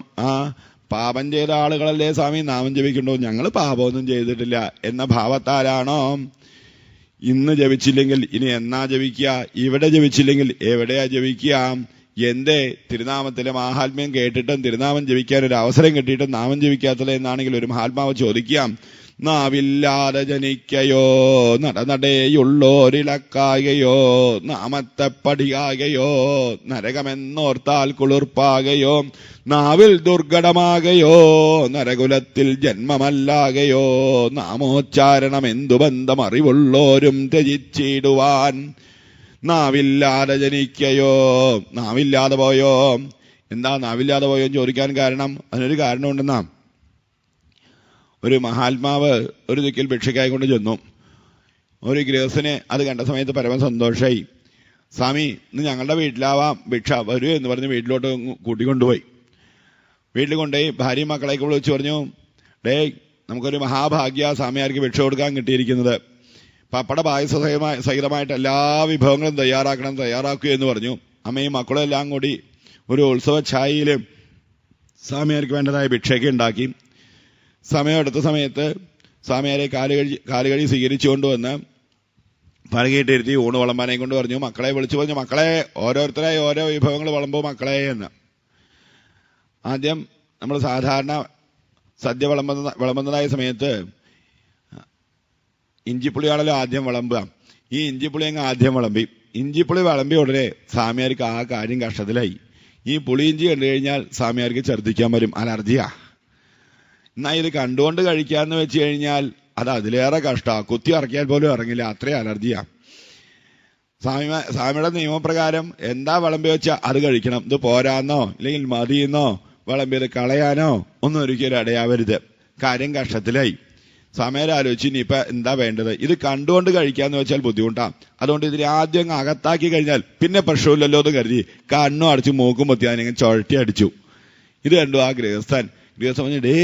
പാപം ചെയ്ത ആളുകളല്ലേ സ്വാമി നാമം ജപിക്കണ്ടോ? ഞങ്ങൾ പാപമൊന്നും ചെയ്തിട്ടില്ല എന്ന ഭാവത്താലാണോ ഇന്ന് ജപിച്ചില്ലെങ്കിൽ ഇനി എന്നാ ജപിക്കുക? ഇവിടെ ജപിച്ചില്ലെങ്കിൽ എവിടെയാ ജപിക്കുക? എന്തേ തിരുനാമത്തിലെ മാഹാത്മ്യം കേട്ടിട്ടും തിരുനാമം ജപിക്കാൻ ഒരു അവസരം കിട്ടിയിട്ടും നാമം ജപിക്കാത്തത് എന്നാണെങ്കിൽ ഒരു മഹാത്മാവ് ചോദിക്കാം. നാവില്ലാതെ ജനിക്കയോ നടനടേയുള്ളോരിളക്കാകയോ നാമത്തെ പടിയാകയോ നരകമെന്നോർത്താൽ കുളിർപ്പാകയോ നാവിൽ ദുർഘടമാകയോ നരകുലത്തിൽ ജന്മമല്ലാകയോ നാമോച്ചാരണം എന്തു ബന്ധം അറിവുള്ളോരും ത്യജിച്ചിടുവാൻ. നാവില്ലാതെ ജനിക്കയോ, നാവില്ലാതെ പോയോ. എന്താ നാവില്ലാതെ പോയോ എന്ന് ചോദിക്കാൻ കാരണം? അതിനൊരു കാരണമുണ്ടെന്നാ. ഒരു മഹാത്മാവ് ഒരു ദിക്കിൽ ഭിക്ഷയ്ക്കായി കൊണ്ട് ചെന്നു. ഒരു ഗൃഹസ്ഥന് അത് കണ്ട സമയത്ത് പരമ സന്തോഷമായി. സ്വാമി ഇന്ന് ഞങ്ങളുടെ വീട്ടിലാവാം, ഭിക്ഷ വരൂ എന്ന് പറഞ്ഞ് വീട്ടിലോട്ട് കൂട്ടിക്കൊണ്ടുപോയി. വീട്ടിൽ കൊണ്ടുപോയി ഭാര്യയും മക്കളേക്ക് വിളിച്ചു പറഞ്ഞു, ഡേ നമുക്കൊരു മഹാഭാഗ്യ സ്വാമിയാർക്ക് ഭിക്ഷ കൊടുക്കാൻ കിട്ടിയിരിക്കുന്നത്. പപ്പട പായസ സഹിതമായിട്ട് എല്ലാ വിഭവങ്ങളും തയ്യാറാക്കുക എന്ന് പറഞ്ഞു. അമ്മയും മക്കളും എല്ലാം കൂടി ഒരു ഉത്സവ ഛായയിൽ സ്വാമിയാർക്ക് വേണ്ടതായ ഭിക്ഷയ്ക്ക് ഉണ്ടാക്കി. സമയമെടുത്ത സമയത്ത് സ്വാമിയാരെ കാലുകഴി സ്വീകരിച്ചുകൊണ്ടുവന്ന് പഴകിയിട്ടിരുത്തി ഊണ് വിളമ്പാനെ കൊണ്ട് പറഞ്ഞു. മക്കളെ വിളിച്ചു പറഞ്ഞു, മക്കളെ ഓരോരുത്തരായി ഓരോ വിഭവങ്ങൾ വിളമ്പോ മക്കളെ എന്ന്. ആദ്യം നമ്മൾ സാധാരണ സദ്യ വിളമ്പുന്നതായ സമയത്ത് ഇഞ്ചിപ്പുളിയാണല്ലോ ആദ്യം വിളമ്പുക. ഈ ഇഞ്ചിപ്പുളി അങ്ങ് ആദ്യം വിളമ്പി. ഇഞ്ചിപ്പുളി വിളമ്പി ഉടനെ സ്വാമിയാർക്ക് ആ കാര്യം കഷ്ടത്തിലായി. ഈ പുളിയിഞ്ചി കണ്ടു കഴിഞ്ഞാൽ സ്വാമിയാർക്ക് ഛർദ്ദിക്കാൻ വരും, അലർജിയാ. എന്നാ ഇത് കണ്ടുകൊണ്ട് കഴിക്കാന്ന് വെച്ച് കഴിഞ്ഞാൽ അത് അതിലേറെ കഷ്ടമാണ്. കുത്തി ഇറക്കിയാൽ പോലും ഇറങ്ങില്ല, അത്രയും അലർജിയാ. സ്വാമിയുടെ നിയമപ്രകാരം എന്താ വിളമ്പി വെച്ചാൽ അത് കഴിക്കണം. ഇത് പോരാന്നോ ഇല്ലെങ്കിൽ മതിയെന്നോ വിളമ്പിയത് കളയാനോ ഒന്നും ഒരിക്കലും ഇടയാവരുത്. കാര്യം കഷ്ടത്തിലായി. സ്വാമിയാർ ആലോചിച്ച് ഇനിയിപ്പൊ എന്താ വേണ്ടത്? ഇത് കണ്ടുകൊണ്ട് കഴിക്കാന്ന് വെച്ചാൽ ബുദ്ധിമുട്ടാണ്. അതുകൊണ്ട് ഇതിനെ ആദ്യം അകത്താക്കി കഴിഞ്ഞാൽ പിന്നെ പ്രശ്നമില്ലല്ലോ എന്ന് കരുതി കണ്ണും അടച്ചു മൂക്കും പൊത്തി അതിനെ ചുഴറ്റി അടിച്ചു. ഇത് കണ്ടു ആ ഗൃഹസ്ഥൻ പറഞ്ഞു, ഡേ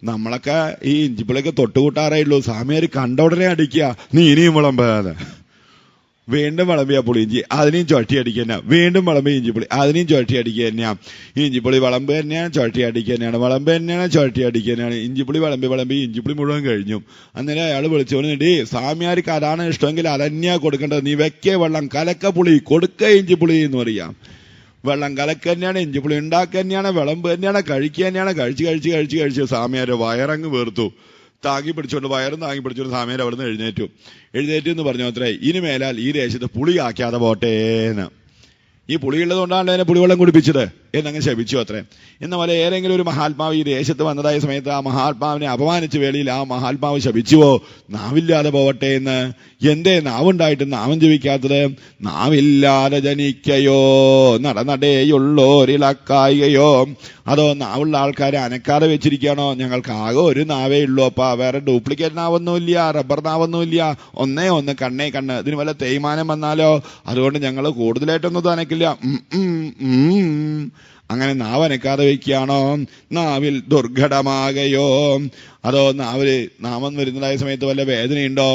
നമ്മളൊക്കെ ഈ ഇഞ്ചിപ്പുളിയൊക്കെ തൊട്ടുകൂട്ടാറായുള്ളൂ, സ്വാമിയാർ കണ്ട ഉടനെ അടിക്കുക, നീ ഇനിയും വിളമ്പാതെ. വീണ്ടും വിളമ്പിയ പുളിയിഞ്ചി അതിനെയും ചുഴറ്റി അടിക്കുക തന്നെയാ. വീണ്ടും വിളമ്പിയ ഇഞ്ചിപ്പുളി അതിനെയും ചുഴറ്റി അടിക്കുക തന്നെയാ. ഈ ഇഞ്ചിപ്പുളി വിളമ്പ് തന്നെയാണ്, ചുഴറ്റി അടിക്കുക തന്നെയാണ്, വിളമ്പ് തന്നെയാണ്, ചുഴറ്റി അടിക്കുക തന്നെയാണ്. ഇഞ്ചിപ്പുളി വിളമ്പി ഇഞ്ചിപ്പുളി മുഴുവൻ കഴിഞ്ഞു. അന്നേരം അയാൾ വിളിച്ചു പറഞ്ഞു, ഡേ സ്വാമിയാർക്ക് അതാണ് ഇഷ്ടമെങ്കിൽ അതന്നെയാ കൊടുക്കേണ്ടത്. നീ വെക്കേ വെള്ളം കലക്ക പുളി കൊടുക്ക ഇഞ്ചിപ്പുളി എന്ന് പറയാം. വെള്ളം കലക്ക തന്നെയാണ്, ഇഞ്ചിപ്പുളി ഉണ്ടാക്കുക തന്നെയാണ്, വിളമ്പ് തന്നെയാണ്, കഴിക്കുക തന്നെയാണ്. കഴിച്ച് സ്വാമിയാരെ വയറങ്ങ് വീർത്തു. താങ്ങി പിടിച്ചോണ്ട് വയറും താങ്ങി പിടിച്ചോണ്ട് സ്വാമിയാർ അവിടെ നിന്ന് എഴുന്നേറ്റു എന്ന് പറഞ്ഞു അത്രേ. ഇനി മേലാൽ ഈ ദേശത്ത് പുളി ആക്കാതെ പോട്ടേന്ന്. ഈ പുളിയുള്ളത് കൊണ്ടാണ് അതിനെ പുളിവെള്ളം കുടിപ്പിച്ചത് എന്നങ്ങ് ശപിച്ചു അത്രേ. എന്ന പോലെ ഏതെങ്കിലും ഒരു മഹാത്മാവ് ഈ ദേശത്ത് വന്നതായ സമയത്ത് ആ മഹാത്മാവിനെ അപമാനിച്ച വേളയിൽ ആ മഹാത്മാവ് ശപിച്ചുവോ? നാവില്ലാതെ പോവട്ടെ എന്ന്. എന്തേ നാവുണ്ടായിട്ട് നാമം ജപിക്കാത്തത്? നാവില്ലാതെ ജനിക്കയോ നടനടേയുള്ളോരിളക്കായികയോ, അതോ നാവുള്ള ആൾക്കാരെ അനക്കാതെ വെച്ചിരിക്കുകയാണോ? ഞങ്ങൾക്ക് ആകെ ഒരു നാവേ ഉള്ളൂ അപ്പാ, വേറെ ഡ്യൂപ്ലിക്കേറ്റ് നാവൊന്നുമില്ല, റബ്ബർ നാവൊന്നുമില്ല, ഒന്നേ ഒന്ന് കണ്ണേ കണ്ണ്. ഇതിന് വല്ല തേയ്മാനം വന്നാലോ? അതുകൊണ്ട് ഞങ്ങൾ കൂടുതലായിട്ടൊന്നും അനക്കില്ല. അങ്ങനെ നാവനക്കാതെ വയ്ക്കുകയാണോ? നാവിൽ ദുർഘടമാകയോ, അതോ നാവില് നാമം വരുന്നതായ സമയത്ത് വല്ല വേദനയുണ്ടോ?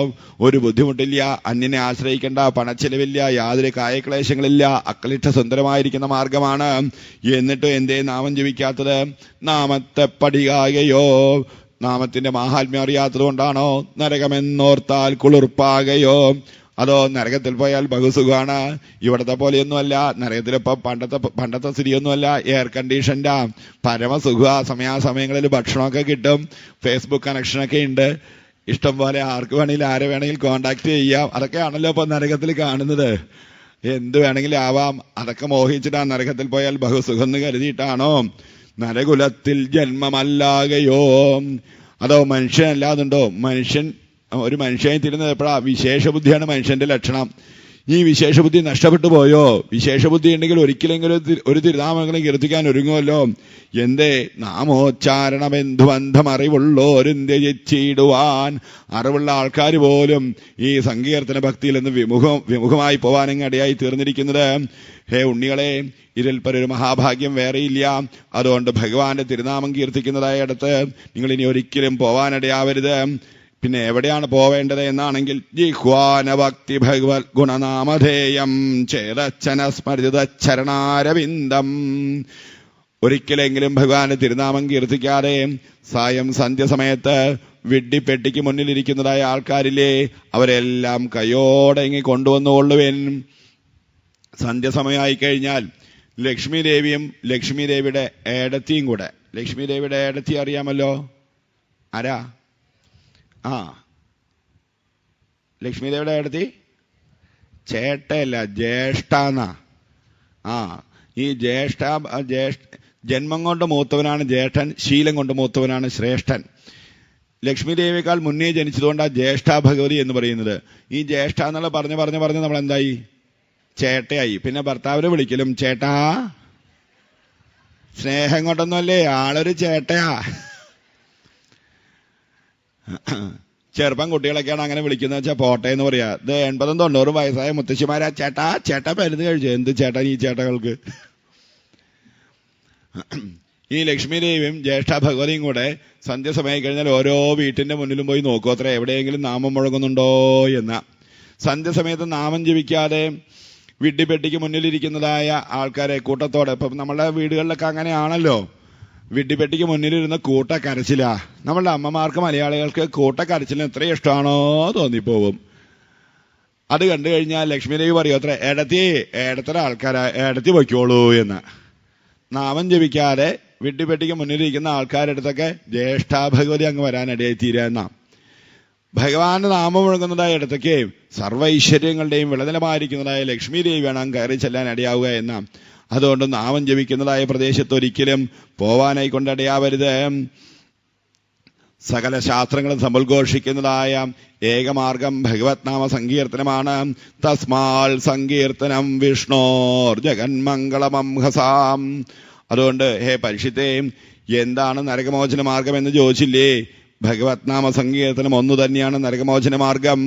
ഒരു ബുദ്ധിമുട്ടില്ല, അന്യനെ ആശ്രയിക്കേണ്ട, പണച്ചെലവില്ല, യാതൊരു കായക്ലേശങ്ങളില്ല, അക്ലിഷ്ട സുന്ദരമായിരിക്കുന്ന മാർഗമാണ്. എന്നിട്ടും എന്തേ നാമം ജപിക്കാത്തത്? നാമത്തെ പടിയാകയോ, നാമത്തിന്റെ മാഹാത്മ്യം അറിയാത്തത് കൊണ്ടാണോ? നരകമെന്നോർത്താൽ കുളിർപ്പാകയോ, അതോ നരകത്തിൽ പോയാൽ ബഹുസുഖമാണ്? ഇവിടത്തെ പോലെയൊന്നുമല്ല. നരകത്തിലിപ്പോ പണ്ടത്തെ സ്ഥിതിയൊന്നുമല്ല. എയർ കണ്ടീഷൻ്റെ പരമസുഖ. സമയാസമയങ്ങളിൽ ഭക്ഷണമൊക്കെ കിട്ടും, ഫേസ്ബുക്ക് കണക്ഷനൊക്കെ ഉണ്ട്, ഇഷ്ടം പോലെ ആർക്ക് വേണമെങ്കിലും ആരെ വേണമെങ്കിലും കോണ്ടാക്ട് ചെയ്യാം. അതൊക്കെയാണല്ലോ ഇപ്പൊ നരകത്തിൽ കാണുന്നത്. എന്ത് വേണമെങ്കിലും ആവാം. അതൊക്കെ മോഹിച്ചിട്ടാ നരകത്തിൽ പോയാൽ ബഹുസുഖം എന്ന് കരുതിയിട്ടാണോ? നരകുലത്തിൽ ജന്മമല്ലാകയോ? അതോ മനുഷ്യനല്ലാതുണ്ടോ? ഒരു മനുഷ്യനെ തിരുന്നത് എപ്പോഴാ? വിശേഷബുദ്ധിയാണ് മനുഷ്യന്റെ ലക്ഷണം. ഈ വിശേഷബുദ്ധി നഷ്ടപ്പെട്ടു പോയോ? വിശേഷബുദ്ധി ഉണ്ടെങ്കിൽ ഒരിക്കലെങ്കിലും ഒരു തിരുനാമങ്ങളെ കീർത്തിക്കാൻ ഒരുങ്ങുമല്ലോ. എന്തേ? നാമോച്ചാരണ ബന്ധുബന്ധം അറിവുള്ളോരുന്തിടുവാൻ. അറിവുള്ള ആൾക്കാർ പോലും ഈ സങ്കീർത്തന ഭക്തിയിൽ നിന്ന് വിമുഖമായി പോവാനങ്ങ് ഇടയായി തീർന്നിരിക്കുന്നത്. ഹേ ഉണ്ണികളെ, ഇതിൽ പരൊരു മഹാഭാഗ്യം വേറെയില്ല. അതുകൊണ്ട് ഭഗവാന്റെ തിരുനാമം കീർത്തിക്കുന്നതായ ഇടത്ത് നിങ്ങൾ ഇനി ഒരിക്കലും പോവാനിടയാവരുത്. പിന്നെ എവിടെയാണ് പോവേണ്ടത് എന്നാണെങ്കിൽ, ജിഹ്വാന ഭക്തി ഭഗവത് ഗുണനാമധേയം ചേതച്ചന സ്മരിത ചരണാരവിന്ദം. ഒരിക്കലെങ്കിലും ഭഗവാന്റെ തിരുനാമം കീർത്തിക്കാതെ സായം സന്ധ്യസമയത്ത് വിഡ്ഢിപ്പെട്ടിക്ക് മുന്നിലിരിക്കുന്നതായ ആൾക്കാരില്ലേ, അവരെല്ലാം കയ്യോടെ ഇങ്ങി കൊണ്ടുവന്നുകൊള്ളുവേൻ. സന്ധ്യസമയമായി കഴിഞ്ഞാൽ ലക്ഷ്മി ദേവിയും ലക്ഷ്മി ദേവിയുടെ ഏടത്തിയും കൂടെ. ലക്ഷ്മി ദേവിയുടെ ഏടത്തി അറിയാമല്ലോ, ആരാ? ലക്ഷ്മി ദേവിയുടെ ഏടത്തി ചേട്ടയല്ല, ജ്യേഷ്ഠാന്നാ. ഈ ജന്മം കൊണ്ട് മൂത്തവനാണ് ജ്യേഷ്ഠൻ, ശീലം കൊണ്ട് മൂത്തവനാണ് ശ്രേഷ്ഠൻ. ലക്ഷ്മി ദേവിയേക്കാൾ മുന്നേ ജനിച്ചതുകൊണ്ടാണ് ജ്യേഷ്ഠ ഭഗവതി എന്ന് പറയുന്നത്. ഈ ജ്യേഷ്ഠ എന്നുള്ള പറഞ്ഞ് നമ്മൾ എന്തായി? ചേട്ടയായി. പിന്നെ ഭർത്താവിനെ വിളിക്കലും ചേട്ടാ. സ്നേഹം കൊണ്ടൊന്നുമല്ലേ, ആളൊരു ചേട്ടയാ. ചെറുപ്പം കുട്ടികളൊക്കെയാണ് അങ്ങനെ വിളിക്കുന്നത് വെച്ചാൽ പോട്ടെ എന്ന് പറയാ. ഇത് 80-90 വയസ്സായ മുത്തശ്ശിമാരാ ചേട്ടാ മരുന്ന് കഴിച്ചു. എന്ത് ചേട്ടൻ ഈ ചേട്ടകൾക്ക്? ഈ ലക്ഷ്മി ദേവിയും ജ്യേഷ്ഠ ഭഗവതിയും കൂടെ സന്ധ്യസമയം കഴിഞ്ഞാൽ ഓരോ വീട്ടിന്റെ മുന്നിലും പോയി നോക്കൂ അത്ര എവിടെയെങ്കിലും നാമം മുഴങ്ങുന്നുണ്ടോ എന്ന. സന്ധ്യസമയത്ത് നാമം ജപിക്കാതെ വിഡ്ഢിപ്പെട്ടിക്ക് മുന്നിലിരിക്കുന്നതായ ആൾക്കാരെ കൂട്ടത്തോടെ, ഇപ്പം നമ്മളുടെ വീടുകളിലൊക്കെ അങ്ങനെയാണല്ലോ, വിഡ്ഢിപ്പെട്ടിക്ക് മുന്നിലിരുന്ന് കൂട്ടക്കരച്ചില. നമ്മളുടെ അമ്മമാർക്ക് മലയാളികൾക്ക് കൂട്ടക്കരച്ചിലിന് എത്ര ഇഷ്ടമാണോ തോന്നിപ്പോവും. അത് കണ്ടു കഴിഞ്ഞാൽ ലക്ഷ്മി ദേവി പറയും അത്ര ഏടത്തര ആൾക്കാരാ, ഏടത്തി വയ്ക്കോളൂ എന്ന്. നാമം ജപിക്കാതെ വിഡ്ഢിപ്പെട്ടിക്ക് മുന്നിലിരിക്കുന്ന ആൾക്കാരുടെ അടുത്തൊക്കെ ജ്യേഷ്ഠാ ഭഗവതി അങ്ങ് വരാനിടയായി തീരാന്ന. ഭഗവാന്റെ നാമം മുഴങ്ങുന്നതായ ഇടത്തൊക്കെ സർവ്വ ഐശ്വര്യങ്ങളുടെയും വിളനിലമായിരിക്കുന്നതായ ലക്ഷ്മി ദേവിയാണ് അങ്ങ് കയറി ചെല്ലാൻ ഇടയാവുക എന്ന. അതുകൊണ്ട് നാമം ജപിക്കുന്നതായ പ്രദേശത്ത് ഒരിക്കലും പോവാനായി കൊണ്ടിടയാവരുത്. സകല ശാസ്ത്രങ്ങളും സമുദ്ഘോഷിക്കുന്നതായ ഏകമാർഗം ഭഗവത് നാമ സങ്കീർത്തനമാണ്. തസ്മാൽ സങ്കീർത്തനം വിഷ്ണോർ ജഗന്മംഗളമംഹസാം. അതുകൊണ്ട് ഹേ പരിഷിത്തേ, എന്താണ് നരകമോചന മാർഗം എന്ന് ചോദിച്ചില്ലേ? ഭഗവത് നാമ സങ്കീർത്തനം ഒന്നു തന്നെയാണ് നരകമോചന മാർഗം.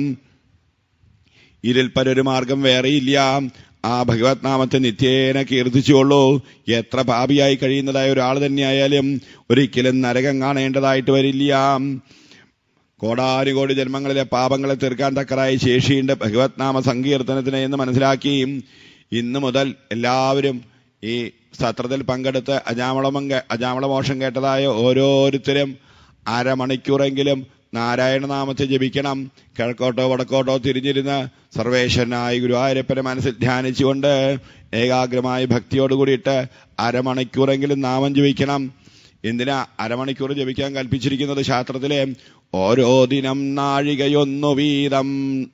ഇതിൽ പരൊരു മാർഗം വേറെയില്ല. ആ ഭഗവത് നാമത്തെ നിത്യേന കീർത്തിച്ചുകൊള്ളൂ. എത്ര പാപിയായി കഴിയുന്നതായ ഒരാൾ തന്നെയായാലും ഒരിക്കലും നരകം കാണേണ്ടതായിട്ട് വരില്ല. കോടാനുകോടി ജന്മങ്ങളിലെ പാപങ്ങളെ തീർക്കാൻ തക്കതായി ശേഷിയുണ്ട് ഭഗവത് നാമ സങ്കീർത്തനത്തിന് എന്ന് മനസ്സിലാക്കി ഇന്ന് മുതൽ എല്ലാവരും ഈ സത്രത്തിൽ പങ്കെടുത്ത് അജാമളമോക്ഷം കേട്ടതായ ഓരോരുത്തരും അരമണിക്കൂറെങ്കിലും നാരായണനാമത്തെ ജപിക്കണം. കിഴക്കോട്ടോ വടക്കോട്ടോ തിരിഞ്ഞിരുന്ന് സർവേശ്വരനായ ഗുരുവായൂരപ്പനെ മനസ്സിൽ ധ്യാനിച്ചുകൊണ്ട് ഏകാഗ്രമായ ഭക്തിയോട് കൂടിയിട്ട് അരമണിക്കൂറെങ്കിലും നാമം ജപിക്കണം. എന്തിനാ അരമണിക്കൂർ ജപിക്കാൻ കൽപ്പിച്ചിരിക്കുന്നത്? ശാസ്ത്രത്തിലെ ഓരോ ദിനം നാഴികയൊന്നു വീതം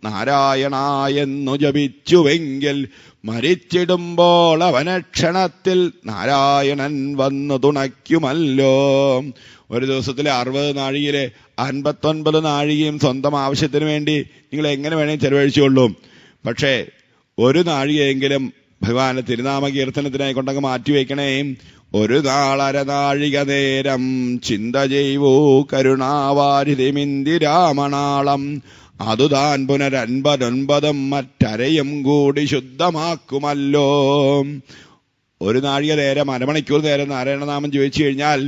നാരായണായെന്നു ജപിച്ചുവെങ്കിൽ മരിച്ചിടുമ്പോൾ അവനക്ഷണത്തിൽ നാരായണൻ വന്നു തുണയ്ക്കുമല്ലോ. ഒരു ദിവസത്തിലെ 60 നാഴികയിലെ 59 നാഴികയും സ്വന്തം ആവശ്യത്തിന് വേണ്ടി നിങ്ങൾ എങ്ങനെ വേണേലും ചെലവഴിച്ചുകൊള്ളും. പക്ഷേ ഒരു നാഴികയെങ്കിലും ഭഗവാന്റെ തിരുനാമ കീർത്തനത്തിനായി കൊണ്ടങ്ങ് മാറ്റിവെക്കണേ. ഒരു നാളരനാഴിക നേരം ചിന്ത ചെയ്വൂ കരുണാവാരിതിമിന്ദിരാമണാളം. അതുതാൻ പുനരൻപതൊൻപതും മറ്റരയും കൂടി ശുദ്ധമാക്കുമല്ലോ. ഒരു നാഴിക നേരം, അരമണിക്കൂർ നേരം നാരായണനാമം ജപിച്ചു കഴിഞ്ഞാൽ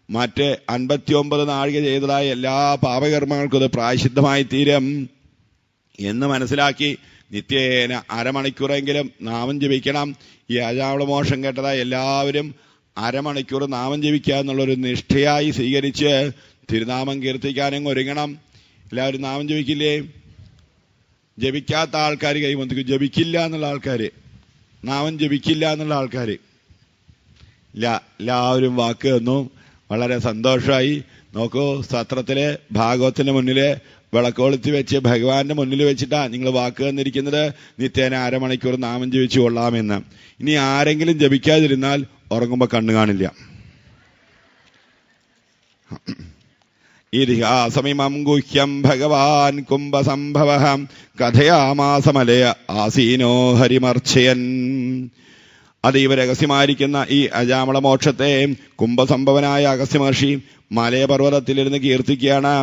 മറ്റ് 59 നാഴിക ചെയ്തതായ എല്ലാ പാപകർമ്മങ്ങൾക്കും അത് പ്രായശ്ചിത്തമായി തീരും എന്ന് മനസ്സിലാക്കി നിത്യേന അരമണിക്കൂറെങ്കിലും നാമം ജപിക്കണം. ഈ അജാമളമോക്ഷം കേട്ടതായ എല്ലാവരും അരമണിക്കൂർ നാമം ജപിക്കുക എന്നുള്ളൊരു നിഷ്ഠയായി സ്വീകരിച്ച് തിരുനാമം കീർത്തിക്കാനും ഒരുങ്ങണം. എല്ലാവരും നാമം ജപിക്കില്ലേ? ജപിക്കാത്ത ആൾക്കാർ കൈവന്നിക്കും. ജപിക്കില്ല എന്നുള്ള ആൾക്കാര്, നാമം ജപിക്കില്ല എന്നുള്ള ആൾക്കാര് ഇല്ല. എല്ലാവരും വാക്ക് തന്നു. വളരെ സന്തോഷമായി. നോക്കൂ, സത്രത്തിലെ ഭാഗവത്തിന്റെ മുന്നില് വിളക്കൊളുത്തി വെച്ച് ഭഗവാന്റെ മുന്നിൽ വെച്ചിട്ടാ നിങ്ങൾ വാക്ക് തന്നിരിക്കുന്നത്. നിത്യേന അരമണിക്കൂർ നാമം ജപിച്ചു കൊള്ളാമെന്ന്. ഇനി ആരെങ്കിലും ജപിക്കാതിരുന്നാൽ ഉറങ്ങുമ്പോ കണ്ണു കാണില്ല. ഇതിഹാസമിമം ഗുഹ്യം ഭഗവാൻ കുംഭസംഭവ കഥയാമാസമലയ ആസീനോ ഹരിമർച്ചയൻ. അതീവ രഹസ്യമായിരിക്കുന്ന ഈ അജാമള മോക്ഷത്തെ കുംഭസംഭവനായ അഗസ്ത്യമഹർഷി മലയപർവ്വതത്തിലിരുന്ന് കീർത്തിക്കുകയാണ്.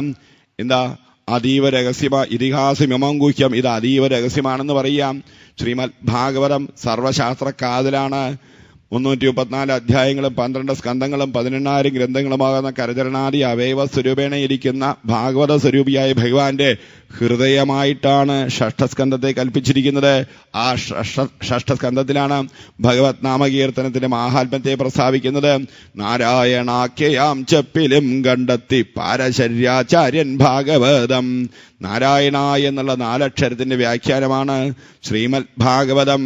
എന്താ? അതീവ രഹസ്യമാ ഇതിഹാസമിമം ഗുഹ്യം. ഇത് അതീവ രഹസ്യമാണെന്ന് പറയാം. ശ്രീമദ് ഭാഗവതം സർവശാസ്ത്ര കാതലാണ്. 334 അധ്യായങ്ങളും 12 സ്കന്ധങ്ങളും 18,000 ഗ്രന്ഥങ്ങളുമാകുന്ന കരചരണാദി അവയവ സ്വരൂപേണ ഇരിക്കുന്ന ഭാഗവത സ്വരൂപിയായ ഭഗവാന്റെ ഹൃദയമായിട്ടാണ് ഷഷ്ഠസ്കന്ധത്തെ കൽപ്പിച്ചിരിക്കുന്നത്. ആ ഷഷ്ഠസ്കന്ധത്തിലാണ് ഭഗവത് നാമകീർത്തനത്തിന്റെ മാഹാത്മ്യത്തെ പ്രസ്താവിക്കുന്നത്. നാരായണാഖ്യയാം ചെപ്പിലും കണ്ടെത്തി പാരശര്യാചാര്യൻ ഭാഗവതം. നാരായണ എന്നുള്ള 4 അക്ഷരത്തിന്റെ വ്യാഖ്യാനമാണ് ശ്രീമദ് ഭാഗവതം.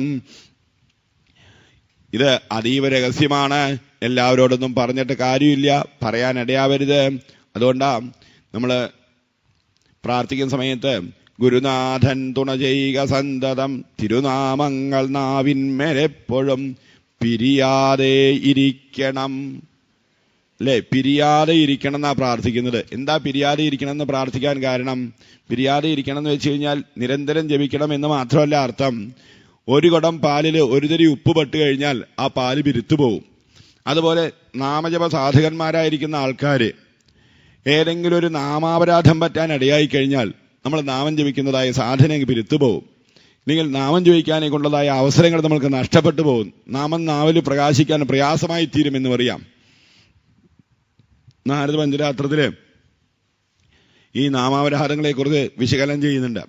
ഇത് അതീവ രഹസ്യമാണ്. എല്ലാവരോടൊന്നും പറഞ്ഞിട്ട് കാര്യമില്ല, പറയാനിടയാവരുത്. അതുകൊണ്ടാ നമ്മള് പ്രാർത്ഥിക്കുന്ന സമയത്ത് ഗുരുനാഥൻ തുണ ചെയ്യുക സന്തതം, തിരുനാമങ്ങൾ നാവിന്മേലെപ്പോഴും പിരിയാതെ ഇരിക്കണം. അല്ലെ, പിരിയാതെ ഇരിക്കണം എന്നാ പ്രാർത്ഥിക്കുന്നത്. എന്താ പിരിയാതെ ഇരിക്കണം എന്ന് പ്രാർത്ഥിക്കാൻ കാരണം? പിരിയാതെ ഇരിക്കണം എന്ന് വെച്ച് കഴിഞ്ഞാൽ നിരന്തരം ജപിക്കണം എന്ന് മാത്രമല്ല അർത്ഥം. ഒരു കുടം പാലിൽ ഒരു തരി ഉപ്പ് പെട്ട് കഴിഞ്ഞാൽ ആ പാല് പിരുത്തു പോവും. അതുപോലെ നാമജപ സാധകന്മാരായിരിക്കുന്ന ആൾക്കാര് ഏതെങ്കിലും ഒരു നാമാപരാധം പറ്റാൻ ഇടയായി കഴിഞ്ഞാൽ നമ്മൾ നാമം ജപിക്കുന്നതായ സാധന പിരുത്തു പോവും. അല്ലെങ്കിൽ നാമം ജപിക്കാനെ കൊണ്ടതായ അവസരങ്ങൾ നമ്മൾക്ക് നഷ്ടപ്പെട്ടു പോകും. നാമം നാവിൽ പ്രകാശിക്കാൻ പ്രയാസമായി തീരുമെന്ന് പറയാം. നാരദ പഞ്ചരാത്രത്തില് ഈ നാമാപരാധങ്ങളെ കുറിച്ച് വിശകലനം ചെയ്യുന്നുണ്ട്.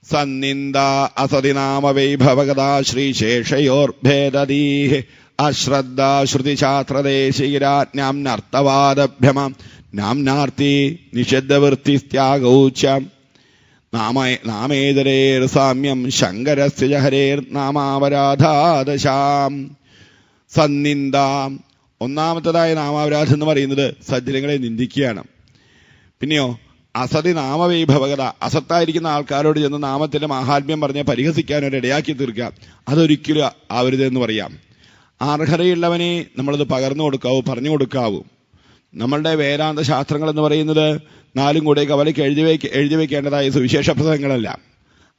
സന്നിന്ദ അസതി നാമവൈഭവഗതാ ശ്രീശേഷയോർഭേദീ അശ്രദ്ധ ശ്രുതിശാസ്ത്രദേശിരാജ്ഞാം നർത്തവാദഭ്യമ നാംനാർത്തി നിഷദ്ധവൃത്തിസ്ത്യാഗൗച്യം നാമേതരേർ സാമ്യം ശങ്കരസ്യ ഹരേർ നാമാപരാധാദശാം. സന്നിന്ദ, ഒന്നാമത്തേതായ നാമാപരാധം എന്ന് പറയുന്നത് സജ്ജനങ്ങളെ നിന്ദിക്കുകയാണ്. പിന്നെയോ അസതി നാമവൈഭവകത, അസത്തായിരിക്കുന്ന ആൾക്കാരോട് ചെന്ന് നാമത്തിന്റെ മാഹാത്മ്യം പറഞ്ഞ് പരിഹസിക്കാൻ ഒരിടയാക്കി തീർക്കുക. അതൊരിക്കലും ആവരുതെന്ന് പറയാം. അർഹതയുള്ളവനെ നമ്മളത് പകർന്നു കൊടുക്കാവൂ, പറഞ്ഞു കൊടുക്കാവൂ. നമ്മളുടെ വേദാന്ത ശാസ്ത്രങ്ങൾ എന്ന് പറയുന്നത് 4 കൂടെ കവലയ്ക്ക് എഴുതി വയ്ക്കേണ്ടതായ സുവിശേഷ പ്രസംഗങ്ങളല്ല.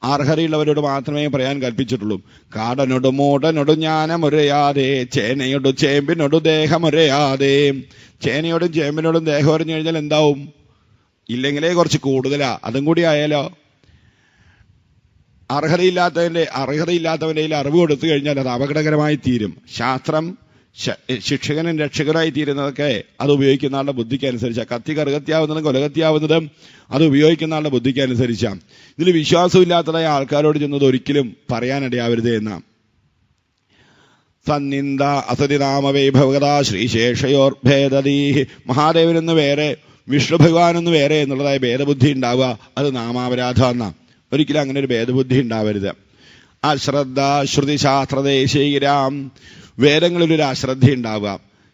അർഹതയുള്ളവരോട് മാത്രമേ പറയാൻ കൽപ്പിച്ചിട്ടുള്ളൂ. കാടനൊടു മൂടനൊടു ജ്ഞാനമൊരയാതെ ചേനയോടു ചേമ്പിനോടു ദേഹമൊരയാതെ. ചേനയോടും ചേമ്പിനോടും ദേഹം ഒരഞ്ഞു കഴിഞ്ഞാൽ എന്താവും? ഇല്ലെങ്കിലേ കുറച്ച് കൂടുതലാ. അതും കൂടി ആയാലോ? അർഹതയില്ലാത്തവന്റെ അറിവ് കൊടുത്തു കഴിഞ്ഞാൽ അത് അപകടകരമായി തീരും. ശാസ്ത്രം ശിക്ഷകനും രക്ഷകനായി തീരുന്നതൊക്കെ അത് ഉപയോഗിക്കുന്ന ആളുടെ ബുദ്ധിക്ക് അനുസരിച്ചാണ്. കത്തി കറുകത്തിയാവുന്നതും കൊലകത്തിയാവുന്നതും അത് ഉപയോഗിക്കുന്ന ആളുടെ ബുദ്ധിക്ക് അനുസരിച്ചാണ്. ഇതിൽ വിശ്വാസമില്ലാത്തതായ ആൾക്കാരോട് ചെന്നത് ഒരിക്കലും പറയാനിടയാവരുത് എന്നാ. സന്നിന്ദ അസതി നാമവൈഭവഗത ശ്രീശേഷയോർഭേദീ. മഹാദേവനെന്ന് വേറെ, വിഷ്ണു ഭഗവാനെന്ന് വേറെ എന്നുള്ളതായ ഭേദബുദ്ധി ഉണ്ടാവുക അത് നാമാപരാധം എന്നാ. ഒരിക്കലും അങ്ങനെ ഒരു ഭേദബുദ്ധി ഉണ്ടാവരുത്. അശ്രദ്ധ ശ്രുതിശാസ്ത്രദേശീരാം. വേദങ്ങളിലൊരു അശ്രദ്ധ ഉണ്ടാവുക.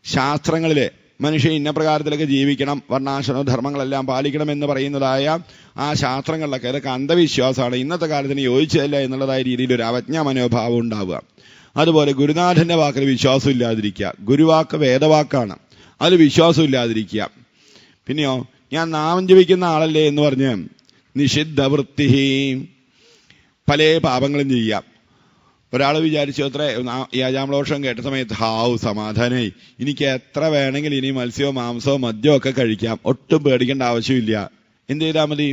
ശാസ്ത്രങ്ങളില് മനുഷ്യൻ ഇന്ന പ്രകാരത്തിലൊക്കെ ജീവിക്കണം, വർണ്ണാശ്രമ ധർമ്മങ്ങളെല്ലാം പാലിക്കണം എന്ന് പറയുന്നതായ ആ ശാസ്ത്രങ്ങളിലൊക്കെ അതൊക്കെ അന്ധവിശ്വാസമാണ്, ഇന്നത്തെ കാലത്തിന് യോജിച്ചതല്ല എന്നുള്ളതായ രീതിയിൽ ഒരു അവജ്ഞാ മനോഭാവം ഉണ്ടാവുക. അതുപോലെ ഗുരുനാഥന്റെ വാക്കിൽ വിശ്വാസം ഇല്ലാതിരിക്കുക. ഗുരുവാക്ക് വേദവാക്കാണ്, അതിൽ വിശ്വാസം ഇല്ലാതിരിക്കുക. പിന്നെയോ ഞാൻ നാമം ജപിക്കുന്ന ആളല്ലേ എന്ന് പറഞ്ഞ് നിഷിദ്ധ വൃത്തി, പല പാപങ്ങളും ചെയ്യാം. ഒരാൾ വിചാരിച്ചു അത്ര ഈ അജാമളോഷം കേട്ട സമയത്ത് ഹാവ് സമാധാനായി, എനിക്ക് എത്ര വേണമെങ്കിൽ ഇനി മത്സ്യവും മാംസവും മദ്യവും ഒക്കെ കഴിക്കാം, ഒട്ടും പേടിക്കേണ്ട ആവശ്യമില്ല. എന്ത് ചെയ്താൽ മതി?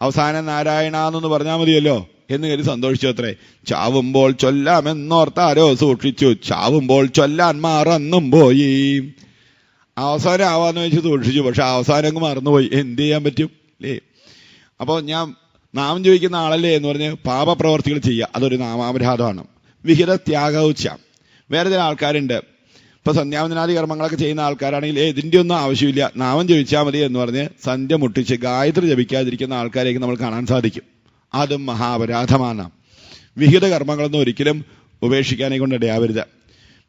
അവസാനം നാരായണ എന്നൊന്ന് പറഞ്ഞാൽ മതിയല്ലോ എന്ന് കരുതി സന്തോഷിച്ചു അത്രേ. ചാവുമ്പോൾ ചൊല്ലാമെന്നോർത്താരോ സൂക്ഷിച്ചു, ചാവുമ്പോൾ ചൊല്ലാൻ മറന്നും പോയി. അവസാനം ആവാന്ന് വെച്ച് സൂക്ഷിച്ചു, പക്ഷെ അവസാനം അങ്ങ് മറന്നുപോയി. എന്ത് ചെയ്യാൻ പറ്റും അല്ലേ? അപ്പോൾ ഞാൻ നാമം ചോദിക്കുന്ന ആളല്ലേ എന്ന് പറഞ്ഞ് പാപപ്രവർത്തികൾ ചെയ്യുക, അതൊരു നാമാപരാധമാണ്. വിഹിത ത്യാഗൗച്ച. വേറെ ചില ആൾക്കാരുണ്ട്, ഇപ്പൊ സന്ധ്യാവന്ദനാദി കർമ്മങ്ങളൊക്കെ ചെയ്യുന്ന ആൾക്കാരാണെങ്കിൽ ഇതിന്റെ ഒന്നും ആവശ്യമില്ല, നാമം ജപിച്ചാൽ മതി എന്ന് പറഞ്ഞ് സന്ധ്യ മുട്ടിച്ച് ഗായത്രി ജപിക്കാതിരിക്കുന്ന ആൾക്കാരെയൊക്കെ നമ്മൾ കാണാൻ സാധിക്കും. അതും മഹാപരാധമാണ്. വിഹിത കർമ്മങ്ങളൊന്നും ഒരിക്കലും ഉപേക്ഷിക്കാനെ കൊണ്ട് ഇടയാവരുത്.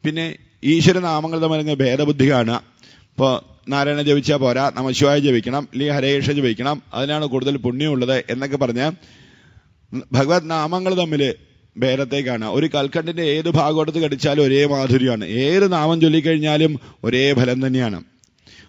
പിന്നെ ഈശ്വരനാമങ്ങൾ തമ്മിൽ ഭേദബുദ്ധി കാണുക. ഇപ്പോൾ നാരായണ ജപിച്ചാൽ പോരാ, നമശിവായ ജപിക്കണം, അല്ലെങ്കിൽ ഹരേഷ ജപിക്കണം, അതിനാണ് കൂടുതൽ പുണ്യമുള്ളത് എന്നൊക്കെ പറഞ്ഞ് ഭഗവത് നാമങ്ങൾ തമ്മിൽ ഭേദത്തെ കാണുക. ഒരു കൽക്കണ്ടിന്റെ ഏത് ഭാഗത്ത് കടിച്ചാലും ഒരേ മാധുര്യമാണ്. ഏത് നാമം ചൊല്ലിക്കഴിഞ്ഞാലും ഒരേ ഫലം തന്നെയാണ്.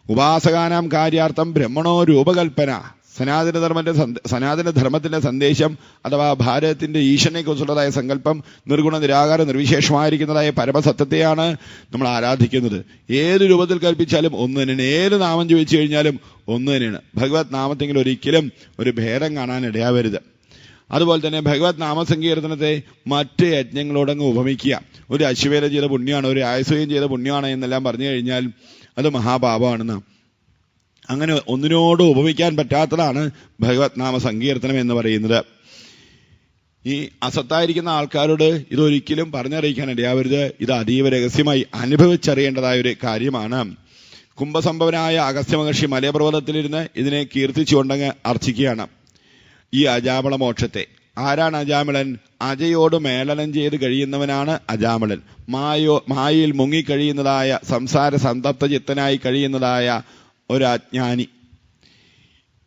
ഉപാസകാനാം കാര്യാർത്ഥം ബ്രഹ്മണോ രൂപകൽപ്പന. സനാതനധർമ്മത്തിന്റെ സന്ദേശം അഥവാ ഭാരതത്തിന്റെ ഈശ്വരനെ കുറിച്ചുള്ളതായ സങ്കല്പം നിർഗുണ നിരാകാര നിർവിശേഷമായിരിക്കുന്നതായ പരമസത്യത്തെയാണ് നമ്മൾ ആരാധിക്കുന്നത്. ഏത് രൂപത്തിൽ കൽപ്പിച്ചാലും ഒന്ന് തന്നെയാണ്. ഏത് നാമം ചോദിച്ചു കഴിഞ്ഞാലും ഒന്ന് തന്നെയാണ്. ഭഗവത് നാമത്തെങ്കിലും ഒരിക്കലും ഒരു ഭേദം കാണാൻ ഇടയാവരുത്. അതുപോലെ തന്നെ ഭഗവത് നാമസങ്കീർത്തനത്തെ മറ്റ് യജ്ഞങ്ങളോടങ്ങ് ഉപമിക്കുക. ഒരു അശ്വമേധം ചെയ്ത പുണ്യമാണ്, ഒരു ആയുസ്വയം ചെയ്ത പുണ്യമാണ് എന്നെല്ലാം പറഞ്ഞു കഴിഞ്ഞാൽ അത് മഹാപാപമാണെന്ന്. അങ്ങനെ ഒന്നിനോട് ഉപമിക്കാൻ പറ്റാത്തതാണ് ഭഗവത് നാമ സങ്കീർത്തനം എന്ന് പറയുന്നത്. ഈ അസത്തായിരിക്കുന്ന ആൾക്കാരോട് ഇതൊരിക്കലും പറഞ്ഞറിയിക്കാൻ ഇടയാവരുത്. ഇത് അതീവ രഹസ്യമായി അനുഭവിച്ചറിയേണ്ടതായ ഒരു കാര്യമാണ്. കുംഭസംഭവനായ അഗസ്ത്യ മഹർഷി മലയപർവ്വതത്തിലിരുന്ന് ഇതിനെ കീർത്തിച്ചുകൊണ്ടങ്ങ് അർച്ചിക്കുകയാണ് ഈ അജാമള മോക്ഷത്തെ. ആരാണ് അജാമിളൻ? അജയോട് മേളനം ചെയ്ത് കഴിയുന്നവനാണ് അജാമിളൻ. മായയിൽ മുങ്ങിക്കഴിയുന്നതായ സംസാര സന്തപ്ത ചിത്തനായി കഴിയുന്നതായ ഒരു അജ്ഞാനി.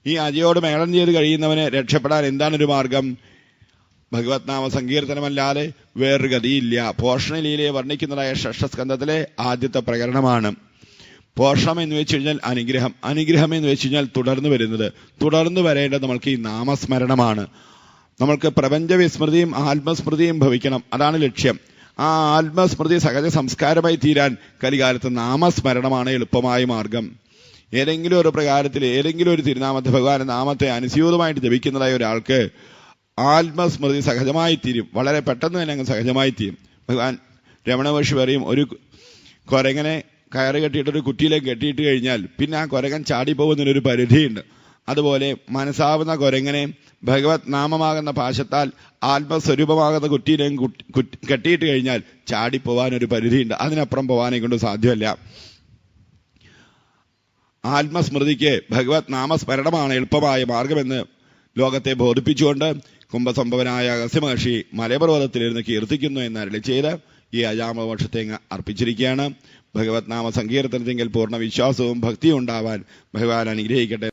ഈ അജയോട് മേളനം ചെയ്ത് കഴിയുന്നവന് രക്ഷപ്പെടാൻ എന്താണൊരു മാർഗം? ഭഗവത് നാമ സങ്കീർത്തനമല്ലാതെ വേറൊരു ഗതിയില്ല. പോഷണലീലയെ വർണ്ണിക്കുന്നതായ ഷഷ്ഠസ്കന്ധത്തിലെ ആദ്യത്തെ പ്രകരണമാണ്. പോഷണം എന്ന് വെച്ച് കഴിഞ്ഞാൽ അനുഗ്രഹം, അനുഗ്രഹം എന്ന് വെച്ച് കഴിഞ്ഞാൽ തുടർന്ന് വരുന്നത്. തുടർന്ന് വരേണ്ടത് നമ്മൾക്ക് ഈ നാമസ്മരണമാണ്. നമ്മൾക്ക് പ്രപഞ്ച വിസ്മൃതിയും ആത്മസ്മൃതിയും ഭവിക്കണം, അതാണ് ലക്ഷ്യം. ആ ആത്മസ്മൃതി സഹജ സംസ്കാരമായി തീരാൻ കലികാലത്ത് നാമസ്മരണമാണ് എളുപ്പമായ മാർഗം. ഏതെങ്കിലും ഒരു പ്രകാരത്തിൽ ഏതെങ്കിലും ഒരു തിരുനാമത്തെ ഭഗവാന്റെ നാമത്തെ അനുസ്യൂതമായിട്ട് ജപിക്കുന്നതായ ഒരാൾക്ക് ആത്മസ്മൃതി സഹജമായി തീരും. വളരെ പെട്ടെന്ന് തന്നെ അങ്ങ് സഹജമായി തീരും. ഭഗവാൻ രമണ മഹർഷി പറയും, ഒരു കുരങ്ങനെ കയറ് കെട്ടിയിട്ടൊരു കുറ്റിയിലേക്ക് കെട്ടിയിട്ട് കഴിഞ്ഞാൽ പിന്നെ ആ കുരങ്ങൻ ചാടിപ്പോകുന്നതിനൊരു പരിധിയുണ്ട്. അതുപോലെ മനസ്സാവുന്ന കുരങ്ങനെ ഭഗവത് നാമമാകുന്ന പാശത്താൽ ആത്മസ്വരൂപമാകുന്ന കുറ്റിയിലേക്ക് കെട്ടിയിട്ട് കഴിഞ്ഞാൽ ചാടിപ്പോവാനൊരു പരിധിയുണ്ട്. അതിനപ്പുറം പോകാനെ കൊണ്ട് സാധ്യമല്ല. ആത്മസ്മൃതിക്ക് ഭഗവത് നാമസ്മരണമാണ് എളുപ്പമായ മാർഗമെന്ന് ലോകത്തെ ബോധിപ്പിച്ചുകൊണ്ട് കുംഭസംഭവനായ അഗസ്ത്യ മഹർഷി മലയപർവ്വതത്തിലിരുന്ന് കീർത്തിക്കുന്നു എന്ന് അരുളി ചെയ്ത് ഈ അജാമമോക്ഷത്തെ അർപ്പിച്ചിരിക്കുകയാണ്. ഭഗവത് നാമ സങ്കീർത്തനത്തെങ്കിൽ പൂർണ്ണ വിശ്വാസവും ഭക്തിയും ഉണ്ടാവാൻ ഭഗവാൻ അനുഗ്രഹിക്കട്ടെ.